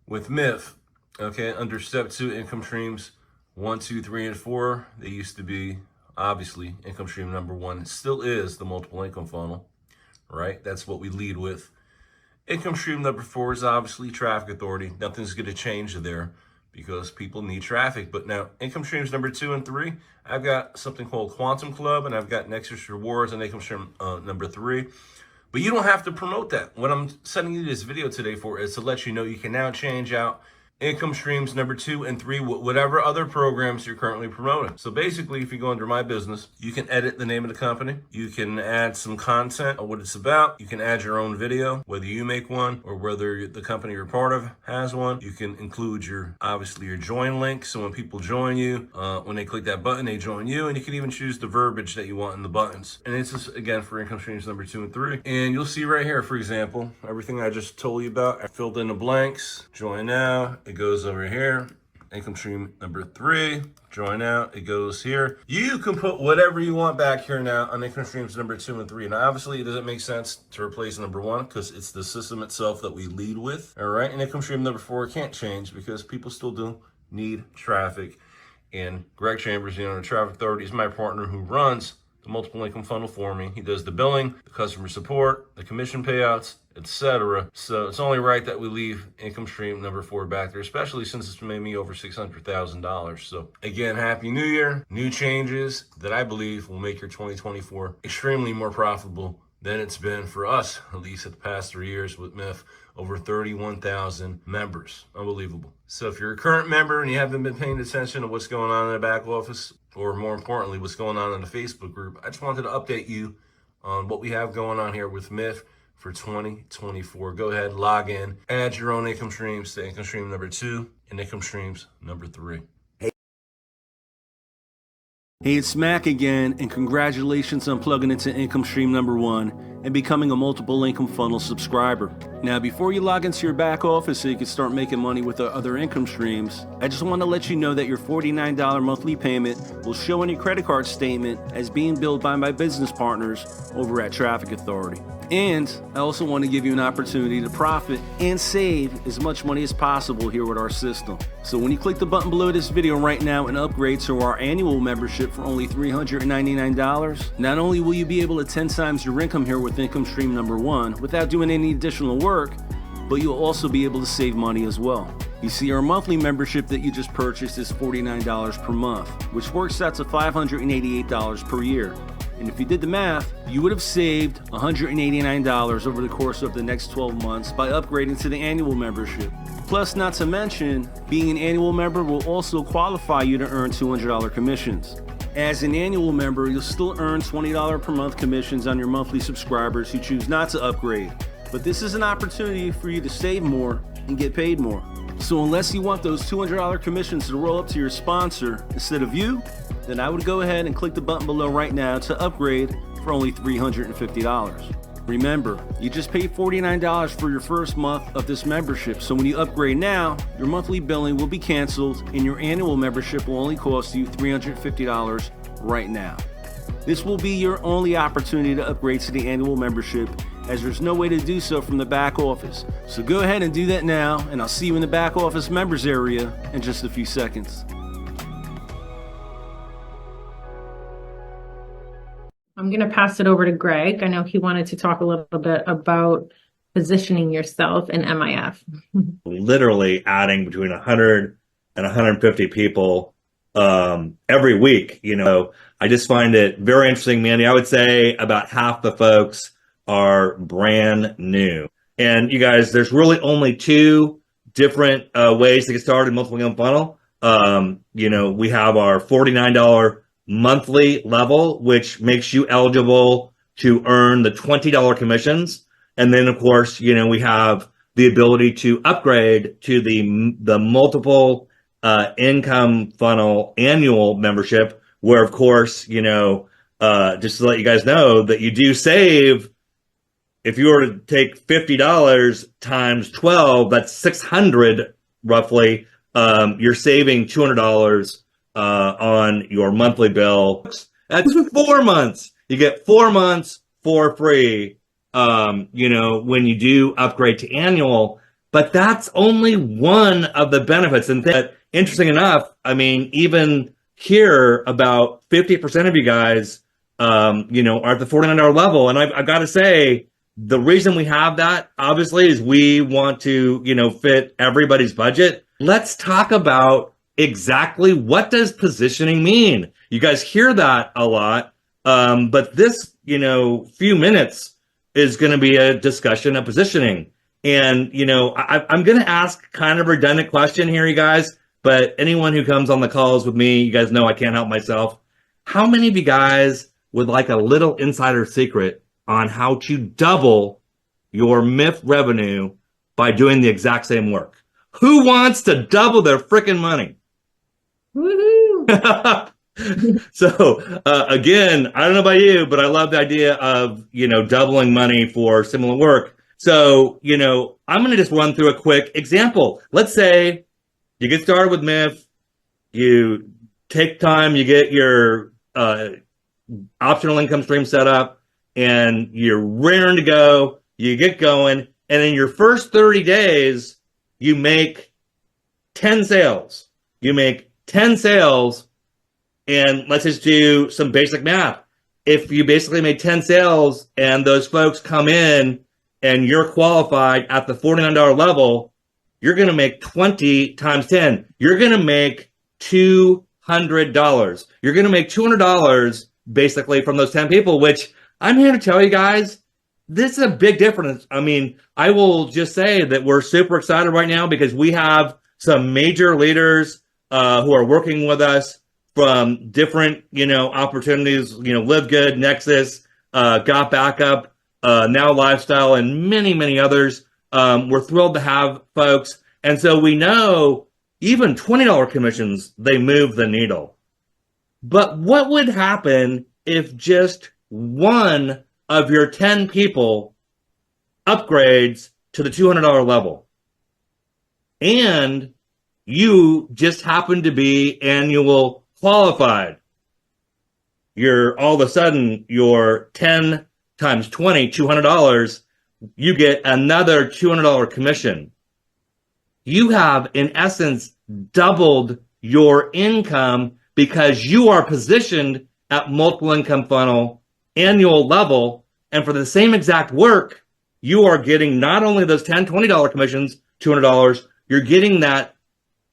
with MIF, okay, under step 2 income streams 1, 2, 3, and 4, they used to be obviously income stream number 1 still is the multiple income funnel, right? That's what we lead with. Income stream number 4 is obviously Traffic Authority. Nothing's going to change there because people need traffic. But now income streams number 2 and 3, I've got something called Quantum Club, and I've got Nexus Rewards and income stream number 3. But you don't have to promote that. What I'm sending you this video today for is to let you know you can now change out income streams number 2 and 3, whatever other programs you're currently promoting. So basically, if you go under my business, you can edit the name of the company. You can add some content of what it's about. You can add your own video, whether you make one or whether the company you're part of has one. You can include obviously your join link. So when people join you, when they click that button, they join you, and you can even choose the verbiage that you want in the buttons. And it's just, again, for income streams number 2 and 3. And you'll see right here, for example, everything I just told you about. I filled in the blanks. Join now. It goes over here. Income stream number 3. Join out. It goes here. You can put whatever you want back here now on income streams number 2 and 3. Now, obviously, it doesn't make sense to replace number 1 because it's the system itself that we lead with. All right. And income stream number 4 can't change because people still do need traffic. And Greg Chambers, the traffic authority, is my partner who runs the multiple income funnel for me. He does the billing, the customer support, the commission payouts, etc. So it's only right that we leave income stream number 4 back there, especially since it's made me over $600,000. So again, Happy New Year. New changes that I believe will make your 2024 extremely more profitable than it's been for us, at least at the past 3 years with MIF. Over 31,000 members. Unbelievable. So if you're a current member and you haven't been paying attention to what's going on in the back office, or more importantly, what's going on in the Facebook group, I just wanted to update you on what we have going on here with MIF for 2024. Go ahead, log in, add your own income streams to income stream number 2 and income streams number 3. Hey, it's Mac again, and congratulations on plugging into income stream number 1 and becoming a multiple income funnel subscriber. Now, before you log into your back office so you can start making money with the other income streams, I just want to let you know that your $49 monthly payment will show on your credit card statement as being billed by my business partners over at Traffic Authority. And I also want to give you an opportunity to profit and save as much money as possible here with our system. So when you click the button below this video right now and upgrade to our annual membership for only $399, not only will you be able to 10 times your income here with income stream number 1 without doing any additional work, but you'll also be able to save money as well. You see, our monthly membership that you just purchased is $49 per month, which works out to $588 per year. And if you did the math, you would have saved $189 over the course of the next 12 months by upgrading to the annual membership. Plus, not to mention, being an annual member will also qualify you to earn $200 commissions. As an annual member, you'll still earn $20 per month commissions on your monthly subscribers who choose not to upgrade. But this is an opportunity for you to save more and get paid more. So unless you want those $200 commissions to roll up to your sponsor instead of you, then I would go ahead and click the button below right now to upgrade for only $350. Remember, you just paid $49 for your first month of this membership, so when you upgrade now, your monthly billing will be canceled and your annual membership will only cost you $350 right now. This will be your only opportunity to upgrade to the annual membership, as there's no way to do so from the back office. So go ahead and do that now, and I'll see you in the back office members area in just a few seconds. I'm going to pass it over to Greg. I know he wanted to talk a little bit about positioning yourself in MIF. Literally adding between 100 and 150 people every week. You know, I just find it very interesting, Mandy. I would say about half the folks are brand new. And you guys, there's really only 2 different ways to get started in multiple income funnel. You know, we have our $49 monthly level, which makes you eligible to earn the $20 commissions. And then, of course, you know, we have the ability to upgrade to the multiple income funnel annual membership, where, of course, you know, just to let you guys know that you do save. If you were to take $50 times 12, that's $600 roughly. You're saving $200 on your monthly bill. That's 4 months. You get 4 months for free, you know, when you do upgrade to annual. But that's only one of the benefits. And interesting enough, I mean, even here, about 50% of you guys, you know, are at the $49 level. And I've got to say, the reason we have that, obviously, is we want to, you know, fit everybody's budget. Let's talk about exactly what does positioning mean. You guys hear that a lot, but this, you know, few minutes is going to be a discussion of positioning. And, you know, I'm going to ask kind of a redundant question here, you guys, but anyone who comes on the calls with me, you guys know I can't help myself. How many of you guys would like a little insider secret on how to double your MIF revenue by doing the exact same work? Who wants to double their freaking money? Woohoo! So again, I don't know about you, but I love the idea of, you know, doubling money for similar work. So, you know, I'm going to just run through a quick example. Let's say you get started with MIF, you take time, you get your optional income stream set up, and you're raring to go. You get going, and in your first 30 days, you make 10 sales. You make 10 sales, and let's just do some basic math. If you basically made 10 sales and those folks come in and you're qualified at the $49 level, you're going to make 20 times 10. You're going to make $200. You're going to make $200 basically from those 10 people, which I'm here to tell you guys, this is a big difference. I mean, I will just say that we're super excited right now because we have some major leaders who are working with us from different, you know, opportunities, you know, Live Good, Nexus, Got Backup, Now Lifestyle, and many, many others. We're thrilled to have folks. And so we know even $20 commissions, they move the needle. But what would happen if just one of your 10 people upgrades to the $200 level and you just happen to be annual qualified? You're all of a sudden, your 10 times 20, $200, you get another $200 commission. You have, in essence, doubled your income because you are positioned at multiple income funnel annual level. And for the same exact work, you are getting not only those $10, $20 commissions, $200, you're getting that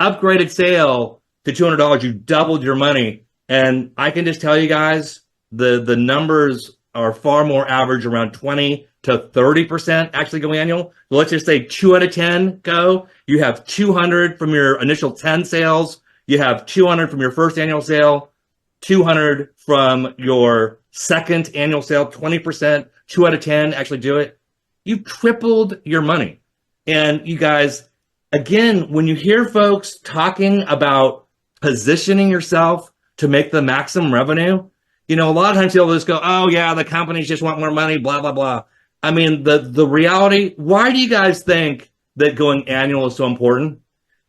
upgraded sale to $200. You doubled your money. And I can just tell you guys, the numbers are far more average, around 20 to 30% actually go annual. So let's just say 2 out of 10 go. You have 200 from your initial 10 sales. You have 200 from your first annual sale, 200 from your second annual sale, 20%, 2 out of 10 actually do it. You've tripled your money. And you guys, again, when you hear folks talking about positioning yourself to make the maximum revenue, you know, a lot of times they'll just go, oh yeah, the companies just want more money, blah, blah, blah. I mean, the reality, why do you guys think that going annual is so important?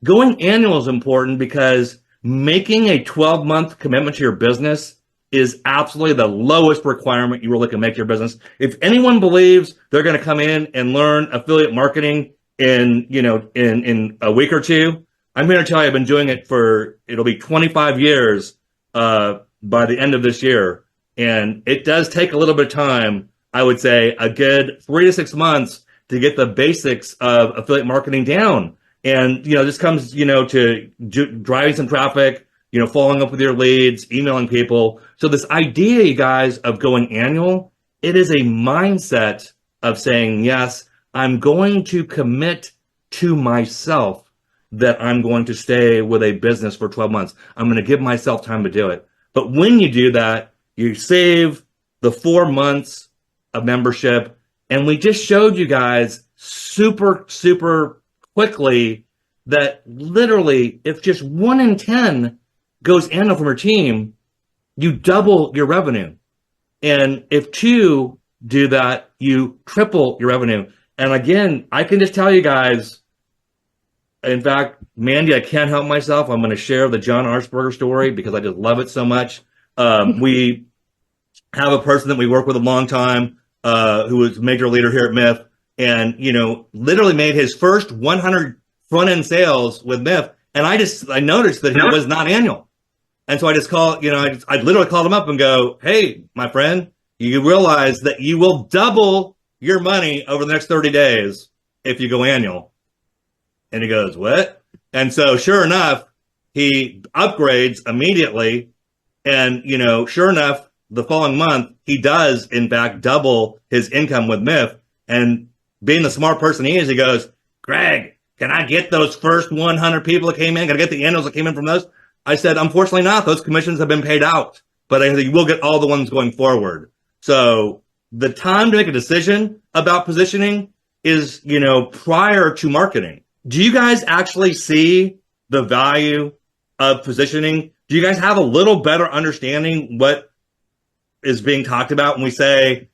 Going annual is important because making a 12-month commitment to your business is absolutely the lowest requirement you really can make to your business. If anyone believes they're going to come in and learn affiliate marketing in, you know, in a week or two, I'm here to tell you I've been doing it for, it'll be 25 years by the end of this year. And it does take a little bit of time, I would say a good 3 to 6 months to get the basics of affiliate marketing down. And, you know, this comes, you know, to driving some traffic, you know, following up with your leads, emailing people. So this idea, you guys, of going annual, it is a mindset of saying, yes, I'm going to commit to myself that I'm going to stay with a business for 12 months. I'm going to give myself time to do it. But when you do that, you save the 4 months of membership. And we just showed you guys super, super quickly that literally if just 1 in 10 goes annual from your team, you double your revenue. And if 2 do that, you triple your revenue. And again, I can just tell you guys, in fact, Mandy, I can't help myself. I'm going to share the John Archberger story because I just love it so much. We have a person that we work with a long time who was a major leader here at MIF and, you know, literally made his first 100 front-end sales with MIF. And I noticed that he was not annual. And so I just called, you know, I literally called him up and go, hey, my friend, you realize that you will double your money over the next 30 days if you go annual. And he goes, what? And so sure enough, he upgrades immediately. And, you know, sure enough, the following month, he does, in fact, double his income with MIF. And being the smart person he is, he goes, Greg, can I get those first 100 people that came in? Can I get the annuals that came in from those? I said, unfortunately not. Those commissions have been paid out, but you will get all the ones going forward. So the time to make a decision about positioning is, prior to marketing. Do you guys actually see the value of positioning? Do you guys have a little better understanding what is being talked about when we say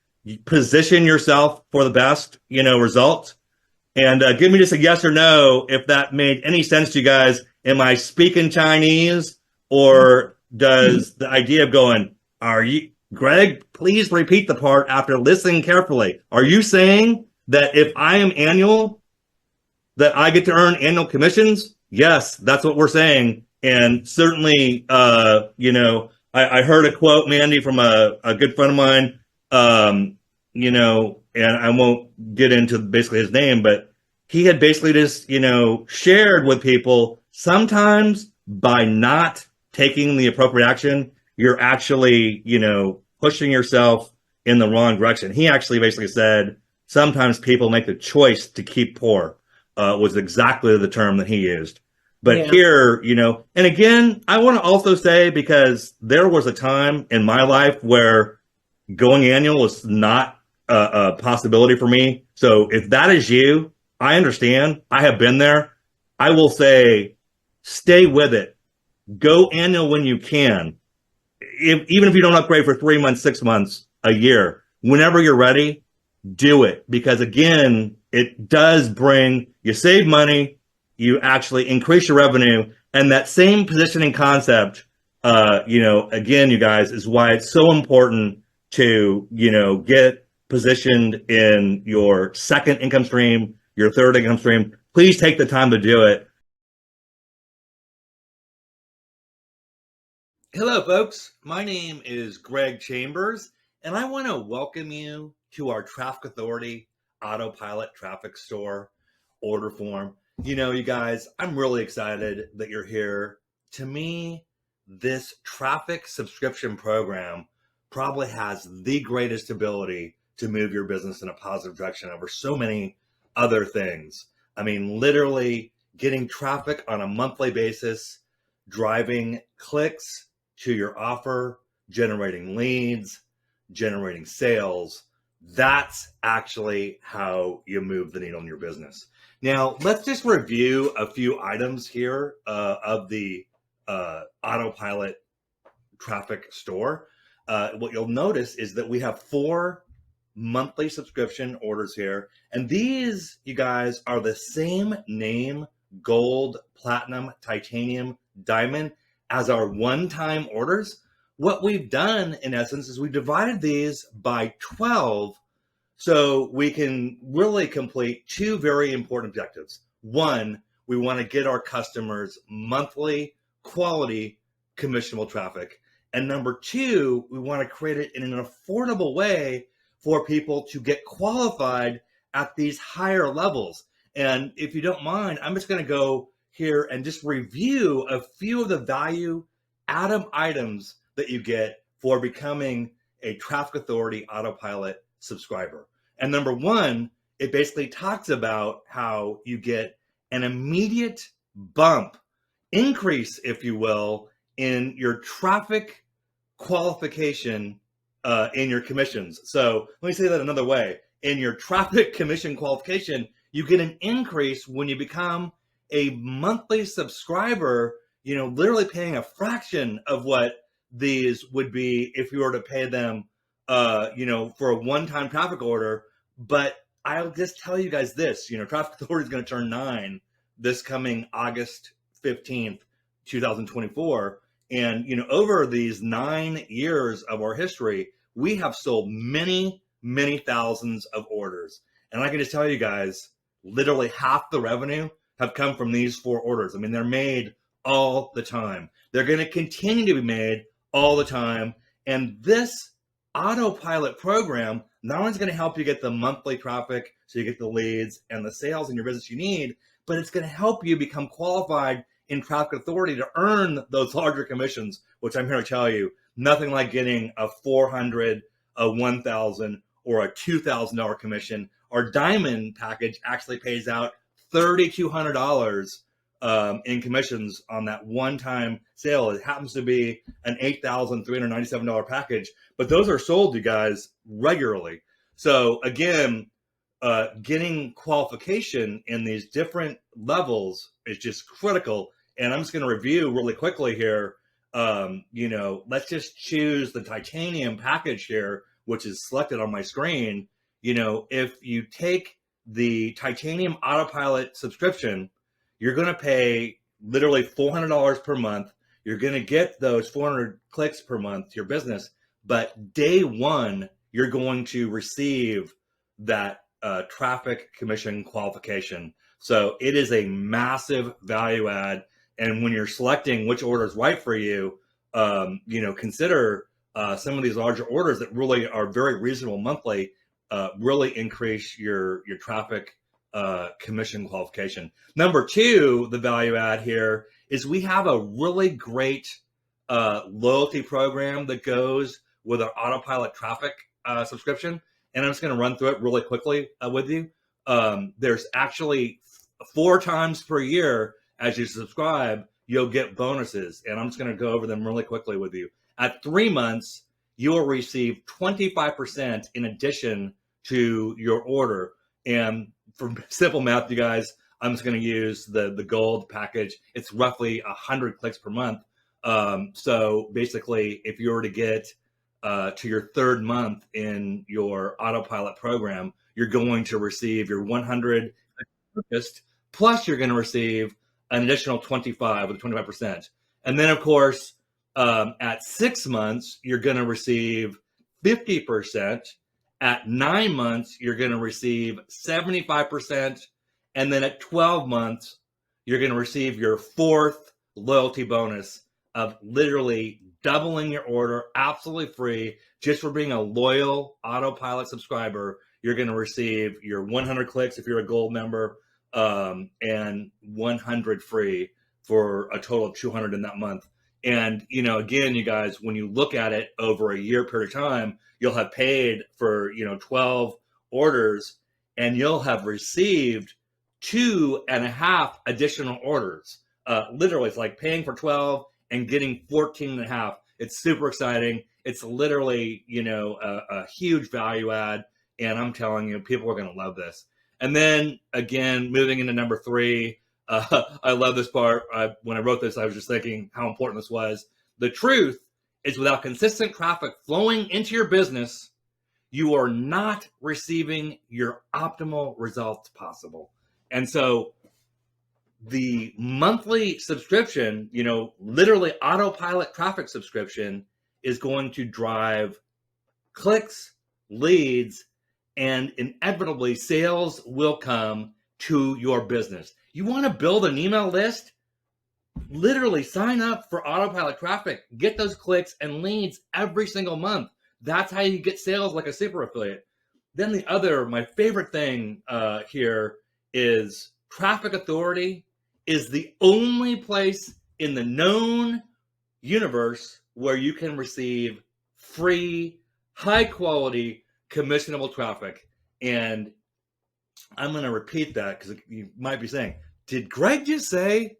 position yourself for the best, result? And give me just a yes or no if that made any sense to you guys. Am I speaking Chinese, or does the idea of going, are you, Greg, please repeat the part after listening carefully. Are you saying that if I am annual, that I get to earn annual commissions? Yes, that's what we're saying. And certainly, I heard a quote, Mandy, from a good friend of mine, and I won't get into basically his name, but he had basically just, shared with people, sometimes by not taking the appropriate action, you're actually, pushing yourself in the wrong direction. He actually basically said, sometimes people make the choice to keep poor, was exactly the term that he used. But here, and again, I want to also say, because there was a time in my life where going annual was not a possibility for me. So if that is you, I understand. I have been there. I will say, stay with it. Go annual when you can. Even if you don't upgrade for 3 months, 6 months, a year, whenever you're ready, do it. Because again, it does you save money, you actually increase your revenue. And that same positioning concept, again, you guys, is why it's so important to, get positioned in your second income stream, your third income stream. Please take the time to do it. Hello, folks. My name is Greg Chambers, and I want to welcome you to our Traffic Authority Autopilot Traffic Store order form. You guys, I'm really excited that you're here. To me, this traffic subscription program probably has the greatest ability to move your business in a positive direction over so many other things. I mean, literally getting traffic on a monthly basis, driving clicks to your offer, generating leads, generating sales. That's actually how you move the needle in your business. Now, let's just review a few items here of the Autopilot Traffic Store. What you'll notice is that we have 4 monthly subscription orders here. And these, you guys, are the same name, gold, platinum, titanium, diamond, as our one-time orders. What we've done, in essence, is we divided these by 12 so we can really complete 2 very important objectives. One, we want to get our customers monthly quality commissionable traffic. And number 2, we want to create it in an affordable way for people to get qualified at these higher levels. And if you don't mind, I'm just going to go here and just review a few of the value items that you get for becoming a Traffic Authority Autopilot subscriber. And number 1, it basically talks about how you get an immediate bump, increase, if you will, in your traffic qualification in your commissions. So let me say that another way. In your traffic commission qualification, you get an increase when you become a monthly subscriber, literally paying a fraction of what these would be if you were to pay them, for a one-time traffic order. But I'll just tell you guys this, Traffic Authority is going to turn 9 this coming August 15th, 2024. And, over these 9 years of our history, we have sold many, many thousands of orders. And I can just tell you guys, literally half the revenue have come from these 4 orders. I mean, they're made all the time. They're going to continue to be made all the time. And this autopilot program not only is going to help you get the monthly traffic, so you get the leads and the sales in your business you need, but it's going to help you become qualified in Traffic Authority to earn those larger commissions, which I'm here to tell you, nothing like getting a $400, a $1,000, or a $2,000 commission Our diamond package actually pays out $3,200 in commissions on that one-time sale. It happens to be an $8,397 package, but those are sold, you guys, regularly. So again, getting qualification in these different levels is just critical. And I'm just going to review really quickly here. Let's just choose the titanium package here, which is selected on my screen. If you take the titanium autopilot subscription, you're going to pay literally $400 per month. You're going to get those 400 clicks per month to your business. But day one, you're going to receive that traffic commission qualification. So it is a massive value add. And when you're selecting which order is right for you, consider some of these larger orders that really are very reasonable monthly, really increase your traffic commission qualification. Number two, the value add here is we have a really great loyalty program that goes with our autopilot traffic subscription. And I'm just going to run through it really quickly with you. There's actually 4 times per year as you subscribe, you'll get bonuses. And I'm just going to go over them really quickly with you. At 3 months, you will receive 25% in addition to your order. And for simple math, you guys, I'm just going to use the gold package. It's roughly 100 clicks per month. So basically, if you were to get to your 3rd month in your autopilot program, you're going to receive your 100 plus you're going to receive an additional 25 with 25%. And then, of course, at 6 months, you're going to receive 50%. At 9 months, you're going to receive 75%. And then at 12 months, you're going to receive your 4th loyalty bonus of literally doubling your order absolutely free just for being a loyal autopilot subscriber. You're going to receive your 100 clicks if you're a gold member, and 100 free for a total of 200 in that month. And, again, you guys, when you look at it over a year period of time, you'll have paid for, 12 orders and you'll have received 2.5 additional orders. Literally, it's like paying for 12 and getting 14.5. It's super exciting. It's literally, a huge value add. And I'm telling you, people are going to love this. And then again, moving into number 3, I love this part. When I wrote this, I was just thinking how important this was. The truth is, without consistent traffic flowing into your business, you are not receiving your optimal results possible. And so the monthly subscription, literally autopilot traffic subscription, is going to drive clicks, leads, and inevitably sales will come to your business. You want to build an email list? Literally sign up for autopilot traffic. Get those clicks and leads every single month. That's how you get sales like a super affiliate. Then my favorite thing here is Traffic Authority is the only place in the known universe where you can receive free, high quality, commissionable traffic. And I'm going to repeat that because you might be saying, did Greg just say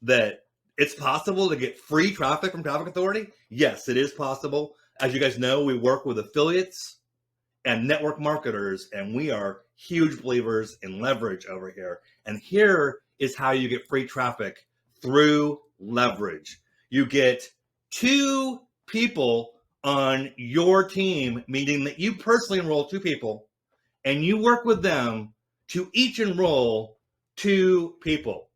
that it's possible to get free traffic from Traffic Authority? Yes, it is possible. As you guys know, we work with affiliates and network marketers, and we are huge believers in leverage over here. And here is how you get free traffic through leverage. You get 2 people on your team, meaning that you personally enroll 2 people, and you work with them to each enroll 2 people.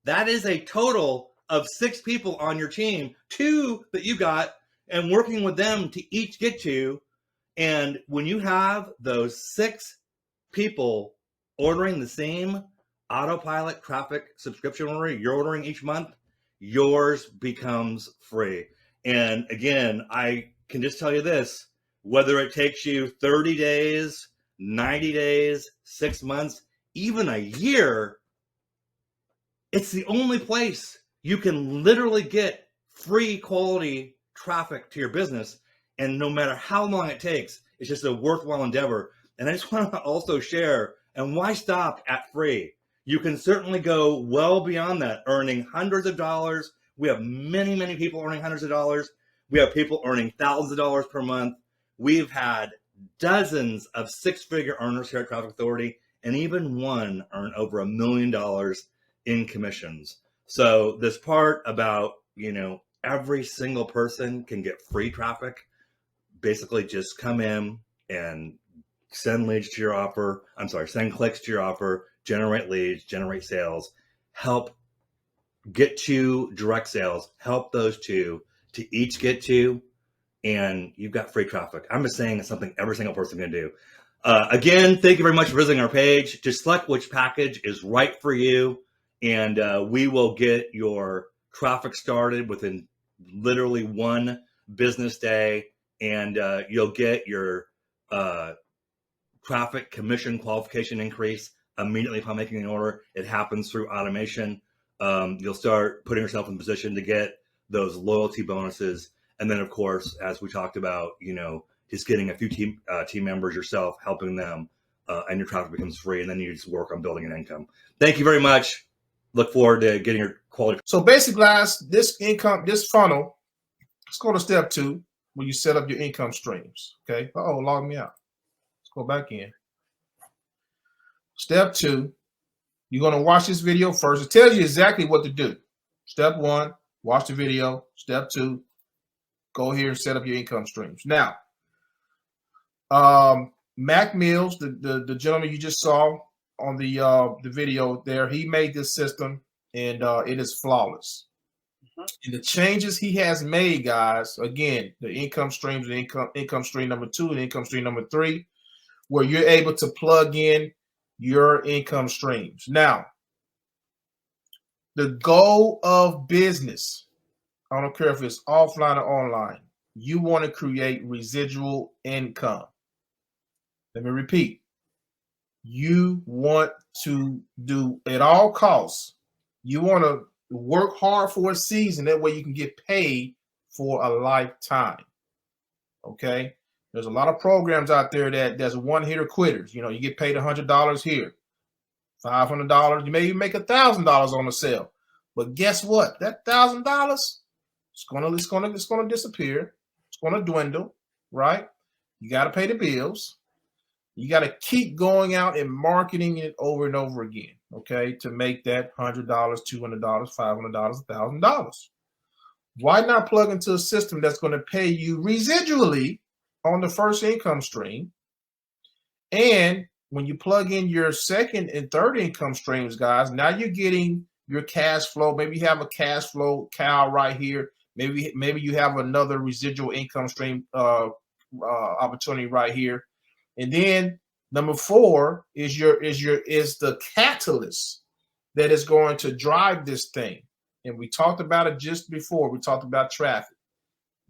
That is a total of 6 people on your team, 2 that you got, and working with them to each get 2. And when you have those 6 people ordering the same autopilot traffic subscription order you're ordering each month, yours becomes free. And again, I can just tell you this, whether it takes you 30 days, 90 days, 6 months, even a year, it's the only place you can literally get free quality traffic to your business. And no matter how long it takes, it's just a worthwhile endeavor. And I just want to also share, and why stop at free? You can certainly go well beyond that, earning hundreds of dollars. We have many, many people earning hundreds of dollars. We have people earning thousands of dollars per month. We've had dozens of six-figure earners here at Traffic Authority, and even one earned over $1 million in commissions. So this part about, every single person can get free traffic, basically just come in and send leads to your offer. Send clicks to your offer, generate leads, generate sales, help get you direct sales, help those two to each get to, and you've got free traffic. I'm just saying it's something every single person can do. Again, thank you very much for visiting our page. Just select which package is right for you, and we will get your traffic started within literally one business day, and you'll get your traffic commission qualification increase immediately upon making an order. It happens through automation. You'll start putting yourself in position to get those loyalty bonuses. And then, of course, as we talked about, just getting a few team members yourself, helping them, and your traffic becomes free. And then you just work on building an income. Thank you very much. Look forward to getting your quality. So basically, guys, this funnel, let's go to step 2, where you set up your income streams. Okay. Log me out. Let's go back in. Step 2, you're going to watch this video first. It tells you exactly what to do. Step 1, watch the video. Step 2, go here and set up your income streams. Now, Mac Mills, the gentleman you just saw on the video there, he made this system, and it is flawless. And the changes he has made, guys, again, the income streams, the income stream number 2 and income stream number 3, where you're able to plug in your income streams. Now, the goal of business, I don't care if it's offline or online, you want to create residual income. Let me repeat. You want to do at all costs. You want to work hard for a season. That way you can get paid for a lifetime. Okay? There's a lot of programs out there that's one-hitter quitters. You get paid $100 here, $500. You may even make $1,000 on a sale. But guess what? That $1,000, it's gonna disappear. It's gonna dwindle, right? You got to pay the bills. You got to keep going out and marketing it over and over again, okay, to make that $100, $200, $500, $1,000. Why not plug into a system that's going to pay you residually on the first income stream? And when you plug in your second and third income streams, guys, now you're getting your cash flow. Maybe you have a cash flow cow right here. Maybe you have another residual income stream opportunity right here. And then number 4 is the catalyst that is going to drive this thing. And we talked about it just before. We talked about traffic.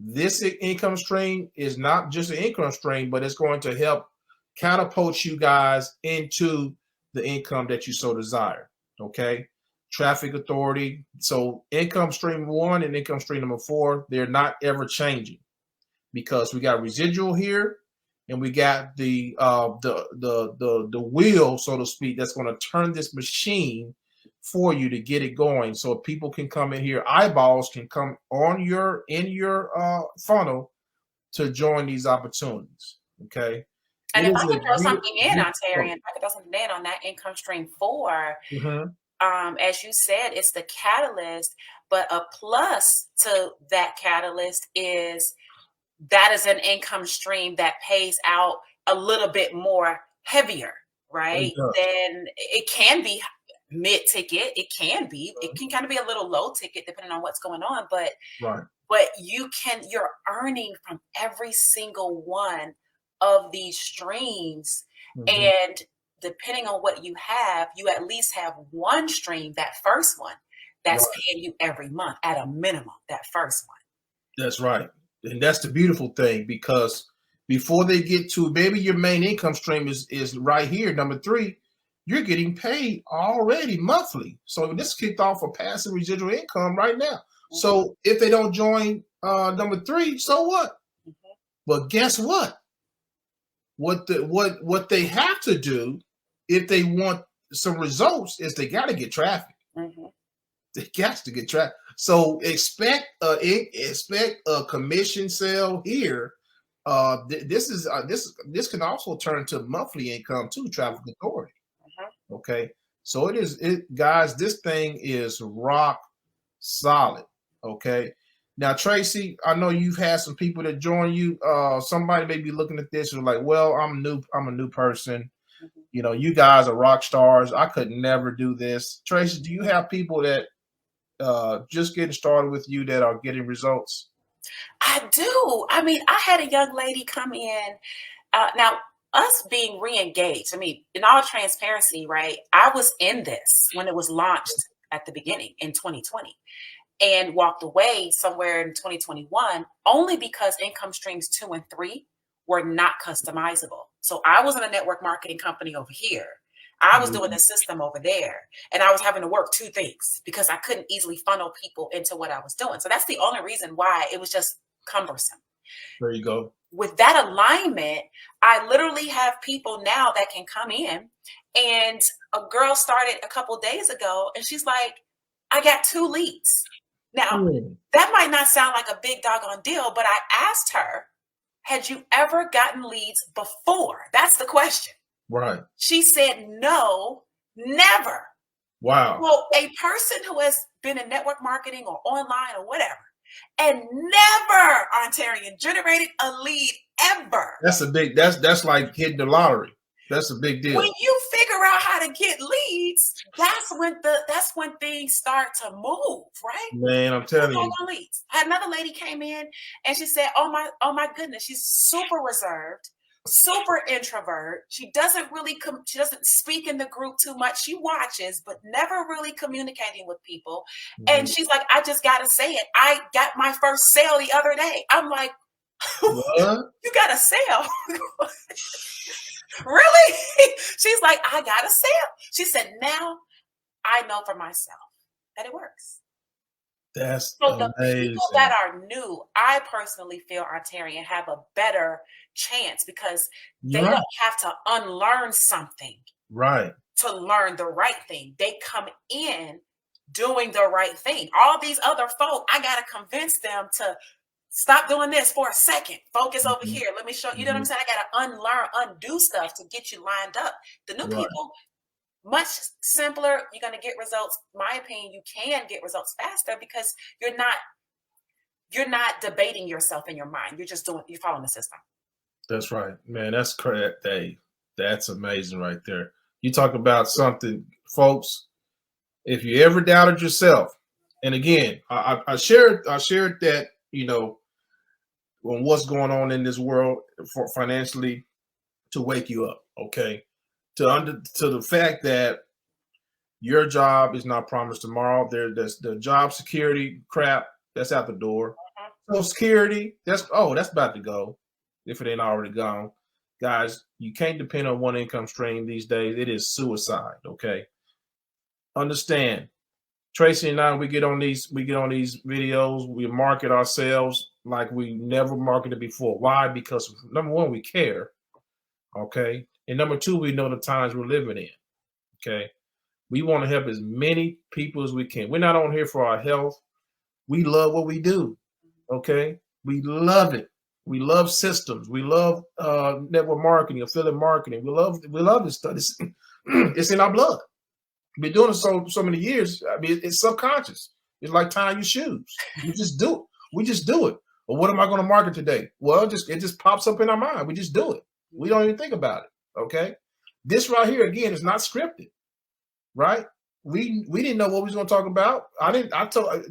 This income stream is not just an income stream, but it's going to help catapult you guys into the income that you so desire. Okay. Traffic Authority. So income stream 1 and income stream number 4, they're not ever changing, because we got residual here. And we got the wheel, so to speak, that's going to turn this machine for you to get it going. So people can come in here, eyeballs can come on in your funnel to join these opportunities. Okay. And if I could throw something in, Ontarian, I could throw something in on that income stream 4. As you said, it's the catalyst, but a plus to that catalyst is that is an income stream that pays out a little bit more heavier, right? Then it can be mid-ticket. It can kind of be a little low ticket depending on what's going on, but you're earning from every single one of these streams. And depending on what you have, you at least have one stream, that first one, that's paying you every month at a minimum, that first one. That's right. And that's the beautiful thing, because before they get to maybe your main income stream is right here, number 3, you're getting paid already monthly. So this kicked off a passive residual income right now. So if they don't join number 3, so what? But guess what? what they have to do if they want some results is they got to get traffic. They got to get traffic. So expect a commission sale here. This can also turn to monthly income too. Traffic authority. Okay, so guys. This thing is rock solid. Okay. Now, Tracy, I know you've had some people that join you. Somebody may be looking at this and like, well, I'm a new person. You know, you guys are rock stars. I could never do this. Tracy, do you have people that just getting started with you that are getting results? I do. I mean, I had a young lady come in. Now, us being re-engaged, I mean, in all transparency, right? I was in this when it was launched at the beginning in 2020. And walked away somewhere in 2021 only because income streams 2 and 3 were not customizable. So I was in a network marketing company over here. I was doing the system over there, and I was having to work 2 things because I couldn't easily funnel people into what I was doing. So that's the only reason why it was just cumbersome. There you go. With that alignment, I literally have people now that can come in, and a girl started a couple days ago, and she's like, I got 2 leads. Now, that might not sound like a big doggone deal, but I asked her, had you ever gotten leads before? That's the question. Right. She said, no, never. Wow. Well, a person who has been in network marketing or online or whatever, and never, Ontarian, generated a lead ever. That's like hitting the lottery. That's a big deal. When you figure out how to get leads, that's when things start to move, right? Man, I'm telling you. Leads. I had another lady came in and she said, "Oh my goodness, she's super reserved, super introvert. She doesn't speak in the group too much. She watches, but never really communicating with people." And she's like, "I just gotta say it. I got my first sale the other day." I'm like, "What? You got a sale?" Really? She's like, I got a sale. She said, now I know for myself that it works. That's so amazing. The people that are new, I personally feel Ontarian have a better chance because they don't have to unlearn something to learn the right thing. They come in doing the right thing. All these other folk, I got to convince them to stop doing this for a second. Focus over here. Let me show you. Know what I'm saying? I got to undo stuff to get you lined up. The new people, much simpler. You're going to get results. My opinion, you can get results faster because you're not debating yourself in your mind. You're following the system. That's right, man. That's correct. Hey, that's amazing right there. You talk about something, folks. If you ever doubted yourself, and again, I shared that, you know, on what's going on in this world for financially to wake you up, okay? To the fact that your job is not promised tomorrow. There's the job security crap that's out the door. Social security, that's about to go if it ain't already gone. Guys, you can't depend on one income stream these days. It is suicide, okay? Understand. Tracy and I, we get on these videos, we market ourselves like we never marketed before. Why? Because number one, we care. Okay. And number two, we know the times we're living in. Okay. We want to help as many people as we can. We're not on here for our health. We love what we do. Okay. We love it. We love systems. We love network marketing, affiliate marketing. We love this stuff. It's in our blood. We've been doing it so many years. I mean, it's subconscious. It's like tying your shoes. You just do it. We just do it. Well, what am I going to market today? Well, it just pops up in our mind. We just do it. We don't even think about it. Okay. This right here, again, is not scripted, right? We didn't know what we was going to talk about. I told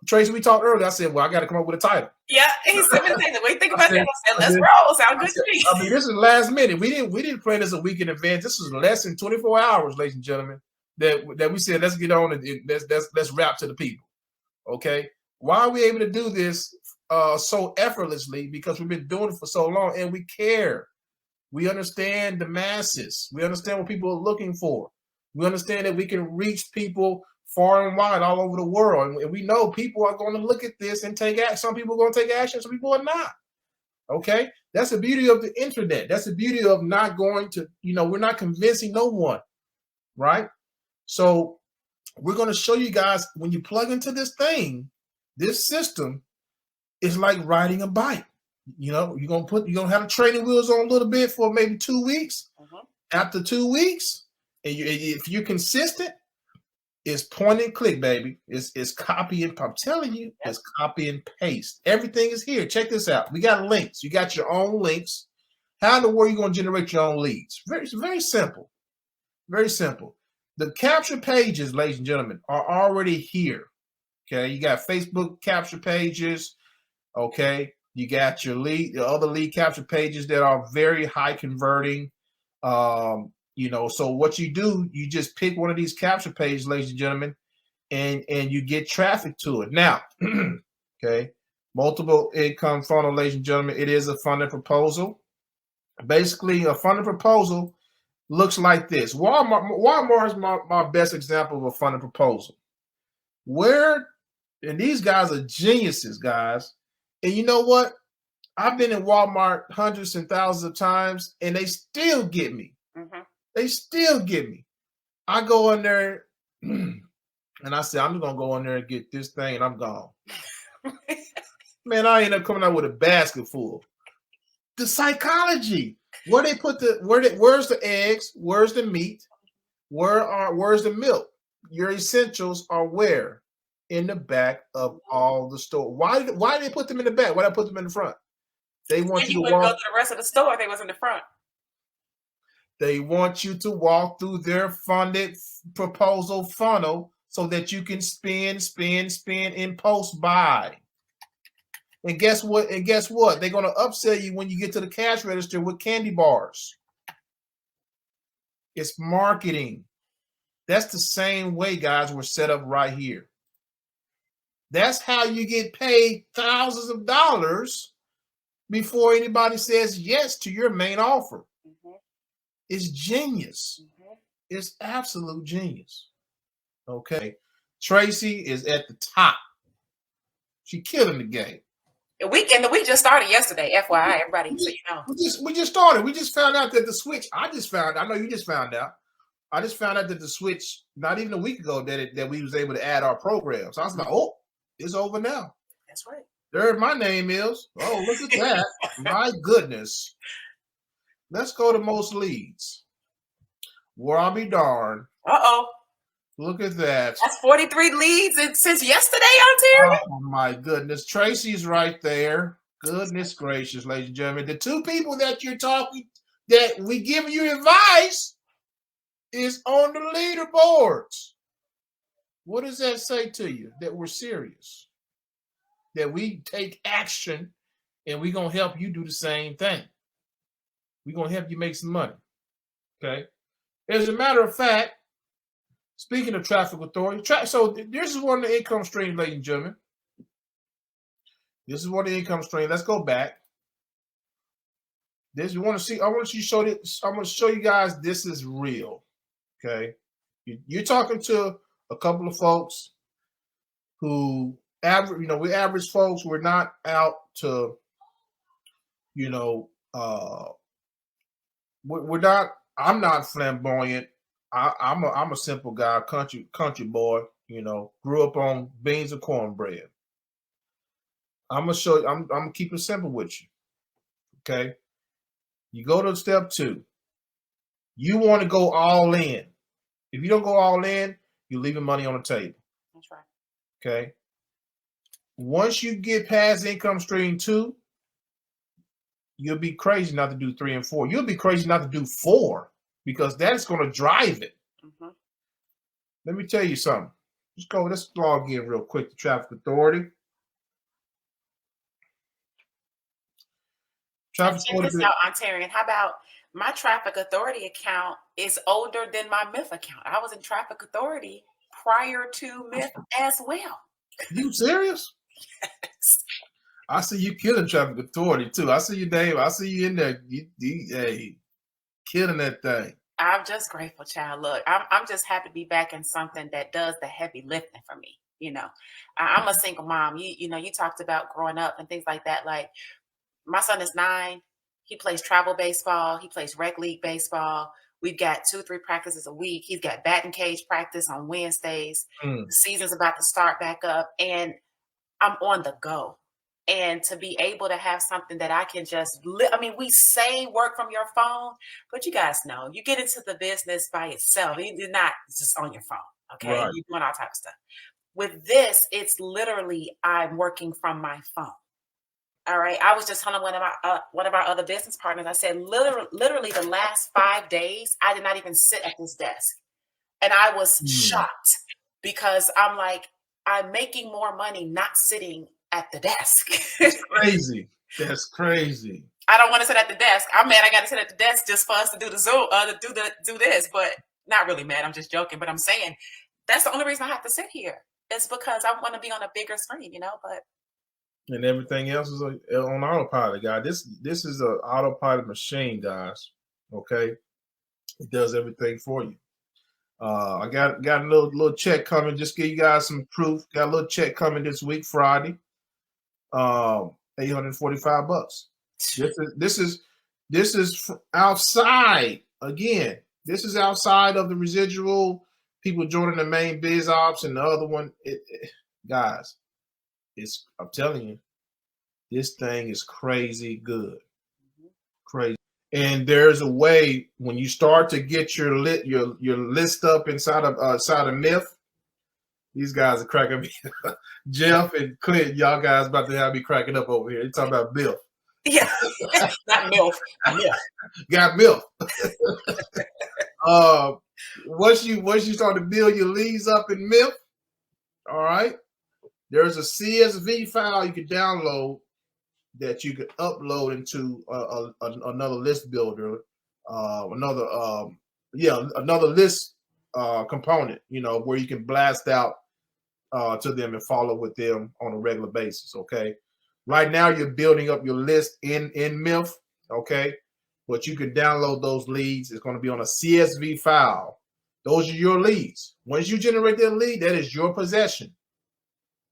Tracy, we talked earlier. I said, well, I got to come up with a title. Yeah. He said, wait, think about that. I said, let's roll. Sound good to me. I mean, this is last minute. We didn't plan this a week in advance. This was less than 24 hours, ladies and gentlemen, that we said, let's get on and let's rap to the people. Okay. Why are we able to do this so effortlessly? Because we've been doing it for so long and we care. We understand the masses. We understand what people are looking for. We understand that we can reach people far and wide all over the world. And we know people are going to look at this and take action. Some people are going to take action. Some people are not. Okay. That's the beauty of the internet. That's the beauty of not going to, we're not convincing no one, right? So we're going to show you guys when you plug into this thing, this system is like riding a bike. You're going to have the training wheels on a little bit for maybe 2 weeks. After 2 weeks, and if you're consistent, it's point and click, baby. It's copy and I'm telling you, it's copy and paste. Everything is here. Check this out. We got links. You got your own links. How in the world are you going to generate your own leads? Very simple. Very simple. The capture pages, ladies and gentlemen, are already here. Okay, you got Facebook capture pages. Okay, you got your the other lead capture pages that are very high converting. So what you do, you just pick one of these capture pages, ladies and gentlemen, and you get traffic to it. Now, okay, multiple income funnel, ladies and gentlemen, it is a funded proposal. Basically, a funded proposal looks like this. Walmart is my best example of a funded proposal. And these guys are geniuses, guys. And you know what? I've been in Walmart hundreds and thousands of times, and they still get me. They still get me. I go in there, and I say, I'm going to go in there and get this thing, and I'm gone. Man, I end up coming out with a basket full. The psychology. Where's the eggs? Where's the meat? Where's the milk? Your essentials are where? In the back of all the store. Why did they put them in the back? Why did I put them in the front? They want you to wouldn't go to the rest of the store if they was in the front. They want you to walk through their funded proposal funnel so that you can spin, and post buy. And guess what? They're going to upsell you when you get to the cash register with candy bars. It's marketing. That's the same way, guys, we're set up right here. That's how you get paid thousands of dollars before anybody says yes to your main offer. It's genius. It's absolute genius. Okay. Tracy is at the top. She killing the game. The week just started yesterday, FYI, everybody, so you know. We just started. We just found out that the switch, I know you just found out. I just found out that the switch, not even a week ago, that we was able to add our programs. So I was like, oh, it's over now. That's right. There my name is. Oh, look at that. My goodness. Let's go to most leads. Well, I'll be darned. Uh-oh. Look at that. That's 43 leads since yesterday, Terry. Oh, my goodness. Tracy's right there. Goodness gracious, ladies and gentlemen. The two people that you're talking, that we give you advice, is on the leaderboards. What does that say to you? That we're serious. That we take action, and we're going to help you do the same thing. We're going to help you make some money. Okay? As a matter of fact, speaking of traffic authority, so this is one of the income streams, ladies and gentlemen. This is one of the income streams. Let's go back. I want to show you guys this is real. Okay? You're talking to a couple of folks who we're average folks. We're not out to, we're not. I'm not flamboyant. I'm a simple guy, country boy. Grew up on beans and cornbread. I'm gonna show you. I'm gonna keep it simple with you. Okay. You go to step 2. You want to go all in. If you don't go all in, you're leaving money on the table. That's right. Okay. Once you get past income stream 2, you'll be crazy not to do 3 and 4. You'll be crazy not to do 4 because that's going to drive it. Let me tell you something. Let's log in real quick to Traffic Authority. Check this out, Ontarian. How about my Traffic Authority account is older than my MIF account? I was in Traffic Authority prior to MIF as well. You serious? Yes. I see you killing Traffic Authority too. I see you, Dave. I see you in there. Hey, killing that thing. I'm just grateful, child. Look, I'm just happy to be back in something that does the heavy lifting for me. I'm a single mom. You talked about growing up and things like that. Like, my son is 9. He plays travel baseball. He plays rec league baseball. We've got 2-3 practices a week. He's got batting cage practice on Wednesdays. The season's about to start back up, and I'm on the go. And to be able to have something that I can just, I mean, we say work from your phone, but you guys know, you get into the business by itself. You're not just on your phone, okay? Right. You're doing all types of stuff. With this, it's literally I'm working from my phone. All right. I was just telling one of our other business partners. I said, literally the last 5 days, I did not even sit at this desk, and I was shocked because I'm like, I'm making more money not sitting at the desk. That's crazy. That's crazy. I don't want to sit at the desk. I'm mad I got to sit at the desk just for us to do the Zoom, to do this, but not really mad. I'm just joking. But I'm saying that's the only reason I have to sit here. It's because I want to be on a bigger screen, you know. But and everything else is on autopilot, guys. This is an autopilot machine, guys. Okay, it does everything for you. I got a little check coming. Just give you guys some proof. Got a little check coming this week, Friday. $845. This is outside again. This is outside of the residual people joining the main biz ops and the other one. Guys, I'm telling you, this thing is crazy good, crazy. And there's a way when you start to get your list up inside of MIF. These guys are cracking me. Jeff and Clint, y'all guys about to have me cracking up over here. They talking about MIF. Yeah, not MILF. MIF. Got MIF. Once you start to build your leads up in MIF, all right, there's a CSV file you can download that you can upload into another list builder, another list component, you know, where you can blast out to them and follow with them on a regular basis. Okay, right now you're building up your list in MIF. Okay, but you can download those leads. It's going to be on a CSV file. Those are your leads. Once you generate that lead, that is your possession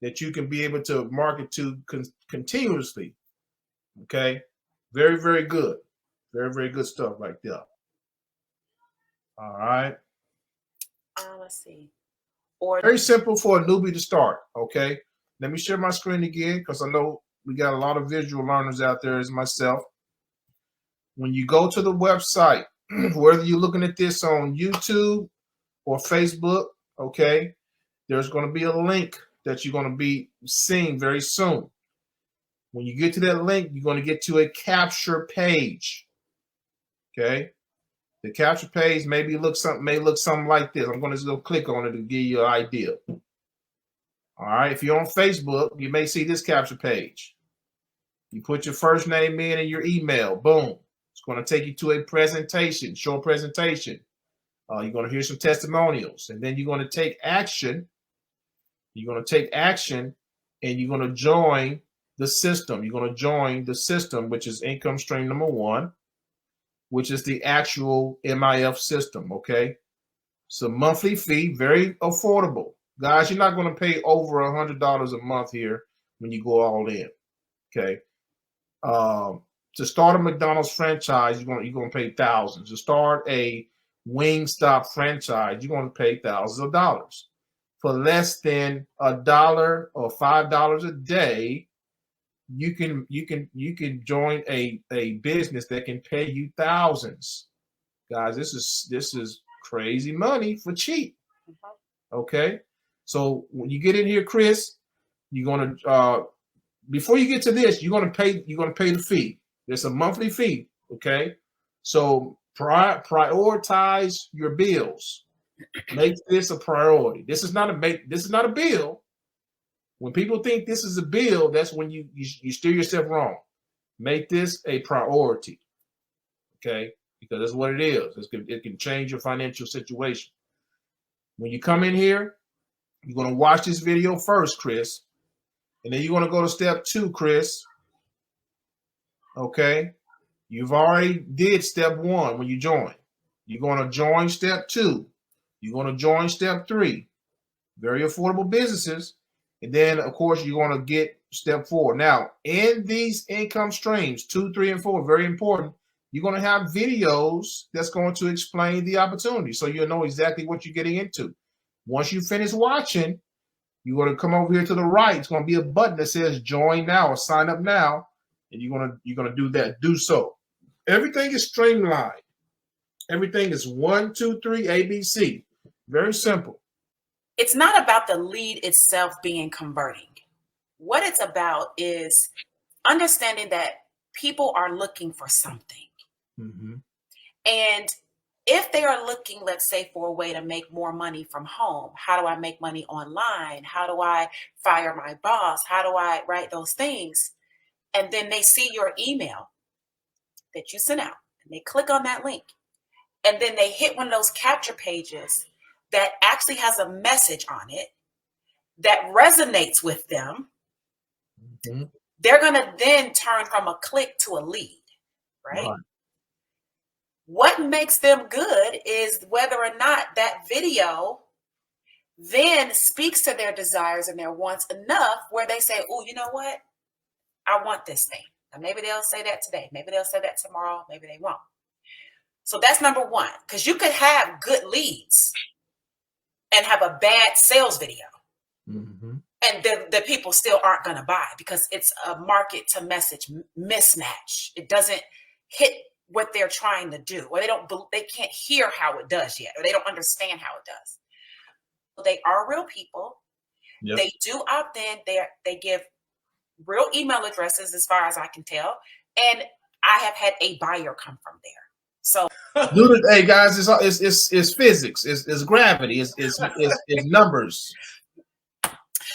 that you can be able to market to continuously. Okay, very, very good. Very, very good stuff right there. All right. Let's see. Very simple for a newbie to start. Okay, let me share my screen again because I know we got a lot of visual learners out there as myself. When you go to the website, whether you're looking at this on YouTube or Facebook, okay, there's going to be a link that you're going to be seeing very soon. When you get to that link, you're going to get to a capture page. Okay, the capture page may look something like this. I'm going to just go click on it to give you an idea. All right, if you're on Facebook, you may see this capture page. You put your first name in and your email. Boom. It's going to take you to a presentation, short presentation. You're going to hear some testimonials, and then you're going to take action. You're going to take action, and you're going to join the system. You're going to join the system, which is income stream number 1, which is the actual MIF system. Okay, it's a monthly fee, very affordable, guys. You're not going to pay over $100 a month here when you go all in. Okay, to start a McDonald's franchise, you're going to pay thousands. To start a Wingstop franchise, you're going to pay thousands of dollars. For less than $1 or $5 a day, you can join a business that can pay you thousands. Guys, this is crazy money for cheap. Okay, so when you get in here, Chris, you're gonna before you get to this, you're gonna pay the fee. There's a monthly fee. Okay, so prioritize your bills. Make this a priority. This is not a bill. When people think this is a bill, that's when you steer yourself wrong. Make this a priority, okay? Because that's what it is. It can change your financial situation. When you come in here, you're going to watch this video first, Chris, and then you're going to go to step 2, Chris. Okay? You've already did step 1 when you join. You're going to join step 2. You're going to join step 3. Very affordable businesses. And then, of course, you're going to get Step 4. Now, in these income streams, 2, 3, and 4, very important. You're going to have videos that's going to explain the opportunity, so you'll know exactly what you're getting into. Once you finish watching, you're going to come over here to the right. It's going to be a button that says "Join Now" or "Sign Up Now," and you're going to do that. Do so. Everything is streamlined. Everything is 1, 2, 3, ABC. Very simple. It's not about the lead itself being converting. What it's about is understanding that people are looking for something. Mm-hmm. And if they are looking, let's say, for a way to make more money from home, how do I make money online? How do I fire my boss? How do I write those things? And then they see your email that you sent out, and they click on that link. And then they hit one of those capture pages that actually has a message on it that resonates with them. Mm-hmm. They're going to then turn from a click to a lead, right? What makes them good is whether or not that video then speaks to their desires and their wants enough where they say, oh, you know what? I want this thing. And maybe they'll say that today. Maybe they'll say that tomorrow. Maybe they won't. So that's number one, because you could have good leads and have a bad sales video. Mm-hmm. And the people still aren't going to buy because it's a market to message mismatch. It doesn't hit what they're trying to do, or they can't hear how it does yet, or they don't understand how it does. They are real people. Yep. They do opt in. They give real email addresses, as far as I can tell, and I have had a buyer come from there. So, hey guys, it's physics, it's gravity, it's numbers.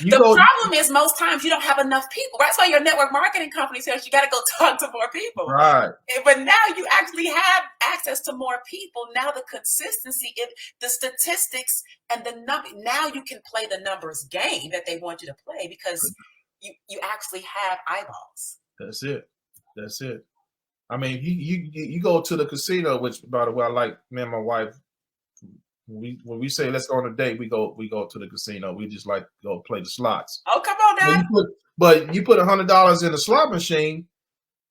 The problem is most times you don't have enough people. That's why your network marketing company says you got to go talk to more people. Right. But now you actually have access to more people. Now the consistency, the statistics, and the number. Now you can play the numbers game that they want you to play because you actually have eyeballs. That's it. That's it. I mean, you go to the casino, which, by the way, I like. Me and my wife. When we say let's go on a date, we go to the casino. We just like to go play the slots. Oh, come on now! But you put $100 in a slot machine,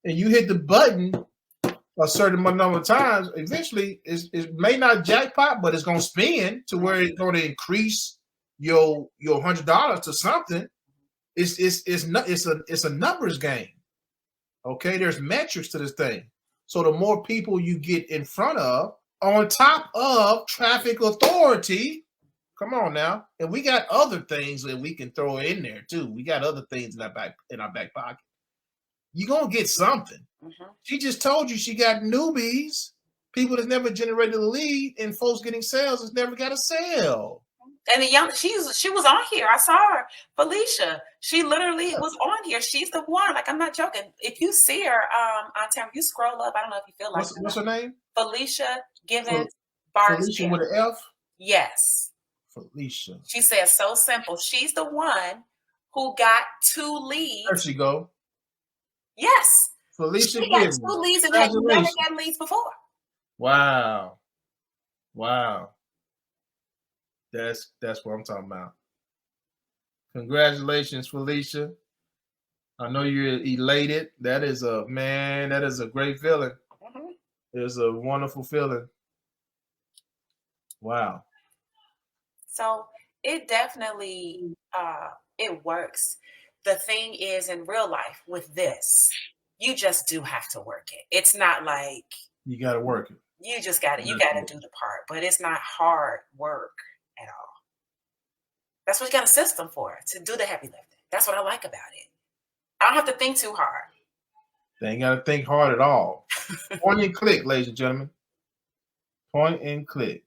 and you hit the button a certain number of times. Eventually, it may not jackpot, but it's gonna spin to where it's gonna increase your $100 to something. It's a numbers game. Okay, there's metrics to this thing. So the more people you get in front of, on top of traffic authority, come on now, and we got other things that we can throw in there too. We got other things in our back pocket. You're gonna get something. Mm-hmm. She just told you she got newbies, people that never generated a lead, and folks getting sales that's never got a sale. And she was on here. I saw her, Felicia. She literally was on here. She's the one. Like, I'm not joking. If you see her on time, you scroll up. I don't know if you feel like what's her name? Felicia Givens Barnes. Felicia with an F? Yes. Felicia. She says so simple. She's the one who got 2 leads. There she go. Yes. Felicia she got 2 leads and had never had leads before. Wow. Wow. That's what I'm talking about. Congratulations, Felicia. I know you're elated. That is a great feeling. Mm-hmm. It's a wonderful feeling. Wow. So it definitely it works. The thing is, in real life with this, you just do have to work it. It's not like you got to work it. You just got to do the part, but it's not hard work at all. That's what you got a system for, to do the heavy lifting. That's what I like about it. I don't have to think too hard. They ain't got to think hard at all. Point and click, ladies and gentlemen. Point and click.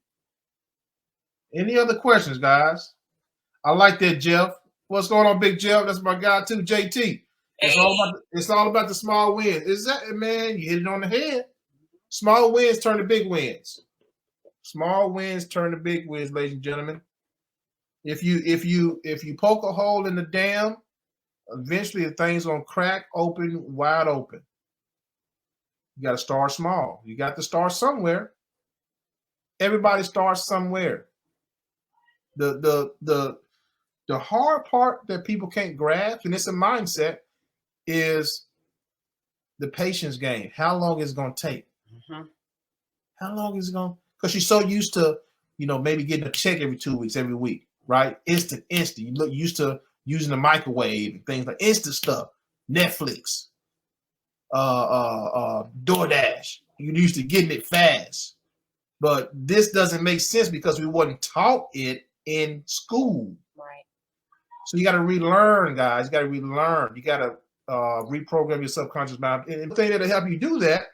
Any other questions, guys? I like that, Jeff. What's going on, Big Jeff? That's my guy too, JT. It's all about the small wins. Is that, man? You hit it on the head. Small wins turn to big wins. Small wins turn to big wins, ladies and gentlemen. If you poke a hole in the dam, eventually the thing's gonna crack open, wide open. You got to start small. You got to start somewhere. Everybody starts somewhere. The The hard part that people can't grasp, and it's a mindset, is the patience game. How long is it going to take? How long is it going to? Because you're so used to, maybe getting a check every 2 weeks, every week, right? Instant. You look used to using the microwave and things like instant stuff. Netflix, DoorDash. You're used to getting it fast. But this doesn't make sense because we wasn't taught it in school. Right. So you got to relearn, guys. You got to relearn. You got to reprogram your subconscious mind. And the thing that'll help you do that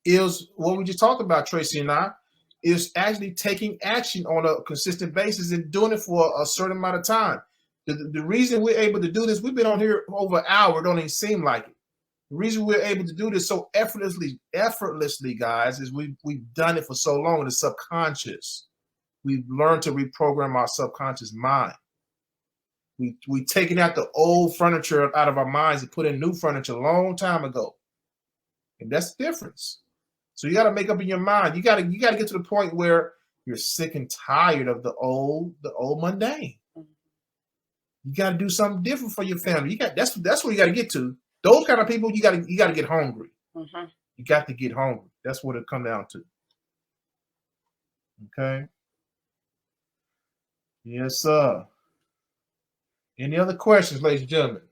is what we just talked about, Tracy and I, is actually taking action on a consistent basis and doing it for a certain amount of time. The reason we're able to do this, we've been on here over an hour, don't even seem like it. The reason we're able to do this so effortlessly, guys, is we've done it for so long in the subconscious. We've learned to reprogram our subconscious mind. We taken out the old furniture out of our minds and put in new furniture a long time ago. And that's the difference. So you got to make up in your mind. You got to get to the point where you're sick and tired of the old mundane. You got to do something different for your family. That's where you got to get to. Those kind of people, you got to get hungry. You got to get hungry. That's what it comes down to. Okay. Yes, sir. Any other questions, ladies and gentlemen?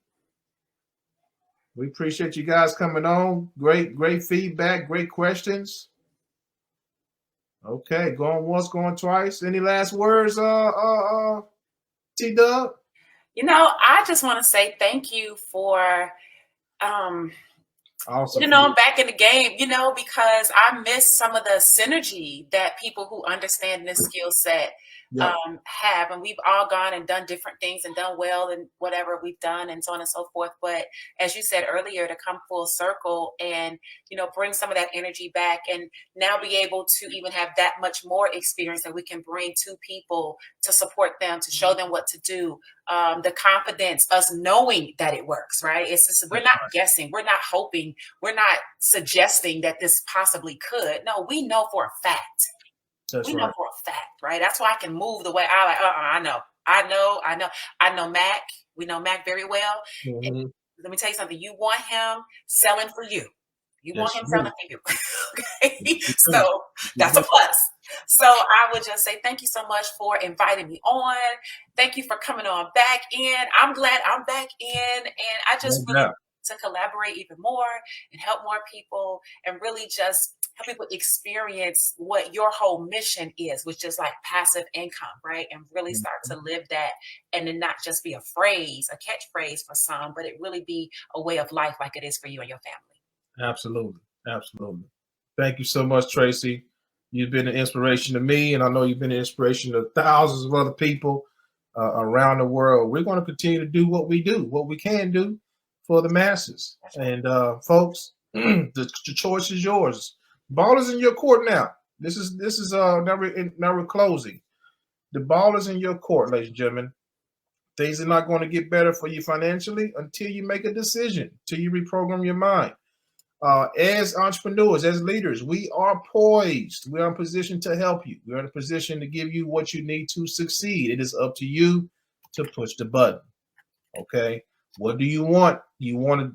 We appreciate you guys coming on. Great feedback. Great questions. Okay, going once, going twice. Any last words, T-Dub? I just want to say thank you for awesome. Back in the game, because I miss some of the synergy that people who understand this skill set have. And we've all gone and done different things and done well in whatever we've done and so on and so forth. But as you said earlier, to come full circle and, bring some of that energy back and now be able to even have that much more experience that we can bring to people to support them, to show them what to do. The confidence, us knowing that it works, right? It's just, we're not guessing, we're not hoping, we're not suggesting that this possibly could. No, we know for a fact. We know for a fact, right? That's why I can move the way I know Mac. We know Mac very well. And let me tell you something. You want him selling for you. You want him selling for you. Okay. So that's a plus. So I would just say thank you so much for inviting me on. Thank you for coming on back in. I'm glad I'm back in, and I just really to collaborate even more and help more people and really just help people experience what your whole mission is, which is like passive income, right? And really start to live that, and then not just be a phrase, a catchphrase for some, but it really be a way of life like it is for you and your family. Absolutely. Absolutely. Thank you so much, Tracy. You've been an inspiration to me, and I know you've been an inspiration to thousands of other people around the world. We're going to continue to do what we do, what we can do for the masses. And folks, the choice is yours. Ball is in your court now. This is now we're closing. The ball is in your court, ladies and gentlemen. Things are not going to get better for you financially until you make a decision, till you reprogram your mind. As entrepreneurs, as leaders, we are poised. We are in position to help you. We're in a position to give you what you need to succeed. It is up to you to push the button. Okay. What do you want? Do you want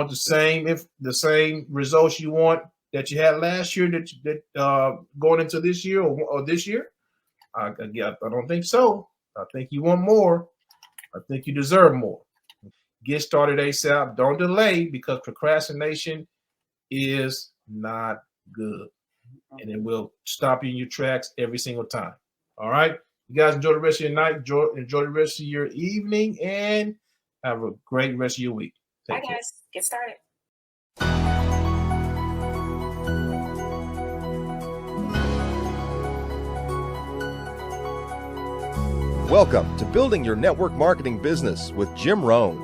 the same results you want that you had last year that going into this year or this year? I don't think so. I think you want more. I think you deserve more. Get started ASAP. Don't delay, because procrastination is not good, and it will stop you in your tracks every single time. All right. You guys enjoy the rest of your night. Enjoy the rest of your evening, and have a great rest of your week. Bye, guys. Get started. Welcome to Building Your Network Marketing Business with Jim Rohn.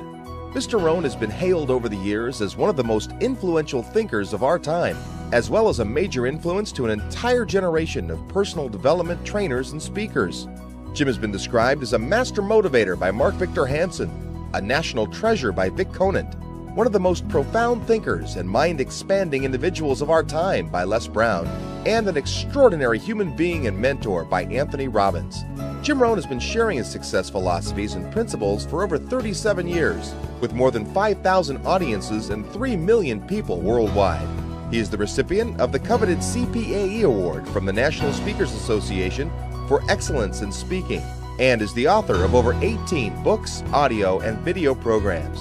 Mr. Rohn has been hailed over the years as one of the most influential thinkers of our time, as well as a major influence to an entire generation of personal development trainers and speakers. Jim has been described as a master motivator by Mark Victor Hansen, a national treasure by Vic Conant, one of the most profound thinkers and mind-expanding individuals of our time by Les Brown, and an extraordinary human being and mentor by Anthony Robbins. Jim Rohn has been sharing his success philosophies and principles for over 37 years, with more than 5,000 audiences and 3 million people worldwide. He is the recipient of the coveted CPAE Award from the National Speakers Association for excellence in speaking, and is the author of over 18 books, audio, and video programs.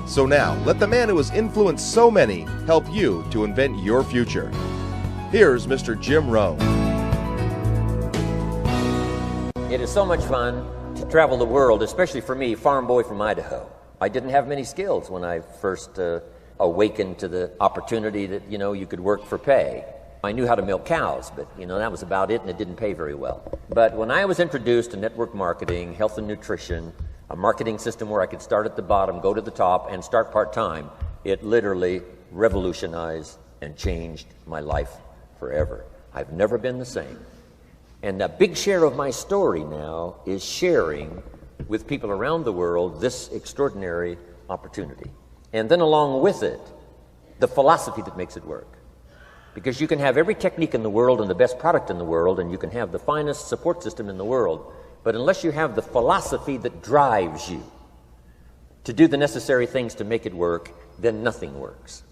So now, let the man who has influenced so many help you to invent your future. Here's Mr. Jim Rohn. It is so much fun to travel the world, especially for me, farm boy from Idaho. I didn't have many skills when I first awakened to the opportunity that, you could work for pay. I knew how to milk cows, but, that was about it, and it didn't pay very well. But when I was introduced to network marketing, health and nutrition, a marketing system where I could start at the bottom, go to the top, and start part-time, it literally revolutionized and changed my life forever. I've never been the same. And a big share of my story now is sharing with people around the world this extraordinary opportunity. And then along with it, the philosophy that makes it work. Because you can have every technique in the world and the best product in the world, and you can have the finest support system in the world, but unless you have the philosophy that drives you to do the necessary things to make it work, then nothing works.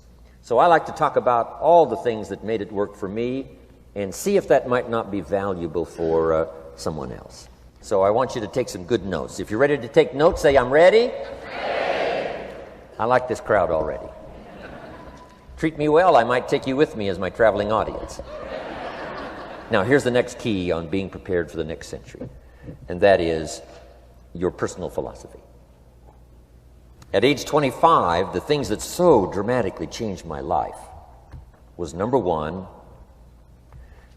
So I like to talk about all the things that made it work for me and see if that might not be valuable for someone else. So I want you to take some good notes. If you're ready to take notes, say, I'm ready. I like this crowd already. Treat me well, I might take you with me as my traveling audience. Now, here's the next key on being prepared for the next century, and that is your personal philosophy. At age 25, the things that so dramatically changed my life was, number one,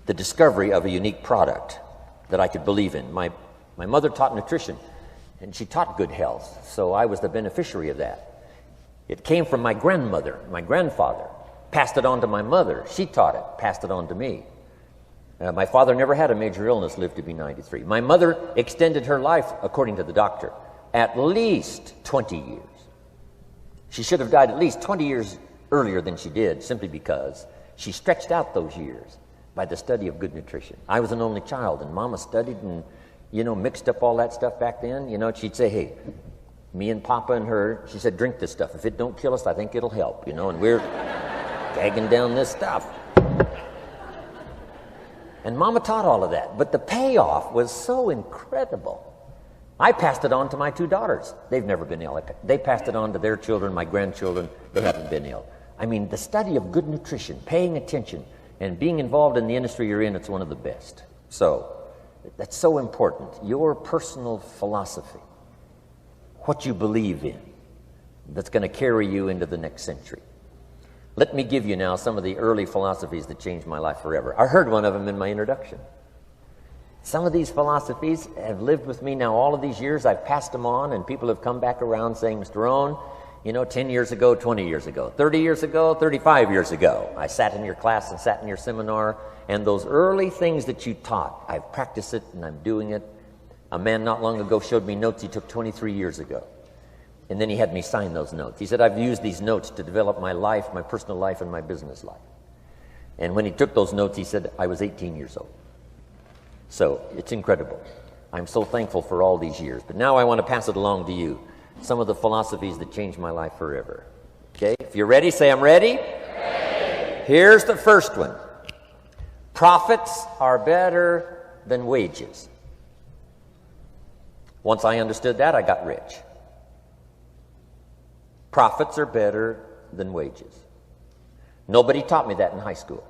the discovery of a unique product that I could believe in. My mother taught nutrition, and she taught good health, so I was the beneficiary of that. It came from my grandmother, my grandfather, passed it on to my mother. She taught it, passed it on to me. My father never had a major illness, lived to be 93. My mother extended her life, according to the doctor, at least 20 years. She should have died at least 20 years earlier than she did, simply because she stretched out those years by the study of good nutrition. I was an only child, and Mama studied and, mixed up all that stuff back then. She'd say, hey, me and Papa and her, she said, drink this stuff. If it don't kill us, I think it'll help, and we're gagging down this stuff. And Mama taught all of that, but the payoff was so incredible. I passed it on to my 2 daughters. They've never been ill. They passed it on to their children, my grandchildren. They haven't been ill. I mean, the study of good nutrition, paying attention, and being involved in the industry you're in, it's one of the best. So, that's so important. Your personal philosophy, what you believe in, that's going to carry you into the next century. Let me give you now some of the early philosophies that changed my life forever. I heard one of them in my introduction. Some of these philosophies have lived with me now all of these years. I've passed them on, and people have come back around saying, Mr. Rohn, 10 years ago, 20 years ago, 30 years ago, 35 years ago, I sat in your class and sat in your seminar, and those early things that you taught, I've practiced it and I'm doing it. A man not long ago showed me notes he took 23 years ago. And then he had me sign those notes. He said, I've used these notes to develop my life, my personal life, and my business life. And when he took those notes, he said, I was 18 years old. So it's incredible. I'm so thankful for all these years. But now I want to pass it along to you. Some of the philosophies that changed my life forever. Okay? If you're ready, say I'm ready. Ready. Here's the first one. Profits are better than wages. Once I understood that, I got rich. Profits are better than wages. Nobody taught me that in high school.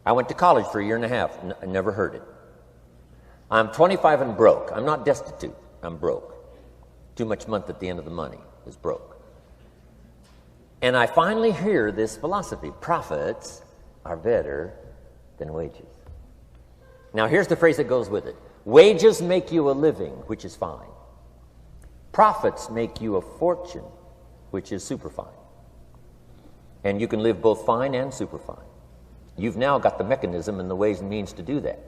I went to college for 1.5 years. I never heard it. I'm 25 and broke. I'm not destitute. I'm broke. Too much month at the end of the money is broke. And I finally hear this philosophy. Profits are better than wages. Now here's the phrase that goes with it. Wages make you a living, which is fine. Profits make you a fortune, which is super fine. And you can live both fine and super fine. You've now got the mechanism and the ways and means to do that.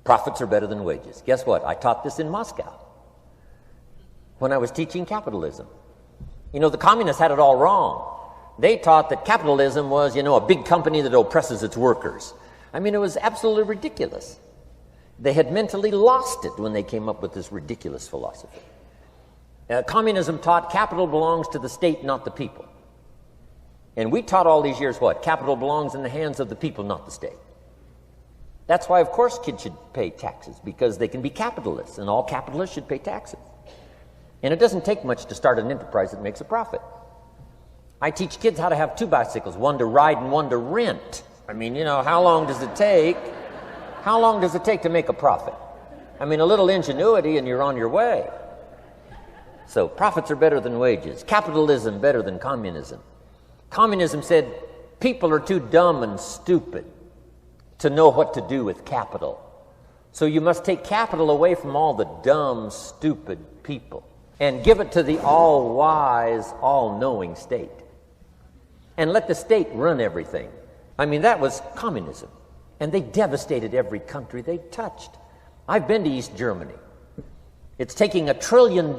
Profits are better than wages. Guess what? I taught this in Moscow when I was teaching capitalism. You know, the communists had it all wrong. They taught that capitalism was, you know, a big company that oppresses its workers. I mean, it was absolutely ridiculous. They had mentally lost it when they came up with this ridiculous philosophy. Communism taught capital belongs to the state, not the people. And we taught all these years what? Capital belongs in the hands of the people, not the state. That's why, of course, kids should pay taxes, because they can be capitalists, and all capitalists should pay taxes. And it doesn't take much to start an enterprise that makes a profit. I teach kids how to have 2 bicycles, one to ride and one to rent. I mean, you know, how long does it take? How long does it take to make a profit? I mean, a little ingenuity and you're on your way. So profits are better than wages. Capitalism better than communism. Communism said people are too dumb and stupid to know what to do with capital. So you must take capital away from all the dumb, stupid people and give it to the all-wise, all-knowing state. And let the state run everything. I mean, that was communism. And they devastated every country they touched. I've been to East Germany. It's taking $1 trillion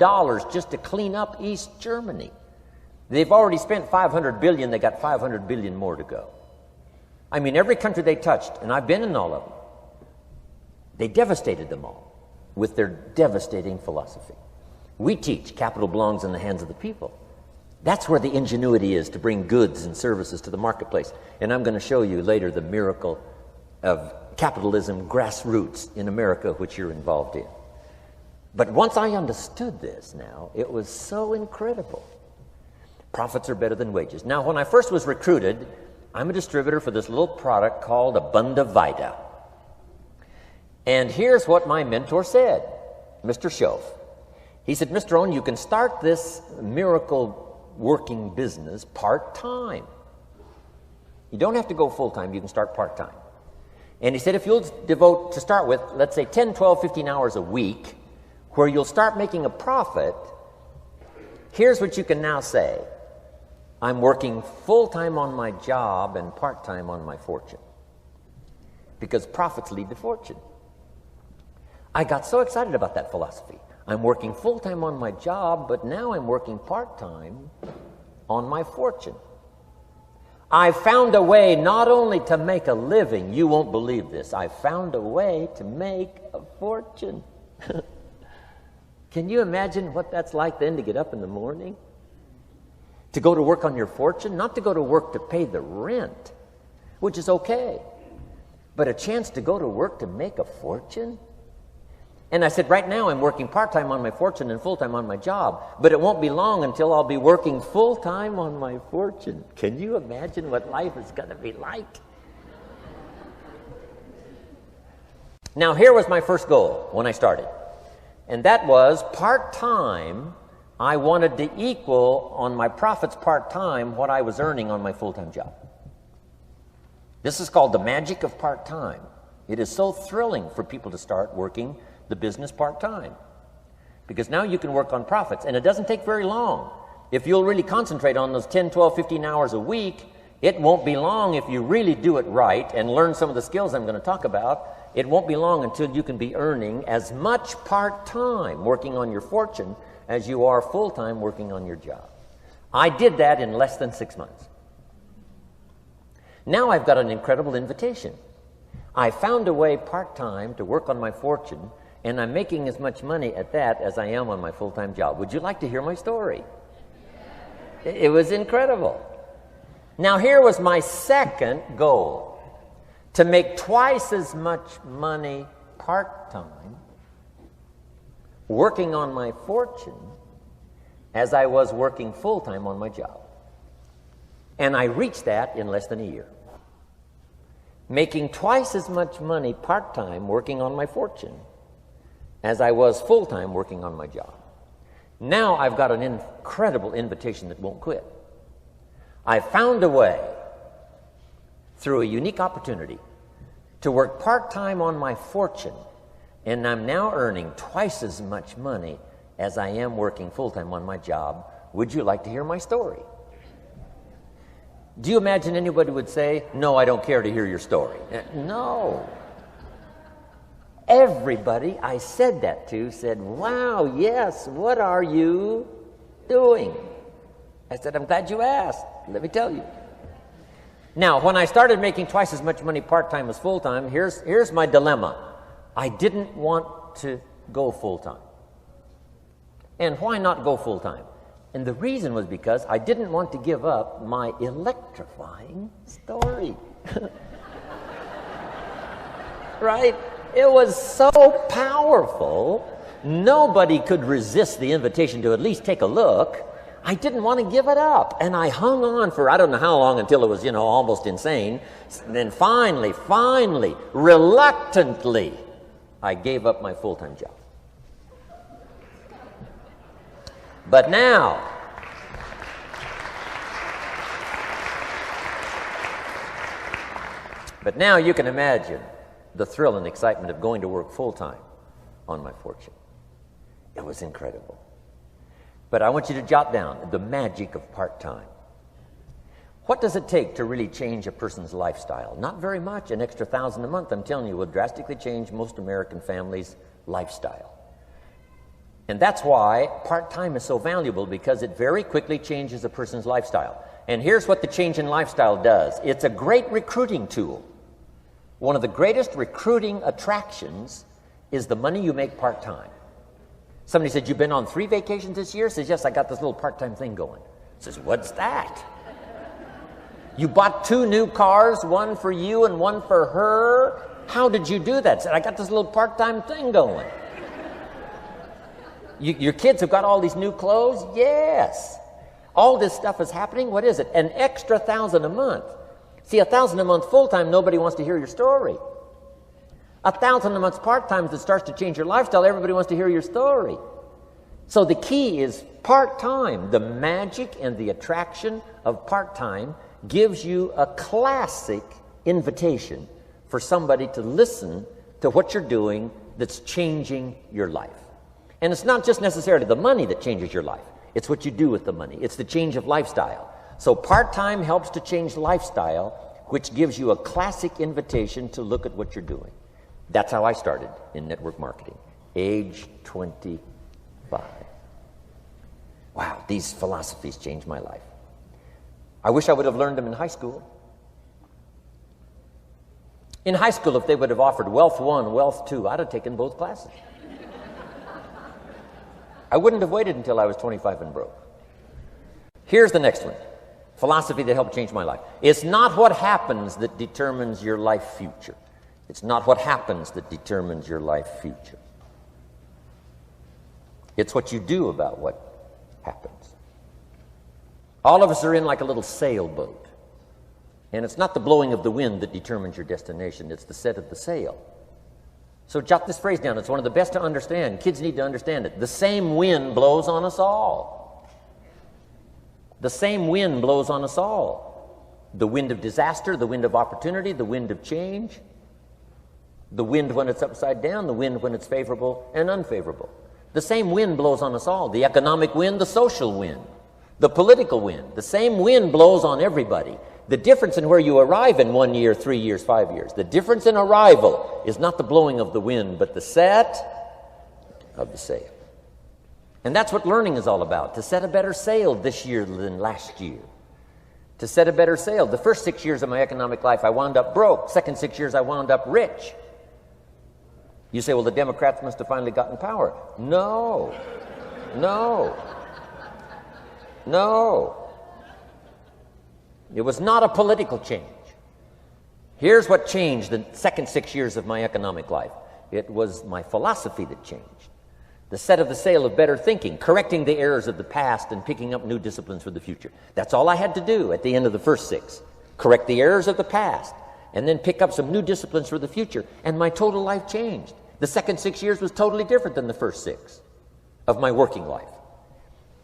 just to clean up East Germany. They've already spent $500 billion. They got $500 billion more to go. I mean, every country they touched, and I've been in all of them, they devastated them all with their devastating philosophy. We teach capital belongs in the hands of the people. That's where the ingenuity is to bring goods and services to the marketplace. And I'm going to show you later the miracle of capitalism grassroots in America, which you're involved in. But once I understood this now, it was so incredible. Profits are better than wages. Now, when I first was recruited, I'm a distributor for this little product called Abunda Vita. And here's what my mentor said, Mr. Schoaf. He said, Mr. Owen, you can start this miracle working business part-time. You don't have to go full-time, you can start part-time. And he said, if you'll devote, to start with, let's say 10, 12, 15 hours a week, where you'll start making a profit, here's what you can now say. I'm working full-time on my job and part-time on my fortune. Because profits lead to fortune. I got so excited about that philosophy. I'm working full-time on my job, but now I'm working part-time on my fortune. I found a way not only to make a living, you won't believe this, I found a way to make a fortune. Can you imagine what that's like then to get up in the morning? To go to work on your fortune? Not to go to work to pay the rent, which is okay, but a chance to go to work to make a fortune? And I said, right now I'm working part-time on my fortune and full-time on my job, but it won't be long until I'll be working full-time on my fortune. Can you imagine what life is going to be like? Now, here was my first goal when I started, and that was part-time. I wanted to equal on my profits part-time what I was earning on my full-time job. This is called the magic of part-time. It is so thrilling for people to start working the business part-time, because now you can work on profits, and it doesn't take very long. If you'll really concentrate on those 10, 12, 15 hours a week, it won't be long if you really do it right and learn some of the skills I'm going to talk about. It won't be long until you can be earning as much part-time working on your fortune as you are full-time working on your job. I did that in less than 6 months. Now I've got an incredible invitation. I found a way part-time to work on my fortune, and I'm making as much money at that as I am on my full-time job. Would you like to hear my story? It was incredible. Now, here was my second goal, to make twice as much money part-time working on my fortune as I was working full-time on my job. And I reached that in less than a year. Making twice as much money part-time working on my fortune as I was full-time working on my job. Now I've got an incredible invitation that won't quit. I found a way, through a unique opportunity, to work part-time on my fortune, and I'm now earning twice as much money as I am working full-time on my job. Would you like to hear my story? Do you imagine anybody would say, no, I don't care to hear your story? No. Everybody I said that to said, wow, yes, what are you doing? I said, I'm glad you asked. Let me tell you. Now, when I started making twice as much money part-time as full-time, here's my dilemma. I didn't want to go full-time. And why not go full-time? And the reason was because I didn't want to give up my electrifying story. Right? It was so powerful, nobody could resist the invitation to at least take a look. I didn't want to give it up. And I hung on for I don't know how long until it was, almost insane. And then finally, reluctantly, I gave up my full-time job. But now, you can imagine the thrill and excitement of going to work full-time on my fortune. It was incredible. But I want you to jot down the magic of part-time. What does it take to really change a person's lifestyle? Not very much. An extra $1,000 a month, I'm telling you, will drastically change most American families' lifestyle. And that's why part-time is so valuable, because it very quickly changes a person's lifestyle. And here's what the change in lifestyle does. It's a great recruiting tool. One of the greatest recruiting attractions is the money you make part-time. Somebody said, you've been on 3 vacations this year? Says, yes, I got this little part-time thing going. Says, what's that? You bought 2 new cars, one for you and one for her? How did you do that? Said, I got this little part-time thing going. Your kids have got all these new clothes? Yes. All this stuff is happening. What is it? An extra $1,000 a month. See, $1,000 a month full-time, nobody wants to hear your story. $1,000 a month part-time that starts to change your lifestyle, everybody wants to hear your story. So the key is part-time. The magic and the attraction of part-time gives you a classic invitation for somebody to listen to what you're doing that's changing your life. And it's not just necessarily the money that changes your life. It's what you do with the money. It's the change of lifestyle. So part-time helps to change lifestyle, which gives you a classic invitation to look at what you're doing. That's how I started in network marketing, age 25. Wow, these philosophies changed my life. I wish I would have learned them in high school. In high school, if they would have offered Wealth 1, Wealth 2, I'd have taken both classes. I wouldn't have waited until I was 25 and broke. Here's the next one. Philosophy that helped change my life. It's not what happens that determines your life future. It's not what happens that determines your life future. It's what you do about what happens. All of us are in like a little sailboat. And it's not the blowing of the wind that determines your destination. It's the set of the sail. So jot this phrase down. It's one of the best to understand. Kids need to understand it. The same wind blows on us all. The same wind blows on us all. The wind of disaster, the wind of opportunity, the wind of change. The wind when it's upside down, the wind when it's favorable and unfavorable. The same wind blows on us all. The economic wind, the social wind, the political wind. The same wind blows on everybody. The difference in where you arrive in 1 year, 3 years, 5 years, the difference in arrival is not the blowing of the wind, but the set of the sail. And that's what learning is all about, to set a better sail this year than last year. To set a better sail. The first 6 years of my economic life, I wound up broke. Second 6 years, I wound up rich. You say, well, the Democrats must have finally gotten power. No. It was not a political change. Here's what changed the second 6 years of my economic life. It was my philosophy that changed. The set of the sail of better thinking, correcting the errors of the past and picking up new disciplines for the future. That's all I had to do at the end of the first 6. Correct the errors of the past and then pick up some new disciplines for the future. And my total life changed. The second 6 years was totally different than the first 6 of my working life.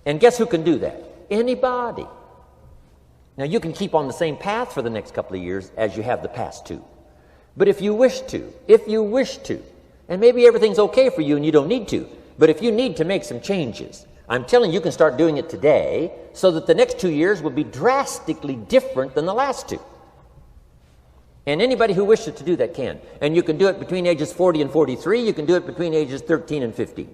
And guess who can do that? Anybody. Now, you can keep on the same path for the next couple of years as you have the past 2. But if you wish to, and maybe everything's okay for you and you don't need to, but if you need to make some changes, I'm telling you, you can start doing it today so that the next 2 years will be drastically different than the last 2. And anybody who wishes to do that can. And you can do it between ages 40 and 43. You can do it between ages 13 and 15.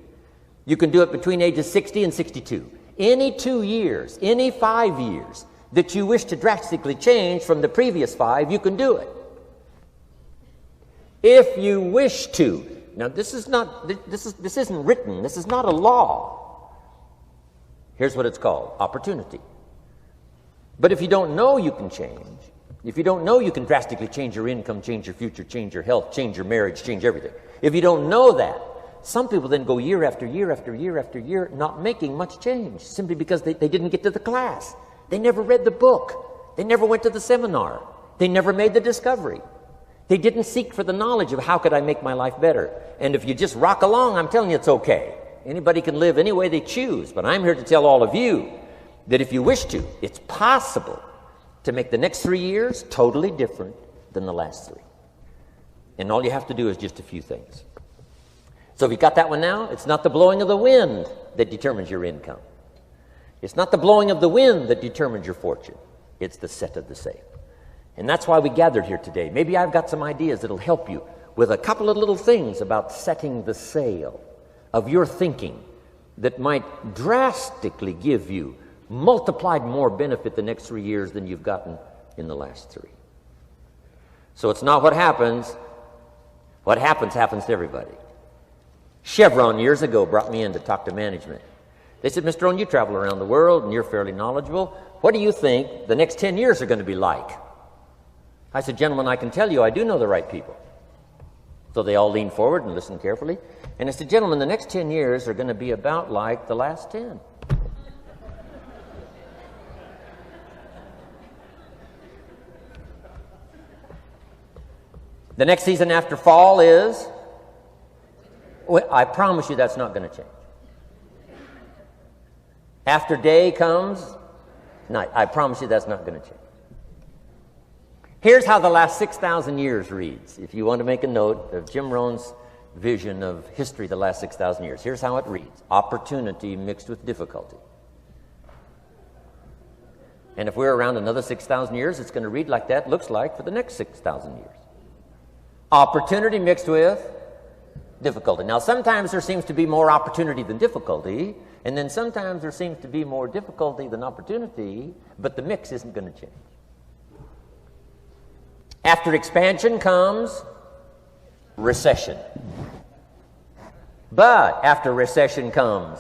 You can do it between ages 60 and 62. any 2 years, any 5 years that you wish to drastically change from the previous 5, you can do it. If you wish to. Now, this isn't written. This is not a law. Here's what it's called: opportunity. But if you don't know you can change, if you don't know you can drastically change your income, change your future, change your health, change your marriage, change everything, if you don't know that, some people then go year after year after year after year not making much change simply because they didn't get to the class. They never read the book. They never went to the seminar. They never made the discovery. They didn't seek for the knowledge of how could I make my life better. And if you just rock along, I'm telling you it's okay. Anybody can live any way they choose, but I'm here to tell all of you that if you wish to, it's possible to make the next 3 years totally different than the last 3. And all you have to do is just a few things. So if you got that one now, it's not the blowing of the wind that determines your income. It's not the blowing of the wind that determines your fortune. It's the set of the sail. And that's why we gathered here today. Maybe I've got some ideas that'll help you with a couple of little things about setting the sail of your thinking that might drastically give you multiplied more benefit the next 3 years than you've gotten in the last 3. So it's not what happens. What happens to everybody. Chevron years ago brought me in to talk to management. They said, Mr. Owen, you travel around the world and you're fairly knowledgeable. What do you think the next 10 years are going to be like? I said, gentlemen, I can tell you I do know the right people. So they all leaned forward and listened carefully. And I said, gentlemen, the next 10 years are going to be about like the last 10. The next season after fall is, well, I promise you that's not going to change. After day comes night. I promise you that's not going to change. Here's how the last 6,000 years reads. If you want to make a note of Jim Rohn's vision of history the last 6,000 years, here's how it reads. Opportunity mixed with difficulty. And if we're around another 6,000 years, it's going to read like that looks like for the next 6,000 years. Opportunity mixed with difficulty. Now, sometimes there seems to be more opportunity than difficulty, and then sometimes there seems to be more difficulty than opportunity, but the mix isn't going to change. After expansion comes recession. But after recession comes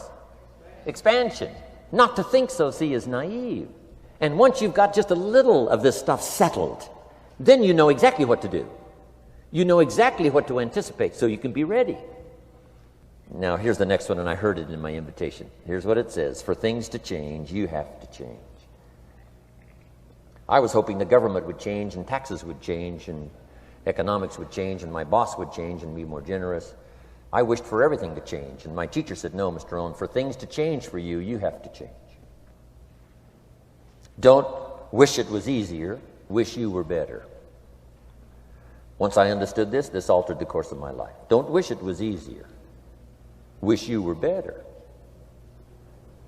expansion. Not to think so, see, is naive. And once you've got just a little of this stuff settled, then you know exactly what to do. You know exactly what to anticipate, so you can be ready. Now, here's the next one, and I heard it in my invitation. Here's what it says. For things to change, you have to change. I was hoping the government would change, and taxes would change, and economics would change, and my boss would change and be more generous. I wished for everything to change, and my teacher said, no, Mr. Owen, for things to change for you, you have to change. Don't wish it was easier, wish you were better. Once I understood this, this altered the course of my life. Don't wish it was easier. Wish you were better.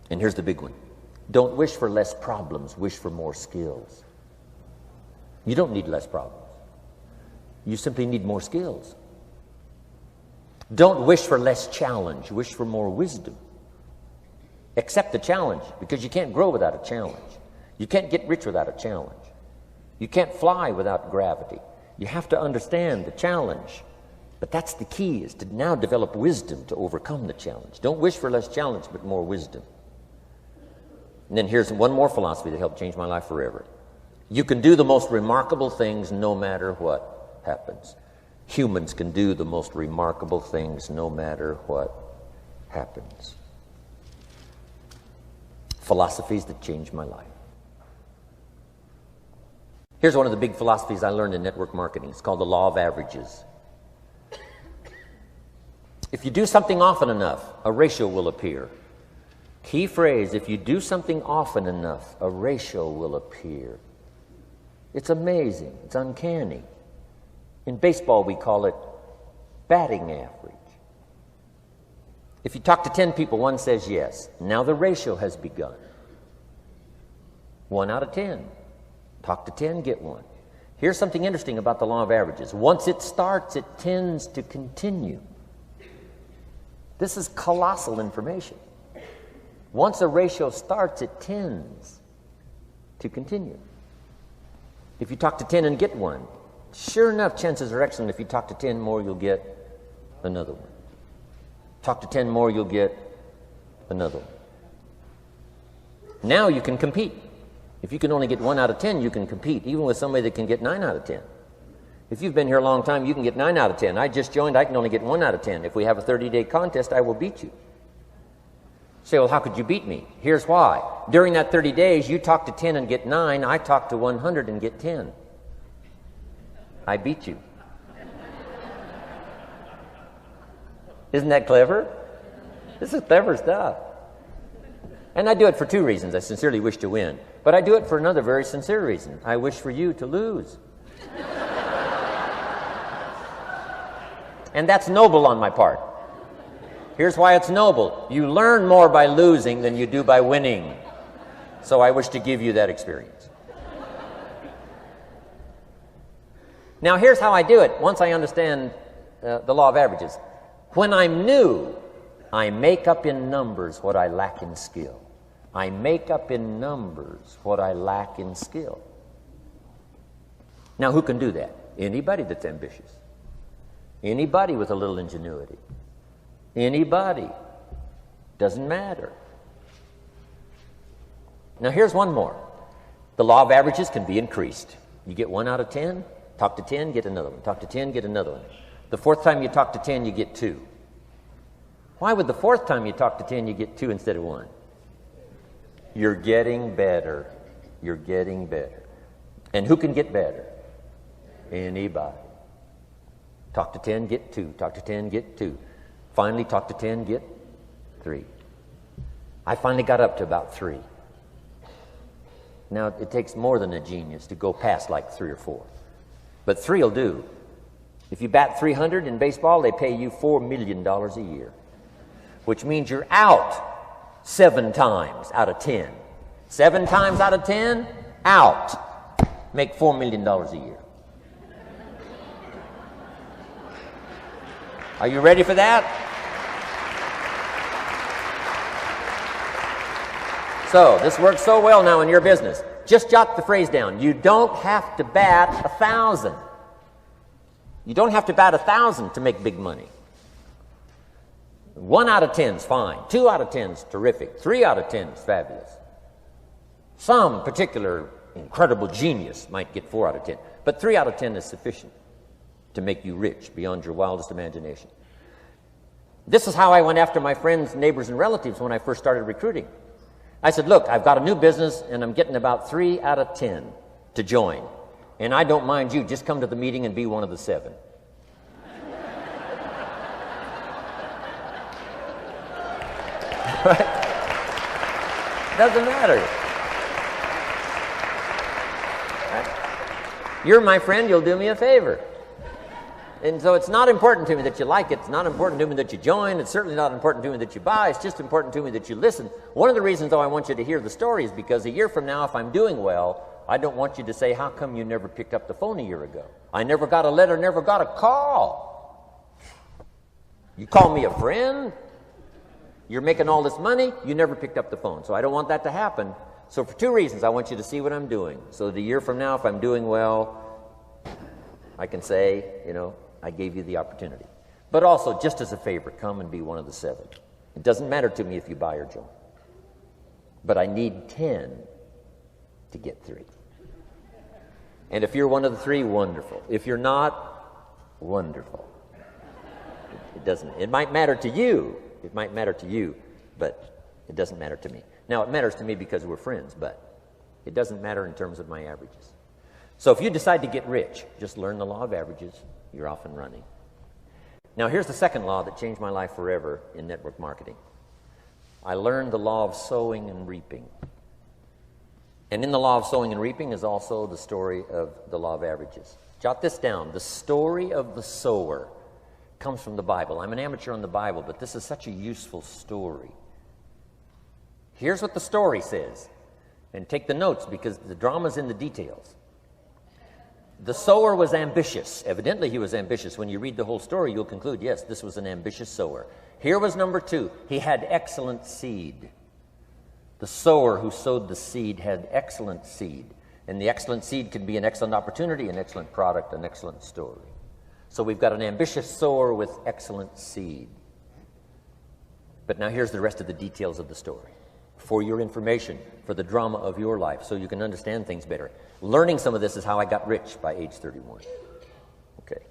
And here's the big one. Don't wish for less problems. Wish for more skills. You don't need less problems. You simply need more skills. Don't wish for less challenge. Wish for more wisdom. Accept the challenge, because you can't grow without a challenge. You can't get rich without a challenge. You can't fly without gravity. You have to understand the challenge. But that's the key, is to now develop wisdom to overcome the challenge. Don't wish for less challenge, but more wisdom. And then here's one more philosophy that helped change my life forever. You can do the most remarkable things no matter what happens. Humans can do the most remarkable things no matter what happens. Philosophies that changed my life. Here's one of the big philosophies I learned in network marketing. It's called the law of averages. If you do something often enough, a ratio will appear. Key phrase, if you do something often enough, a ratio will appear. It's amazing. It's uncanny. In baseball, we call it batting average. If you talk to 10 people, one says yes. Now the ratio has begun. 1 out of 10. Talk to 10, get 1. Here's something interesting about the law of averages. Once it starts, it tends to continue. This is colossal information. Once a ratio starts, it tends to continue. If you talk to 10 and get 1, sure enough, chances are excellent if you talk to 10 more, you'll get another one. Talk to 10 more, you'll get another one. Now you can compete. If you can only get 1 out of 10, you can compete, even with somebody that can get 9 out of 10. If you've been here a long time, you can get 9 out of 10. I just joined, I can only get 1 out of 10. If we have a 30-day contest, I will beat you. Say, well, how could you beat me? Here's why. During that 30 days, you talk to 10 and get 9. I talk to 100 and get 10. I beat you. Isn't that clever? This is clever stuff. And I do it for 2 reasons. I sincerely wish to win. But I do it for another very sincere reason. I wish for you to lose. And that's noble on my part. Here's why it's noble. You learn more by losing than you do by winning. So I wish to give you that experience. Now here's how I do it once I understand the law of averages. When I'm new, I make up in numbers what I lack in skill. I make up in numbers what I lack in skill. Now who can do that? Anybody that's ambitious. Anybody with a little ingenuity. Anybody. Doesn't matter. Now here's one more. The law of averages can be increased. You get 1 out of 10, talk to 10, get another one. Talk to 10, get another one. The 4th time you talk to 10, you get 2. Why would the 4th time you talk to 10, you get 2 instead of 1? You're getting better. You're getting better. And who can get better? Anybody. Talk to 10, get 2. Talk to 10, get 2. Finally, talk to 10, get 3. I finally got up to about 3. Now, it takes more than a genius to go past like 3 or 4. But 3 will do. If you bat 300 in baseball, they pay you $4 million a year, which means you're out 7 times out of 10. 7 times out of 10, out. Make $4 million a year. Are you ready for that? So, this works so well now in your business. Just jot the phrase down. You don't have to bat 1,000. You don't have to bat 1,000 to make big money. 1 out of 10 is fine. 2 out of 10 is terrific. 3 out of 10 is fabulous. Some particular incredible genius might get 4 out of 10. But 3 out of 10 is sufficient to make you rich beyond your wildest imagination. This is how I went after my friends, neighbors, and relatives when I first started recruiting. I said, look, I've got a new business, and I'm getting about 3 out of 10 to join. And I don't mind you. Just come to the meeting and be one of the 7. Right? Doesn't matter. Right? You're my friend, you'll do me a favor. And so it's not important to me that you like it. It's not important to me that you join. It's certainly not important to me that you buy. It's just important to me that you listen. One of the reasons, though, I want you to hear the story is because a year from now, if I'm doing well, I don't want you to say, how come you never picked up the phone a year ago? I never got a letter, never got a call. You call me a friend? You're making all this money? You never picked up the phone. So I don't want that to happen. So for 2 reasons, I want you to see what I'm doing. So the year from now, if I'm doing well, I can say, you know, I gave you the opportunity. But also, just as a favor, come and be one of the 7. It doesn't matter to me if you buy or join. But I need 10 to get 3. And if you're one of the 3, wonderful. If you're not, wonderful. It doesn't. It might matter to you. It might matter to you, but it doesn't matter to me. Now, it matters to me because we're friends, but it doesn't matter in terms of my averages. So if you decide to get rich, just learn the law of averages. You're off and running. Now, here's the second law that changed my life forever in network marketing. I learned the law of sowing and reaping. And in the law of sowing and reaping is also the story of the law of averages. Jot this down. The story of the sower comes from the Bible. I'm an amateur on the Bible, but this is such a useful story. Here's what the story says. And take the notes because the drama's in the details. The sower was ambitious. Evidently, he was ambitious. When you read the whole story, you'll conclude, yes, this was an ambitious sower. Here was number 2. He had excellent seed. The sower who sowed the seed had excellent seed. And the excellent seed can be an excellent opportunity, an excellent product, an excellent story. So we've got an ambitious sower with excellent seed. But now here's the rest of the details of the story. For your information, for the drama of your life, so you can understand things better. Learning some of this is how I got rich by age 31. Okay.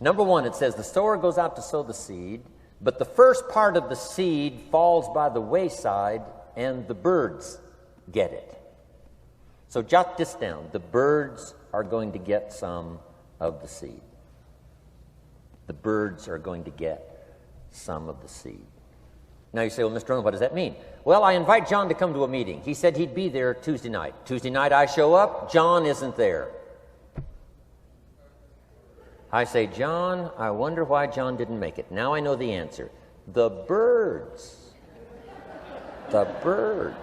Number one, it says the sower goes out to sow the seed, but the first part of the seed falls by the wayside and the birds get it. So jot this down. The birds are going to get some of the seed. The birds are going to get some of the seed. Now you say, well, Mr. Rohn, what does that mean? Well, I invite John to come to a meeting. He said he'd be there Tuesday night. Tuesday night I show up, John isn't there. I say, John, I wonder why John didn't make it. Now I know the answer. The birds. The birds.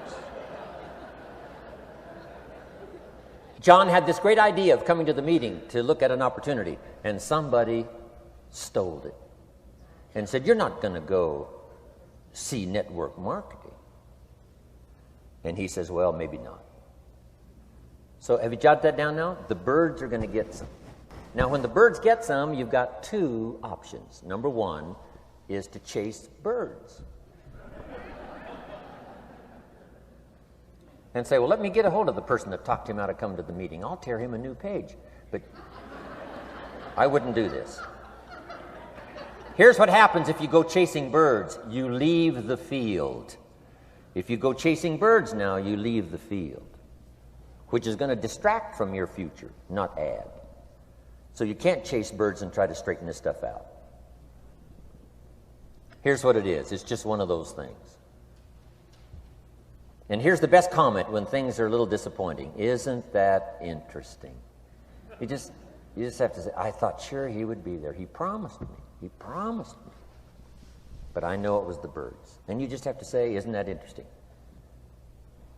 John had this great idea of coming to the meeting to look at an opportunity, and somebody stole it and said, you're not going to go see network marketing. And he says, well, maybe not. So have you jotted that down now? The birds are going to get some. Now, when the birds get some, you've got two options. Number one is to chase birds. And say, well, let me get a hold of the person that talked him out of coming to the meeting. I'll tear him a new page. But I wouldn't do this. Here's what happens if you go chasing birds. You leave the field. If you go chasing birds now, you leave the field, which is going to distract from your future, not add. So you can't chase birds and try to straighten this stuff out. Here's what it is. It's just one of those things. And here's the best comment when things are a little disappointing. Isn't that interesting? You just have to say, I thought sure he would be there. He promised me. He promised me. But I know it was the birds. And you just have to say, isn't that interesting?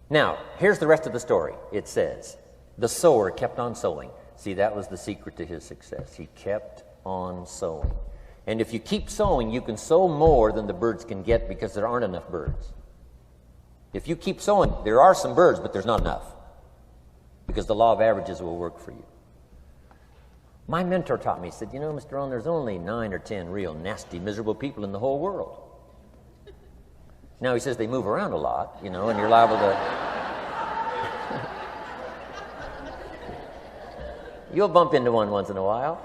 Now, here's the rest of the story. It says, the sower kept on sowing. See, that was the secret to his success. He kept on sowing. And if you keep sowing, you can sow more than the birds can get because there aren't enough birds. If you keep sowing, there are some birds, but there's not enough because the law of averages will work for you. My mentor taught me, he said, you know, Mr. Rohn, there's only 9 or 10 real nasty, miserable people in the whole world. Now, he says they move around a lot, you know, and you're liable to... You'll bump into one once in a while.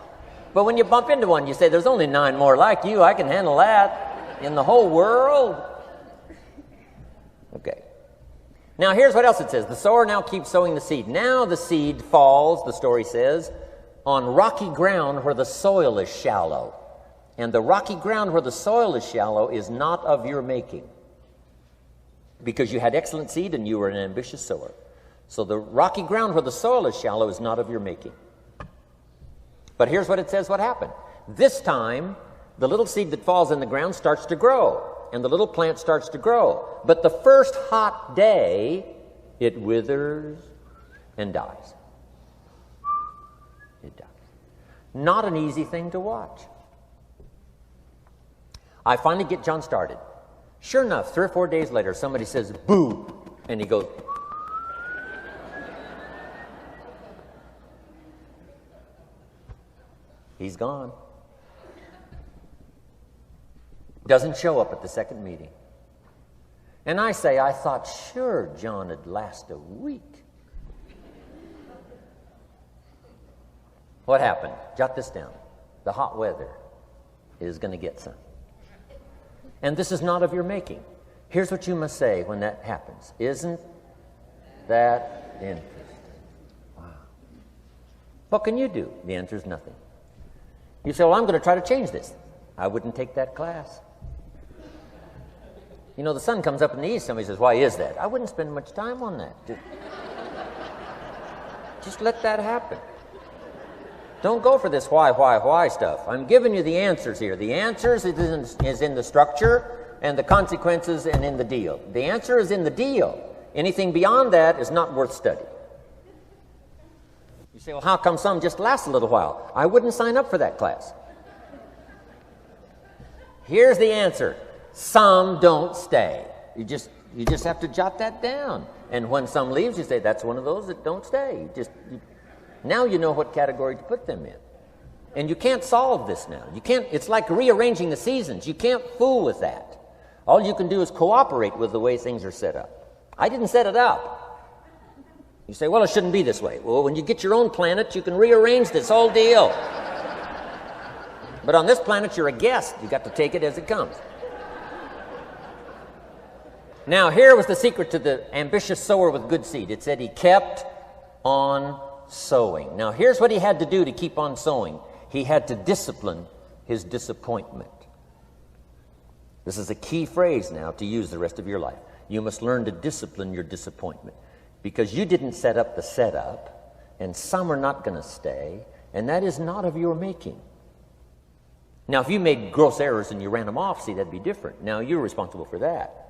But when you bump into one, you say, there's only 9 more like you. I can handle that in the whole world. Okay. Now, here's what else it says. The sower now keeps sowing the seed. Now the seed falls, the story says, on rocky ground where the soil is shallow. And the rocky ground where the soil is shallow is not of your making. Because you had excellent seed and you were an ambitious sower. So the rocky ground where the soil is shallow is not of your making. But here's what it says what happened. This time, the little seed that falls in the ground starts to grow. And the little plant starts to grow. But the first hot day, it withers and dies. It dies. Not an easy thing to watch. I finally get John started. Sure enough, 3 or 4 days later, somebody says, boo, and he goes, he's gone. Doesn't show up at the second meeting. And I say, I thought sure John would last a week. What happened? Jot this down. The hot weather is going to get some. And this is not of your making. Here's what you must say when that happens. Isn't that interesting? Wow. What can you do? The answer is nothing. You say, well, I'm going to try to change this. I wouldn't take that class. You know, the sun comes up in the east. Somebody says, why is that? I wouldn't spend much time on that. Just let that happen. Don't go for this why stuff. I'm giving you the answers here. The answers is in the structure and the consequences and in the deal. The answer is in the deal. Anything beyond that is not worth study. You say, well, how come some just last a little while? I wouldn't sign up for that class. Here's the answer. Some don't stay. You just You just have to jot that down. And when some leaves, you say, that's one of those that don't stay. Now you know what category to put them in. And you can't solve this now. You can't, it's like rearranging the seasons. You can't fool with that. All you can do is cooperate with the way things are set up. I didn't set it up. You say, well, it shouldn't be this way. Well, when you get your own planet, you can rearrange this whole deal. But on this planet, you're a guest. You got to take it as it comes. Now, here was the secret to the ambitious sower with good seed. It said he kept on sowing. Now, here's what he had to do to keep on sowing. He had to discipline his disappointment. This is a key phrase now to use the rest of your life. You must learn to discipline your disappointment, because you didn't set up the setup, and some are not going to stay, and that is not of your making. Now, if you made gross errors and you ran them off, see, that'd be different. Now, you're responsible for that.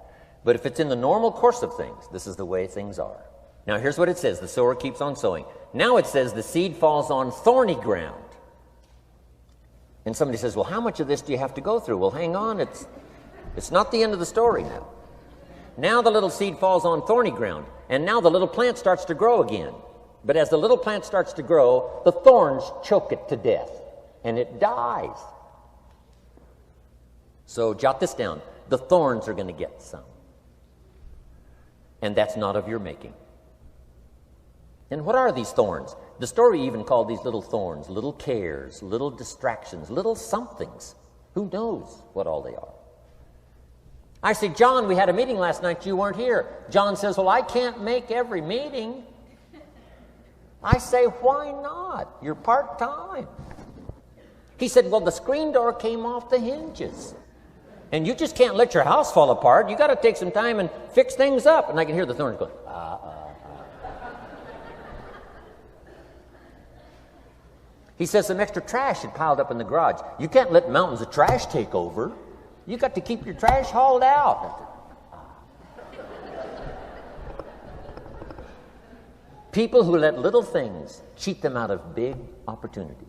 But if it's in the normal course of things, this is the way things are. Now, here's what it says. The sower keeps on sowing. Now it says the seed falls on thorny ground. And somebody says, well, how much of this do you have to go through? Well, hang on. It's not the end of the story now. Now the little seed falls on thorny ground. And now the little plant starts to grow again. But as the little plant starts to grow, the thorns choke it to death. And it dies. So jot this down. The thorns are going to get some. And that's not of your making. And what are these thorns? The story even called these little thorns, little cares, little distractions, little somethings. Who knows what all they are? I say, John, we had a meeting last night. You weren't here. John says, well, I can't make every meeting. I say, why not? You're part-time. He said, well, the screen door came off the hinges. And you just can't let your house fall apart. You got to take some time and fix things up. And I can hear the thorns going, He says some extra trash had piled up in the garage. You can't let mountains of trash take over. You got to keep your trash hauled out. People who let little things cheat them out of big opportunities.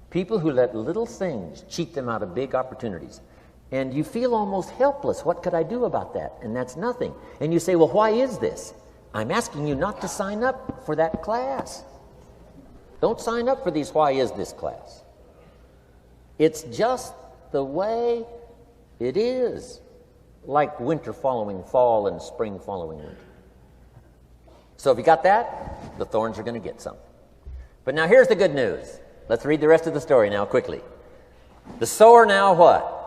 People who let little things cheat them out of big opportunities. And you feel almost helpless. What could I do about that? And that's nothing. And you say, well, why is this? I'm asking you not to sign up for that class. Don't sign up for these why is this class. It's just the way it is. Like winter following fall and spring following winter. So if you got that, the thorns are going to get some. But now here's the good news. Let's read the rest of the story now quickly. The sower now what?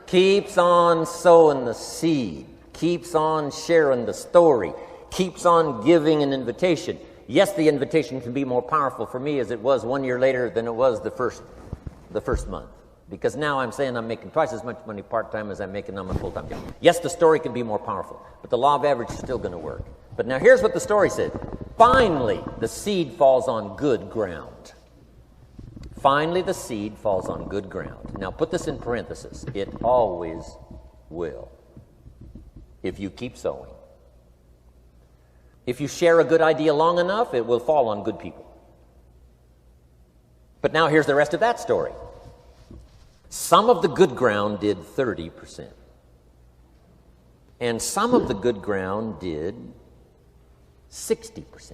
Keeps on sowing the seed. Keeps on sharing the story. Keeps on giving an invitation. Yes, the invitation can be more powerful for me as it was 1 year later than it was the first month. Because now I'm saying I'm making twice as much money part-time as I'm making on my full-time job. Yes, the story can be more powerful, but the law of average is still going to work. But now here's what the story said. Finally, the seed falls on good ground. Finally, the seed falls on good ground. Now put this in parentheses. It always will. If you keep sowing. If you share a good idea long enough, it will fall on good people. But now here's the rest of that story. Some of the good ground did 30%. And some of the good ground did 60%.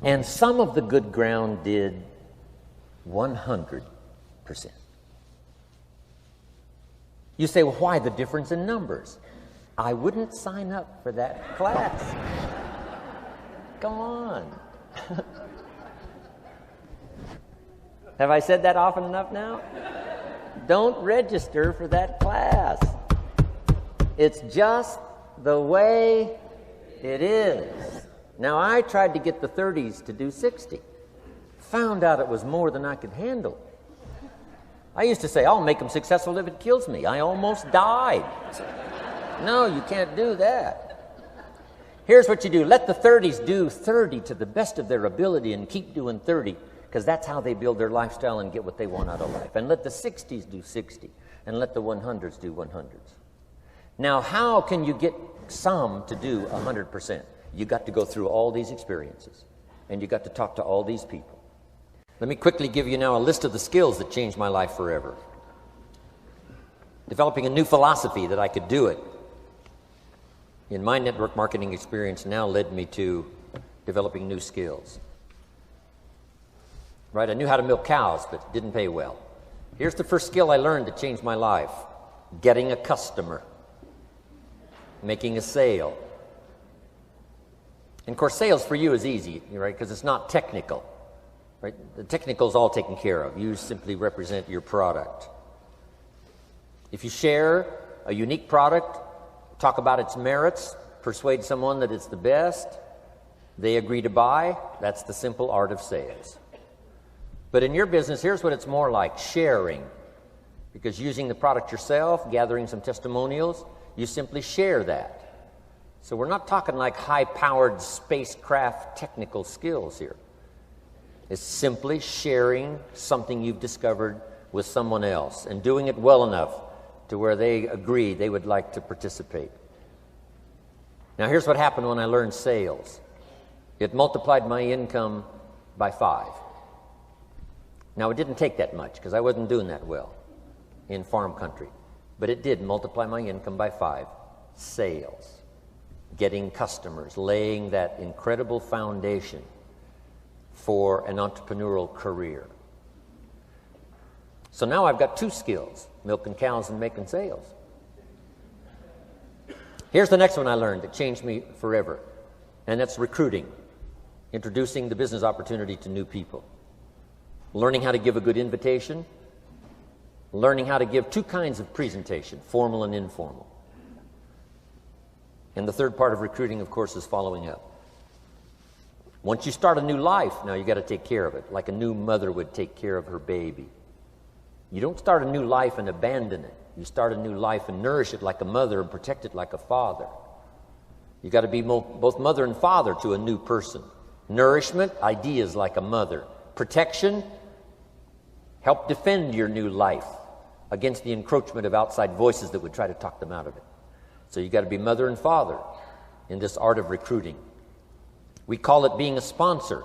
And some of the good ground did 100%. You say, well, why the difference in numbers? I wouldn't sign up for that class. Come on. Have I said that often enough now? Don't register for that class. It's just the way it is. Now, I tried to get the 30s to do 60. Found out it was more than I could handle. I used to say, I'll make them successful if it kills me. I almost died. No, you can't do that. Here's what you do. Let the 30s do 30 to the best of their ability and keep doing 30, because that's how they build their lifestyle and get what they want out of life. And let the 60s do 60, and let the 100s do 100s. Now, how can you get some to do 100%? You got to go through all these experiences, and you got to talk to all these people. Let me quickly give you now a list of the skills that changed my life forever. Developing a new philosophy that I could do it. in my network marketing experience now led me to developing new skills. Right? I knew how to milk cows, but it didn't pay well. Here's the first skill I learned that changed my life: getting a customer, making a sale. And of course, sales for you is easy, right? Because it's not technical, right? The technical is all taken care of. You simply represent your product. If you share a unique product, talk about its merits, persuade someone that it's the best, they agree to buy, that's the simple art of sales. But in your business, here's what it's more like: sharing. Because using the product yourself, gathering some testimonials, you simply share that. So we're not talking like high-powered spacecraft technical skills here. It's simply sharing something you've discovered with someone else and doing it well enough to where they agree they would like to participate. Now here's what happened when I learned sales. It multiplied my income by 5. Now it didn't take that much because I wasn't doing that well in farm country, but it did multiply my income by 5. Sales, getting customers, laying that incredible foundation for an entrepreneurial career. So now I've got 2 skills: milking cows and making sales. Here's the next one I learned that changed me forever, and that's recruiting, introducing the business opportunity to new people, learning how to give a good invitation, learning how to give 2 kinds of presentation, formal and informal. And the third part of recruiting, of course, is following up. Once you start a new life, now you got to take care of it, like a new mother would take care of her baby. You don't start a new life and abandon it. You start a new life and nourish it like a mother and protect it like a father. You got to be both mother and father to a new person. Nourishment, ideas like a mother. Protection, help defend your new life against the encroachment of outside voices that would try to talk them out of it. So you got to be mother and father in this art of recruiting. We call it being a sponsor.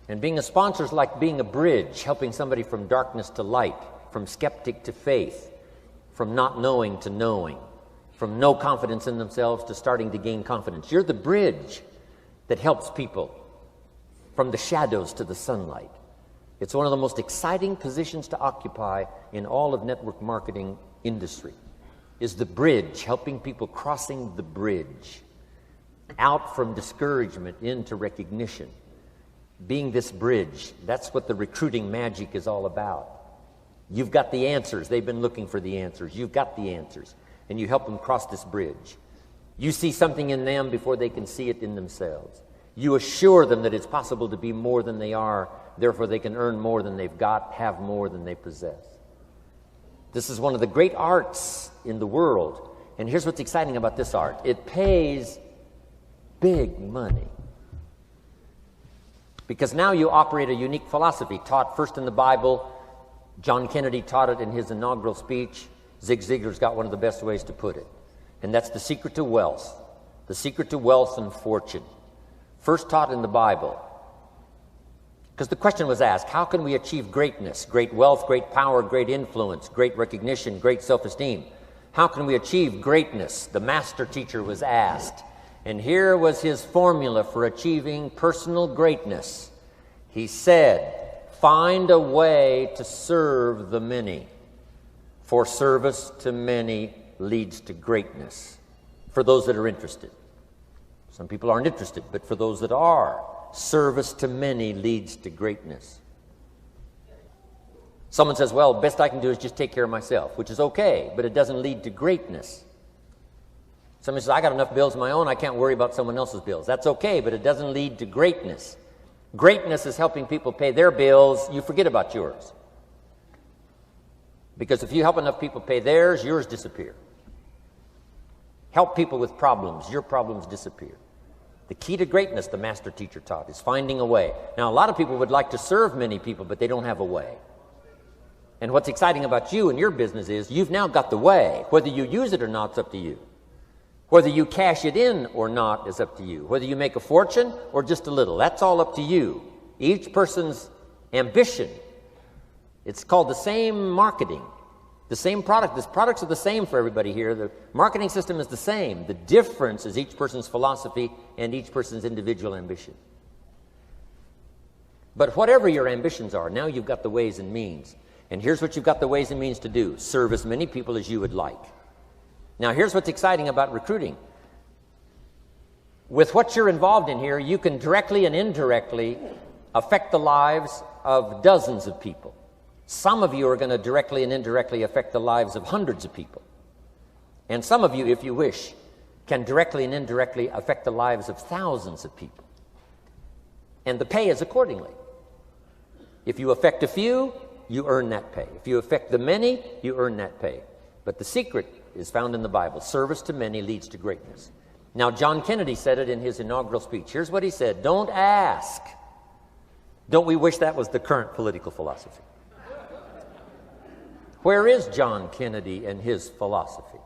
And being a sponsor is like being a bridge, helping somebody from darkness to light, from skeptic to faith, from not knowing to knowing, from no confidence in themselves to starting to gain confidence. You're the bridge that helps people from the shadows to the sunlight. It's one of the most exciting positions to occupy in all of network marketing industry, is the bridge, helping people crossing the bridge out from discouragement into recognition. Being this bridge, that's what the recruiting magic is all about. You've got the answers. They've been looking for the answers. You've got the answers. And you help them cross this bridge. You see something in them before they can see it in themselves. You assure them that it's possible to be more than they are, therefore they can earn more than they've got, have more than they possess. This is one of the great arts in the world. And here's what's exciting about this art. It pays big money. Because now you operate a unique philosophy taught first in the Bible. John Kennedy taught it in his inaugural speech. Zig Ziglar's got one of the best ways to put it. And that's the secret to wealth. The secret to wealth and fortune. First taught in the Bible. Because the question was asked, how can we achieve greatness, great wealth, great power, great influence, great recognition, great self-esteem? How can we achieve greatness? The master teacher was asked. And here was his formula for achieving personal greatness. He said, find a way to serve the many, for service to many leads to greatness. For those that are interested. Some people aren't interested, but for those that are, service to many leads to greatness. Someone says, well, best I can do is just take care of myself, which is okay, but it doesn't lead to greatness. Someone says, I got enough bills of my own, I can't worry about someone else's bills. That's okay, but it doesn't lead to greatness. Greatness is helping people pay their bills. You forget about yours. Because if you help enough people pay theirs, yours disappear. Help people with problems, your problems disappear. The key to greatness, the master teacher taught, is finding a way. Now, a lot of people would like to serve many people, but they don't have a way. And what's exciting about you and your business is you've now got the way. Whether you use it or not, it's up to you. Whether you cash it in or not is up to you. Whether you make a fortune or just a little, that's all up to you. Each person's ambition, it's called the same marketing, The same product. The products are the same for everybody here. The marketing system is the same. The difference is each person's philosophy and each person's individual ambition. But whatever your ambitions are, now you've got the ways and means. And here's what you've got the ways and means to do. Serve as many people as you would like. Now here's what's exciting about recruiting. With what you're involved in here, you can directly and indirectly affect the lives of dozens of people. Some of you are going to directly and indirectly affect the lives of hundreds of people. And some of you, if you wish, can directly and indirectly affect the lives of thousands of people. And the pay is accordingly. If you affect a few, you earn that pay. If you affect the many, you earn that pay. But the secret is found in the Bible. Service to many leads to greatness. Now, John Kennedy said it in his inaugural speech. Here's what he said: don't ask. Don't we wish that was the current political philosophy? Where is John Kennedy and his philosophy?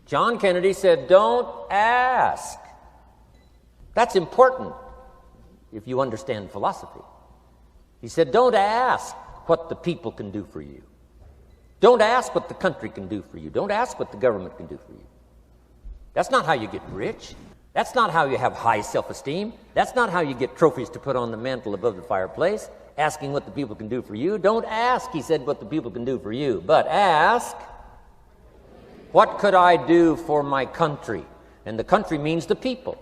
John Kennedy said, don't ask. That's important if you understand philosophy. He said, don't ask what the people can do for you. Don't ask what the country can do for you. Don't ask what the government can do for you. That's not how you get rich. That's not how you have high self-esteem. That's not how you get trophies to put on the mantle above the fireplace, asking what the people can do for you. Don't ask, he said, what the people can do for you, but ask, what could I do for my country? And the country means the people.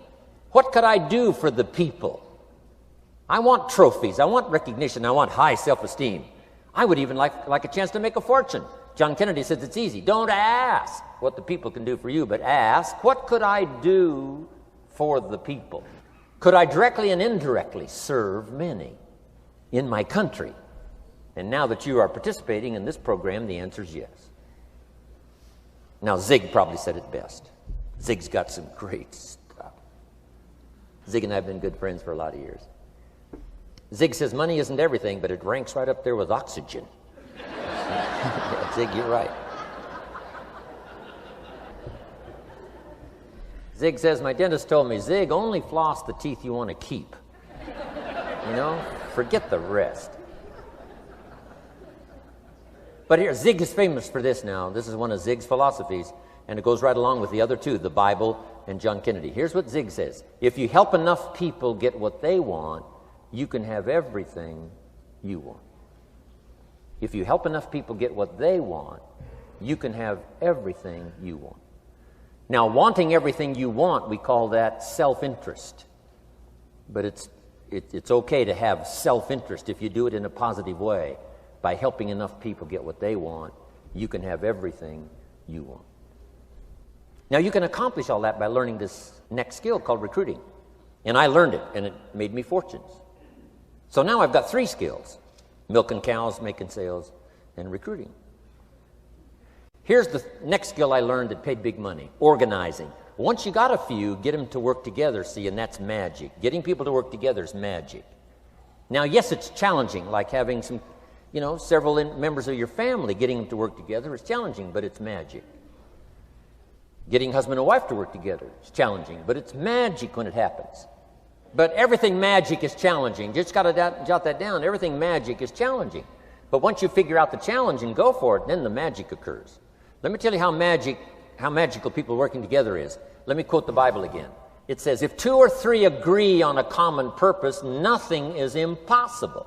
What could I do for the people? I want trophies. I want recognition. I want high self-esteem. I would even like a chance to make a fortune. John Kennedy says it's easy. Don't ask what the people can do for you, but ask, what could I do for the people? Could I directly and indirectly serve many in my country? And now that you are participating in this program, the answer is yes. Now, Zig probably said it best. Zig's got some great stuff. Zig and I have been good friends for a lot of years. Zig says money isn't everything, but it ranks right up there with oxygen. Yeah, Zig, you're right. Zig says, my dentist told me, Zig, only floss the teeth you want to keep. You know, forget the rest. But here, Zig is famous for this now. This is one of Zig's philosophies, and it goes right along with the other two, the Bible and John Kennedy. Here's what Zig says: if you help enough people get what they want, you can have everything you want. If you help enough people get what they want, you can have everything you want. Now, wanting everything you want, we call that self-interest. But it's okay to have self-interest if you do it in a positive way. By helping enough people get what they want, you can have everything you want. Now, you can accomplish all that by learning this next skill called recruiting. And I learned it, and it made me fortunes. So now I've got 3 skills: milking cows, making sales, and recruiting. Here's the next skill I learned that paid big money: organizing. Once you got a few, get them to work together, see, and that's magic. Getting people to work together is magic. Now, yes, it's challenging, like having some, several members of your family, getting them to work together is challenging, but it's magic. Getting husband and wife to work together is challenging, but it's magic when it happens. But everything magic is challenging. Just got to jot that down. Everything magic is challenging. But once you figure out the challenge and go for it, then the magic occurs. Let me tell you how magical people working together is. Let me quote the Bible again. It says, if 2 or 3 agree on a common purpose, nothing is impossible.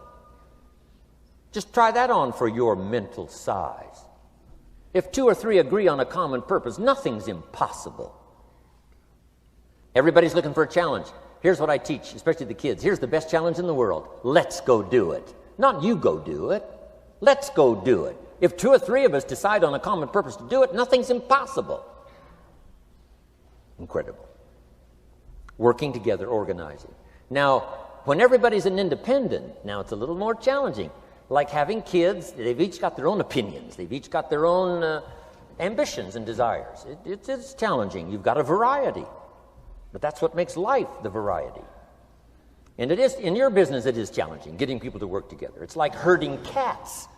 Just try that on for your mental size. If 2 or 3 agree on a common purpose, nothing's impossible. Everybody's looking for a challenge. Here's what I teach, especially the kids. Here's the best challenge in the world. Let's go do it. Not you go do it. Let's go do it. If 2 or 3 of us decide on a common purpose to do it, nothing's impossible. Incredible. Working together, organizing. Now, when everybody's an independent, now it's a little more challenging. Like having kids, they've each got their own opinions. They've each got their own ambitions and desires. It's challenging. You've got a variety. But that's what makes life, the variety. And it is, in your business, it is challenging, getting people to work together. It's like herding cats.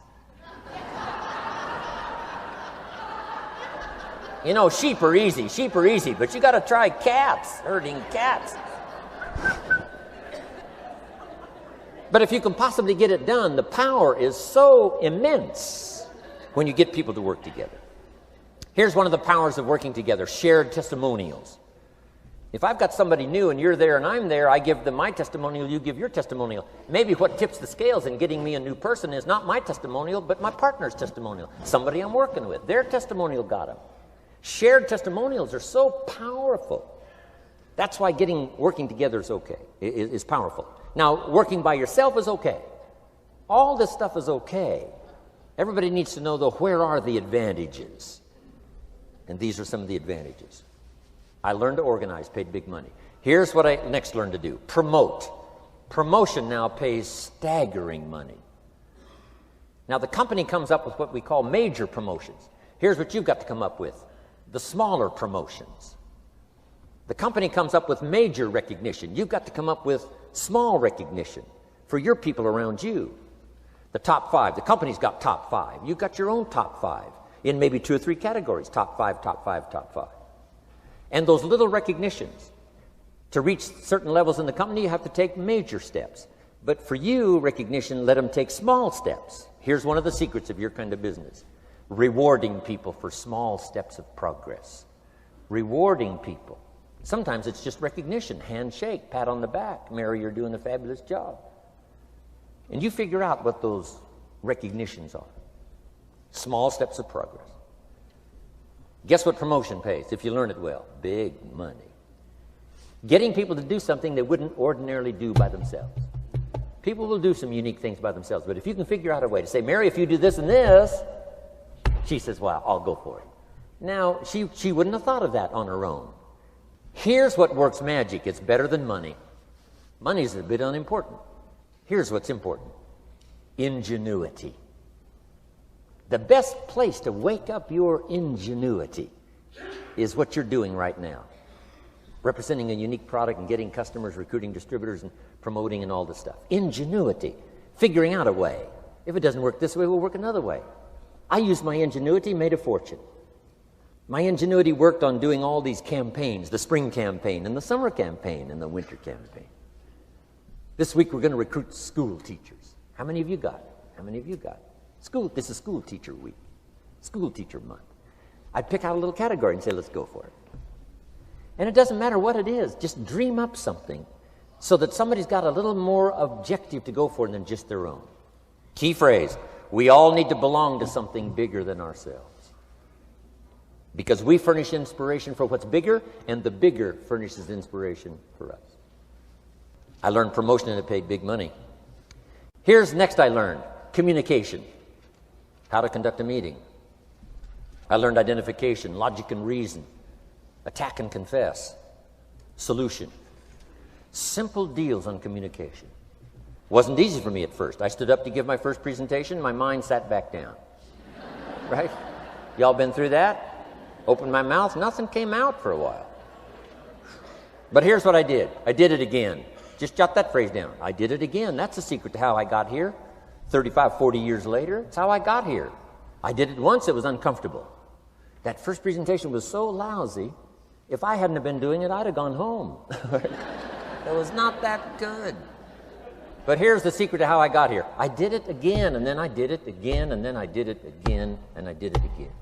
Sheep are easy, but you got to try cats, herding cats. But if you can possibly get it done, the power is so immense when you get people to work together. Here's one of the powers of working together, shared testimonials. If I've got somebody new and you're there and I'm there, I give them my testimonial, you give your testimonial. Maybe what tips the scales in getting me a new person is not my testimonial, but my partner's testimonial. Somebody I'm working with, their testimonial got them. Shared testimonials are so powerful. That's why working together is okay, is powerful. Now, working by yourself is okay. All this stuff is okay. Everybody needs to know, though, where are the advantages? And these are some of the advantages. I learned to organize, paid big money. Here's what I next learned to do. Promote. Promotion now pays staggering money. Now, the company comes up with what we call major promotions. Here's what you've got to come up with. The smaller promotions. The company comes up with major recognition. You've got to come up with small recognition for your people around you. The top 5. The company's got top 5. You've got your own top 5 in maybe 2 or 3 categories. Top 5, top 5, top 5. And those little recognitions, to reach certain levels in the company, you have to take major steps. But for you, recognition, let them take small steps. Here's one of the secrets of your kind of business. Rewarding people for small steps of progress. Rewarding people. Sometimes it's just recognition, handshake, pat on the back. Mary, you're doing a fabulous job. And you figure out what those recognitions are. Small steps of progress. Guess what promotion pays if you learn it well? Big money. Getting people to do something they wouldn't ordinarily do by themselves. People will do some unique things by themselves, but if you can figure out a way to say, Mary, if you do this and this, she says, well, I'll go for it. Now, she wouldn't have thought of that on her own. Here's what works magic. It's better than money. Money's a bit unimportant. Here's what's important. Ingenuity. The best place to wake up your ingenuity is what you're doing right now. Representing a unique product and getting customers, recruiting distributors, and promoting and all this stuff. Ingenuity. Figuring out a way. If it doesn't work this way, we'll work another way. I used my ingenuity, made a fortune. My ingenuity worked on doing all these campaigns, the spring campaign and the summer campaign and the winter campaign. This week we're going to recruit school teachers. How many of you got? How many of you got? This is school teacher week, school teacher month. I'd pick out a little category and say, let's go for it. And it doesn't matter what it is, just dream up something so that somebody's got a little more objective to go for than just their own. Key phrase, we all need to belong to something bigger than ourselves. Because we furnish inspiration for what's bigger, and the bigger furnishes inspiration for us. I learned promotion and it paid big money. Here's next I learned, communication. How to conduct a meeting. I learned identification, logic and reason, attack and confess, solution. Simple deals on communication. Wasn't easy for me at first. I stood up to give my first presentation, my mind sat back down. Right? Y'all been through that? Opened my mouth, nothing came out for a while. But here's what I did. I did it again. Just jot that phrase down. I did it again. That's the secret to how I got here. 35, 40 years later, it's how I got here. I did it once, it was uncomfortable. That first presentation was so lousy, if I hadn't have been doing it, I'd have gone home. It was not that good. But here's the secret to how I got here. I did it again, and then I did it again, and then I did it again, and I did it again.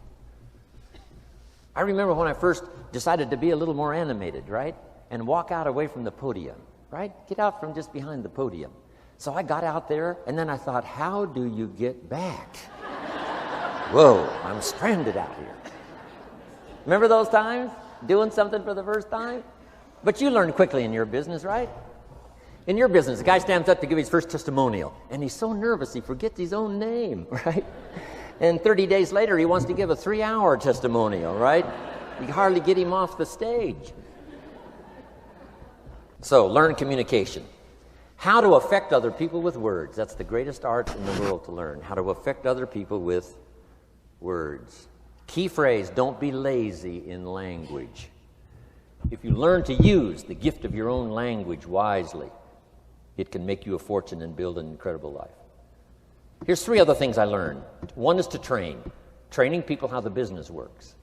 I remember when I first decided to be a little more animated, right? And walk out away from the podium, right? Get out from just behind the podium. So I got out there, and then I thought, how do you get back? Whoa, I'm stranded out here. Remember those times? Doing something for the first time? But you learn quickly in your business, right? In your business, a guy stands up to give his first testimonial, and he's so nervous he forgets his own name, right? And 30 days later, he wants to give a 3-hour testimonial, right? You can hardly get him off the stage. So, learn communication. How to affect other people with words. That's the greatest art in the world to learn. How to affect other people with words. Key phrase, don't be lazy in language. If you learn to use the gift of your own language wisely, it can make you a fortune and build an incredible life. Here's 3 other things I learned. One is to train. Training people how the business works.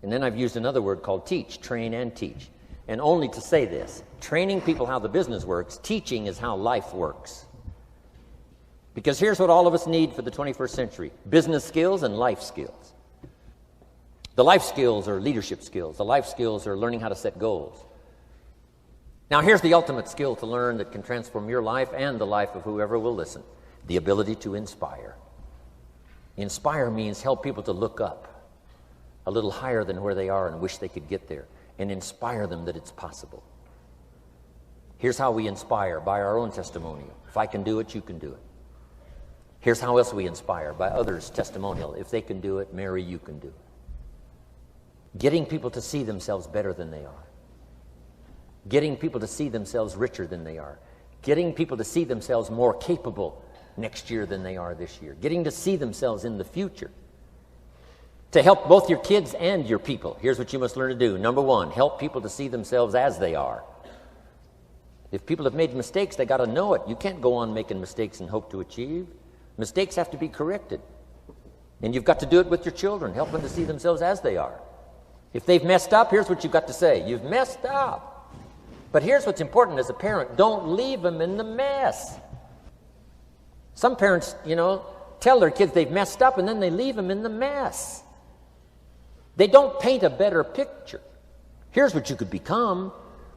And then I've used another word called teach. Train and teach. And only to say this, training people how the business works, teaching is how life works. Because here's what all of us need for the 21st century: business skills and life skills. The life skills are leadership skills. The life skills are learning how to set goals. Now, here's the ultimate skill to learn that can transform your life and the life of whoever will listen: the ability to inspire. Inspire means help people to look up a little higher than where they are and wish they could get there, and inspire them that it's possible. Here's how we inspire: by our own testimonial. If I can do it, you can do it. Here's how else we inspire: by others' testimonial. If they can do it, Mary, you can do it. Getting people to see themselves better than they are. Getting people to see themselves richer than they are. Getting people to see themselves more capable next year than they are this year. Getting to see themselves in the future. To help both your kids and your people, here's what you must learn to do. Number one, help people to see themselves as they are. If people have made mistakes, they got to know it. You can't go on making mistakes and hope to achieve. Mistakes have to be corrected. And you've got to do it with your children. Help them to see themselves as they are. If they've messed up, here's what you've got to say: you've messed up. But here's what's important as a parent: don't leave them in the mess. Some parents, tell their kids they've messed up and then they leave them in the mess. They don't paint a better picture. Here's what you could become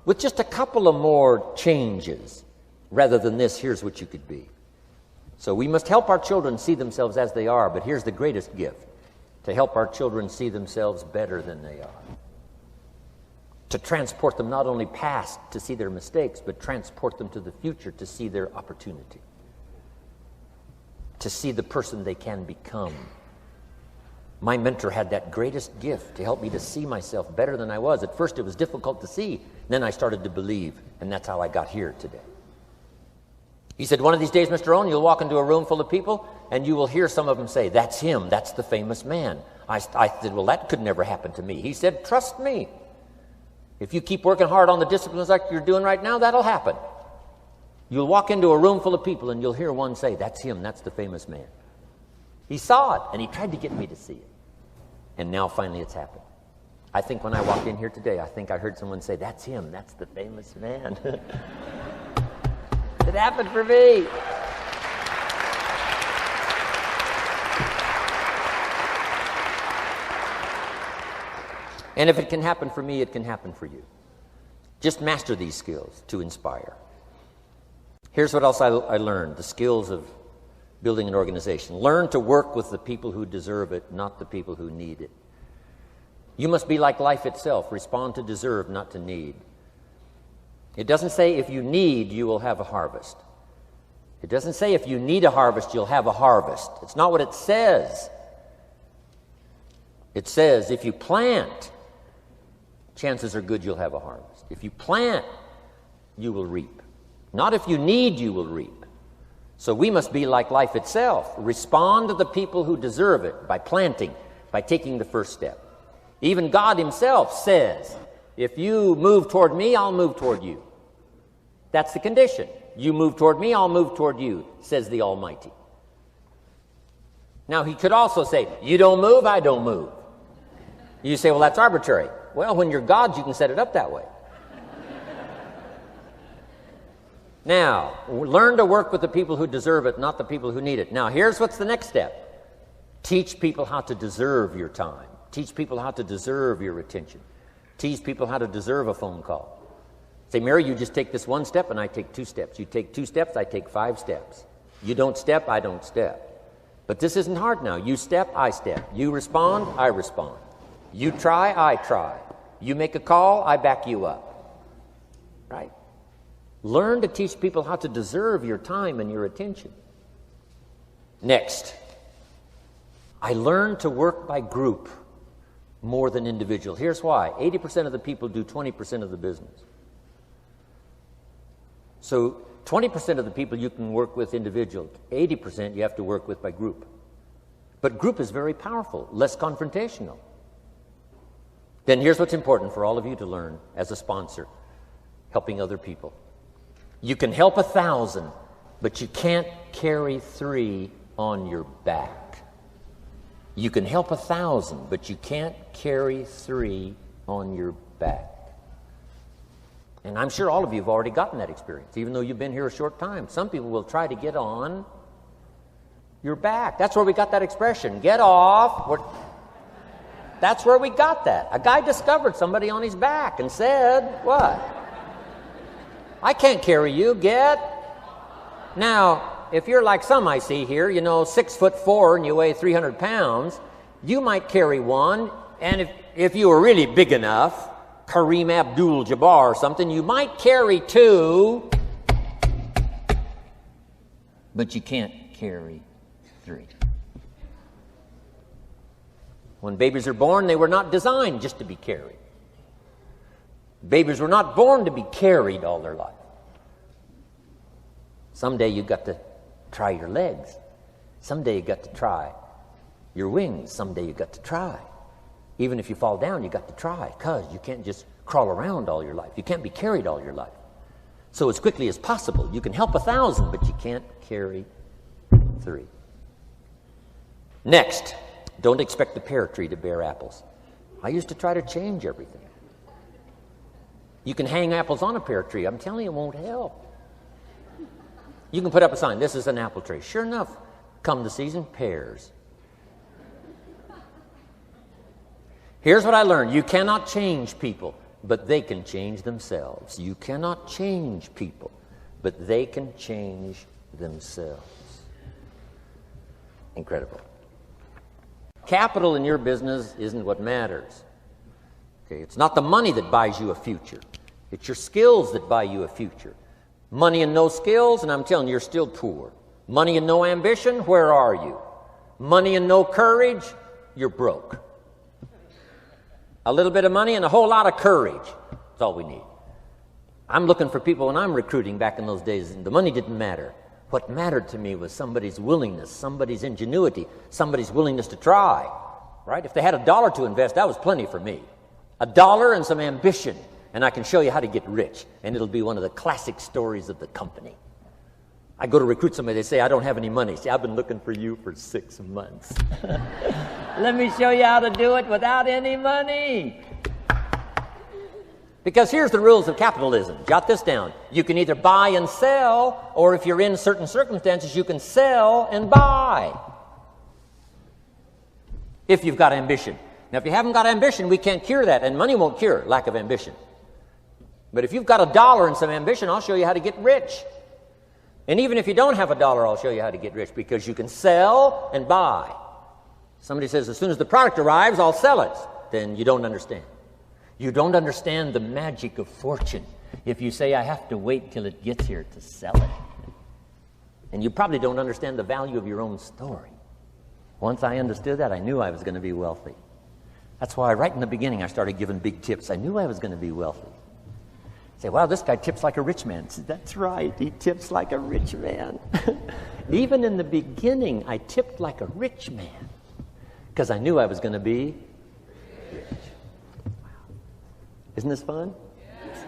with just a couple of more changes. Rather than this, here's what you could be. So we must help our children see themselves as they are, but here's the greatest gift: to help our children see themselves better than they are. To transport them not only past to see their mistakes, but transport them to the future to see their opportunity. To see the person they can become. My mentor had that greatest gift to help me to see myself better than I was. At first it was difficult to see, then I started to believe, and that's how I got here today. He said, one of these days, Mr. Owen, you'll walk into a room full of people and you will hear some of them say, "That's him, that's the famous man." I said, well, that could never happen to me. He said, trust me. If you keep working hard on the disciplines like you're doing right now, that'll happen. You'll walk into a room full of people and you'll hear one say, "That's him, that's the famous man." He saw it and he tried to get me to see it. And now finally it's happened. I think when I walked in here today, I think I heard someone say, "That's him, that's the famous man." It happened for me. And if it can happen for me, it can happen for you. Just master these skills to inspire. Here's what else I learned: the skills of building an organization. Learn to work with the people who deserve it, not the people who need it. You must be like life itself. Respond to deserve, not to need. It doesn't say if you need, you will have a harvest. It doesn't say if you need a harvest, you'll have a harvest. It's not what it says. It says if you plant, chances are good you'll have a harvest. If you plant, you will reap. Not if you need, you will reap. So we must be like life itself. Respond to the people who deserve it by planting, by taking the first step. Even God himself says, if you move toward me, I'll move toward you. That's the condition. You move toward me, I'll move toward you, says the Almighty. Now, he could also say, you don't move, I don't move. You say, well, that's arbitrary. Well, when you're God, you can set it up that way. Now, learn to work with the people who deserve it, not the people who need it. Now, here's what's the next step. Teach people how to deserve your time. Teach people how to deserve your attention. Teach people how to deserve a phone call. Say, Mary, you just take this one step and I take 2 steps. You take 2 steps, I take 5 steps. You don't step, I don't step. But this isn't hard now. You step, I step. You respond, I respond. You try, I try. You make a call, I back you up. Right? Learn to teach people how to deserve your time and your attention. Next, I learned to work by group more than individual. Here's why. 80% of the people do 20% of the business. So 20% of the people you can work with individual. 80% you have to work with by group. But group is very powerful, less confrontational. Then here's what's important for all of you to learn as a sponsor, helping other people. You can help 1,000, but you can't carry 3 on your back. You can help 1,000, but you can't carry 3 on your back. And I'm sure all of you have already gotten that experience, even though you've been here a short time. Some people will try to get on your back. That's where we got that expression, get off. That's where we got that. A guy discovered somebody on his back and said, what? I can't carry you, get. Now, if you're like some I see here, 6'4" and you weigh 300 pounds, you might carry one, and if you were really big enough, Kareem Abdul-Jabbar or something, you might carry two, but you can't carry three. When babies are born, they were not designed just to be carried. Babies were not born to be carried all their life. Someday you got to try your legs. Someday you got to try your wings. Someday you got to try. Even if you fall down, you got to try, because you can't just crawl around all your life. You can't be carried all your life. So as quickly as possible, you can help 1,000, but you can't carry 3. Next, don't expect the pear tree to bear apples. I used to try to change everything. You can hang apples on a pear tree. I'm telling you, it won't help. You can put up a sign, this is an apple tree. Sure enough, come the season, pears. Here's what I learned. You cannot change people, but they can change themselves. You cannot change people, but they can change themselves. Incredible. Capital in your business isn't what matters. Okay, it's not the money that buys you a future. It's your skills that buy you a future. Money and no skills, and I'm telling you, you're still poor. Money and no ambition, where are you? Money and no courage, you're broke. A little bit of money and a whole lot of courage. That's all we need. I'm looking for people when I'm recruiting back in those days, and the money didn't matter. What mattered to me was somebody's willingness, somebody's ingenuity, somebody's willingness to try, right? If they had $1 to invest, that was plenty for me. $1 and some ambition, and I can show you how to get rich, and it'll be one of the classic stories of the company. I go to recruit somebody, they say, I don't have any money. See, I've been looking for you for 6 months. Let me show you how to do it without any money. Because here's the rules of capitalism. Jot this down. You can either buy and sell, or if you're in certain circumstances, you can sell and buy. If you've got ambition. Now, if you haven't got ambition, we can't cure that, and money won't cure lack of ambition. But if you've got $1 and some ambition, I'll show you how to get rich. And even if you don't have $1, I'll show you how to get rich, because you can sell and buy. Somebody says, as soon as the product arrives, I'll sell it. Then you don't understand. You don't understand the magic of fortune if you say, I have to wait till it gets here to sell it. And you probably don't understand the value of your own story. Once I understood that, I knew I was going to be wealthy. That's why right in the beginning I started giving big tips. I knew I was going to be wealthy. Say, wow, this guy tips like a rich man. Say, that's right, he tips like a rich man. Even in the beginning, I tipped like a rich man because I knew I was going to be rich. Isn't this fun? Yes.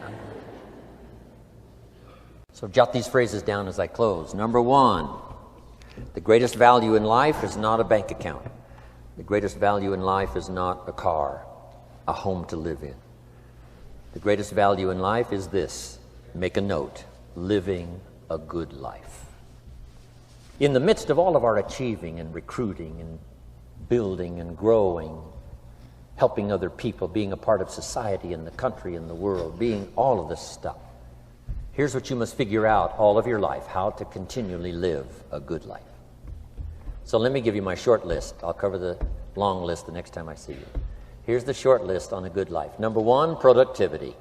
So jot these phrases down as I close. Number 1, the greatest value in life is not a bank account. The greatest value in life is not a car, a home to live in. The greatest value in life is this. Make a note. Living a good life. In the midst of all of our achieving and recruiting and building and growing, helping other people, being a part of society and the country and the world, being all of this stuff. Here's what you must figure out all of your life, how to continually live a good life. So let me give you my short list. I'll cover the long list the next time I see you. Here's the short list on a good life. Number 1, productivity.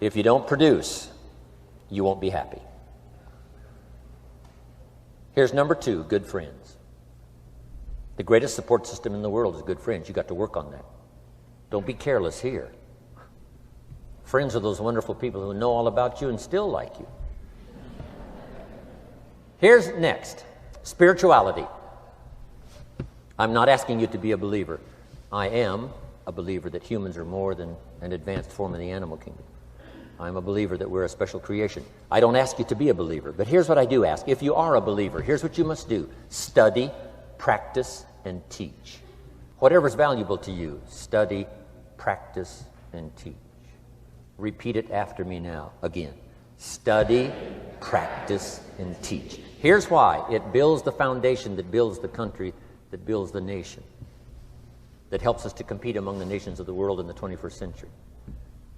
If you don't produce, you won't be happy. Here's number 2, good friends. The greatest support system in the world is good friends. You got to work on that. Don't be careless here. Friends are those wonderful people who know all about you and still like you. Here's next, spirituality. I'm not asking you to be a believer. I am a believer that humans are more than an advanced form of the animal kingdom. I'm a believer that we're a special creation. I don't ask you to be a believer, but here's what I do ask. If you are a believer, here's what you must do. Study, practice, and teach. Whatever's valuable to you, study, practice, and teach. Repeat it after me now. Again. Study, practice, and teach. Here's why. It builds the foundation that builds the country, that builds the nation, that helps us to compete among the nations of the world in the 21st century.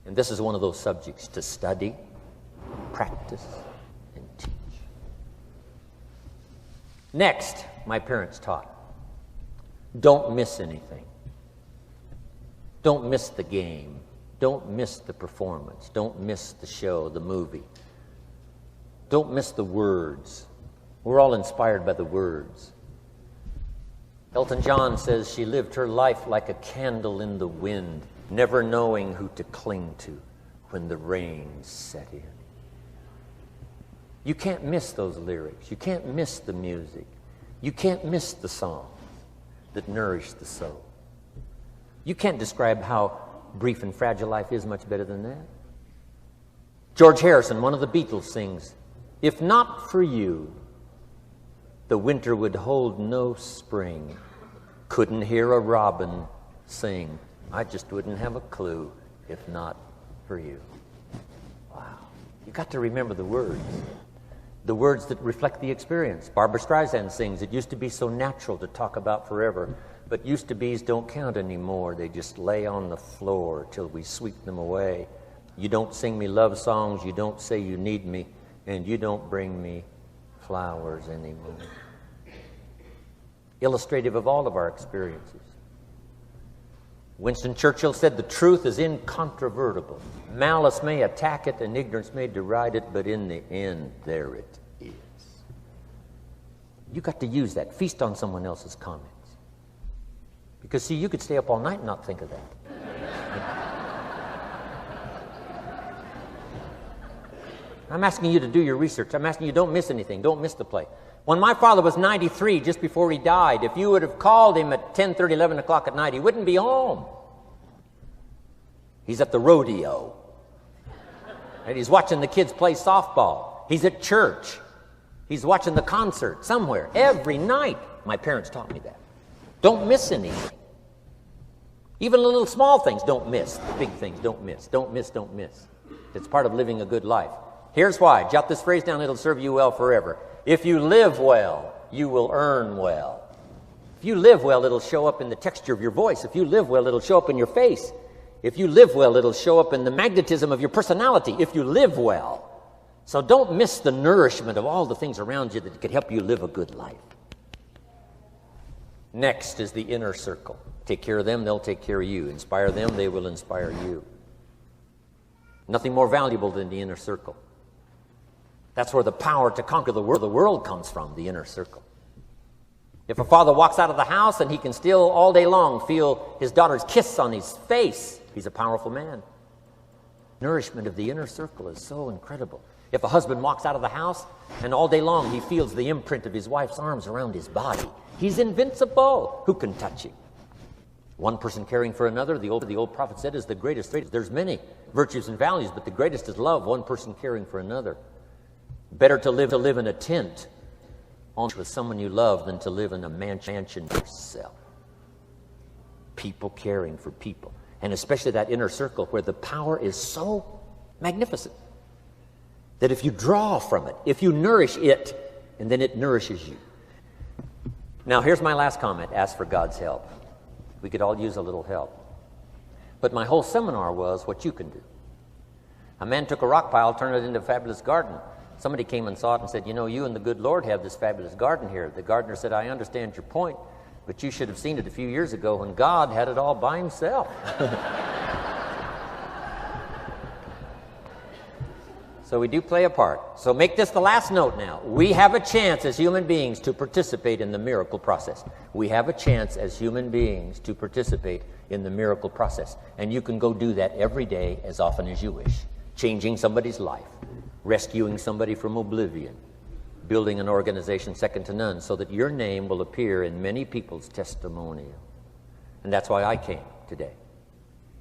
And this is one of those subjects to study, practice, and teach. Next, my parents taught, don't miss anything. Don't miss the game. Don't miss the performance. Don't miss the show, the movie. Don't miss the words. We're all inspired by the words. Elton John says she lived her life like a candle in the wind, never knowing who to cling to when the rain set in. You can't miss those lyrics. You can't miss the music. You can't miss the songs that nourish the soul. You can't describe how brief and fragile life is much better than that. George Harrison, one of the Beatles, sings, "If not for you, the winter would hold no spring. Couldn't hear a robin sing. I just wouldn't have a clue if not for you." Wow. You got to remember the words that reflect the experience. Barbra Streisand sings, "It used to be so natural to talk about forever, but used to be's don't count anymore. They just lay on the floor till we sweep them away. You don't sing me love songs, you don't say you need me, and you don't bring me flowers anymore." Illustrative of all of our experiences. Winston Churchill said, "The truth is incontrovertible. Malice may attack it and ignorance may deride it, but in the end, there it is." You got to use that. Feast on someone else's comments. Because, see, you could stay up all night and not think of that. I'm asking you to do your research. I'm asking you, don't miss anything. Don't miss the play. When my father was 93, just before he died, if you would have called him at 10:30, 11 o'clock at night, he wouldn't be home. He's at the rodeo. And he's watching the kids play softball. He's at church. He's watching the concert somewhere. Every night. My parents taught me that. Don't miss anything. Even the little small things, don't miss. The big things, don't miss. Don't miss, don't miss. It's part of living a good life. Here's why. Jot this phrase down. It'll serve you well forever. If you live well, you will earn well. If you live well, it'll show up in the texture of your voice. If you live well, it'll show up in your face. If you live well, it'll show up in the magnetism of your personality. If you live well. So don't miss the nourishment of all the things around you that could help you live a good life. Next is the inner circle. Take care of them, they'll take care of you. Inspire them, they will inspire you. Nothing more valuable than the inner circle. That's where the power to conquer the world comes from, the inner circle. If a father walks out of the house and he can still all day long feel his daughter's kiss on his face, he's a powerful man. Nourishment of the inner circle is so incredible. If a husband walks out of the house and all day long he feels the imprint of his wife's arms around his body, he's invincible. Who can touch him? One person caring for another, the old prophet said, is the greatest. There's many virtues and values, but the greatest is love, one person caring for another. Better to live in a tent with someone you love than to live in a mansion yourself. People caring for people. And especially that inner circle where the power is so magnificent that if you draw from it, if you nourish it, and then it nourishes you. Now, here's my last comment. Ask for God's help. We could all use a little help. But my whole seminar was what you can do. A man took a rock pile, turned it into a fabulous garden. Somebody came and saw it and said, "You know, you and the good Lord have this fabulous garden here." The gardener said, "I understand your point, but you should have seen it a few years ago when God had it all by himself." So we do play a part. So make this the last note now. We have a chance as human beings to participate in the miracle process. We have a chance as human beings to participate in the miracle process. And you can go do that every day as often as you wish. Changing somebody's life. Rescuing somebody from oblivion, building an organization second to none so that your name will appear in many people's testimonial. And that's why I came today.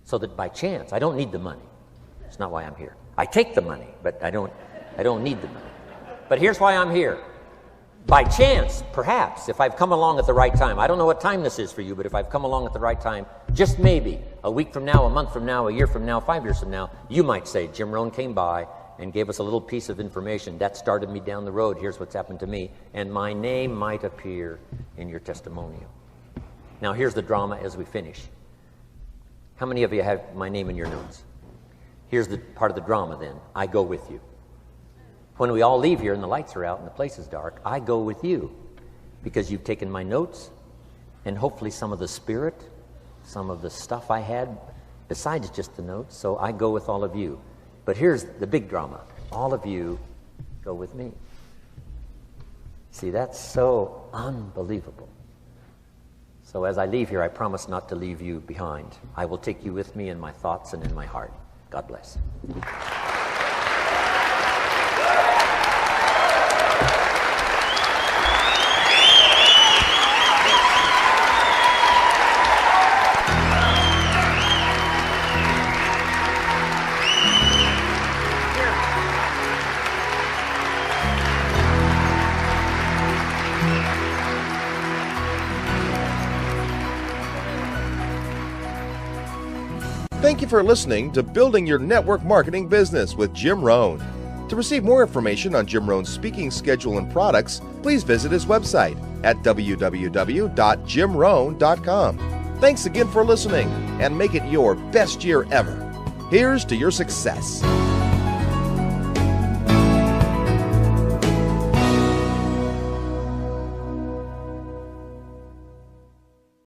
So that by chance, I don't need the money. It's not why I'm here. I take the money, but I don't need the money. But here's why I'm here. By chance, perhaps, if I've come along at the right time, I don't know what time this is for you, but if I've come along at the right time, just maybe, a week from now, a month from now, a year from now, 5 years from now, you might say, Jim Rohn came by and gave us a little piece of information. That started me down the road. Here's what's happened to me. And my name might appear in your testimonial. Now here's the drama as we finish. How many of you have my name in your notes? Here's the part of the drama then. I go with you. When we all leave here and the lights are out and the place is dark, I go with you because you've taken my notes and hopefully some of the spirit, some of the stuff I had besides just the notes. So I go with all of you. But here's the big drama. All of you go with me. See, that's so unbelievable. So as I leave here, I promise not to leave you behind. I will take you with me in my thoughts and in my heart. God bless. Thank you for listening to Building Your Network Marketing Business with Jim Rohn. To receive more information on Jim Rohn's speaking schedule and products, please visit his website at www.jimrohn.com. Thanks again for listening, and make it your best year ever. Here's to your success.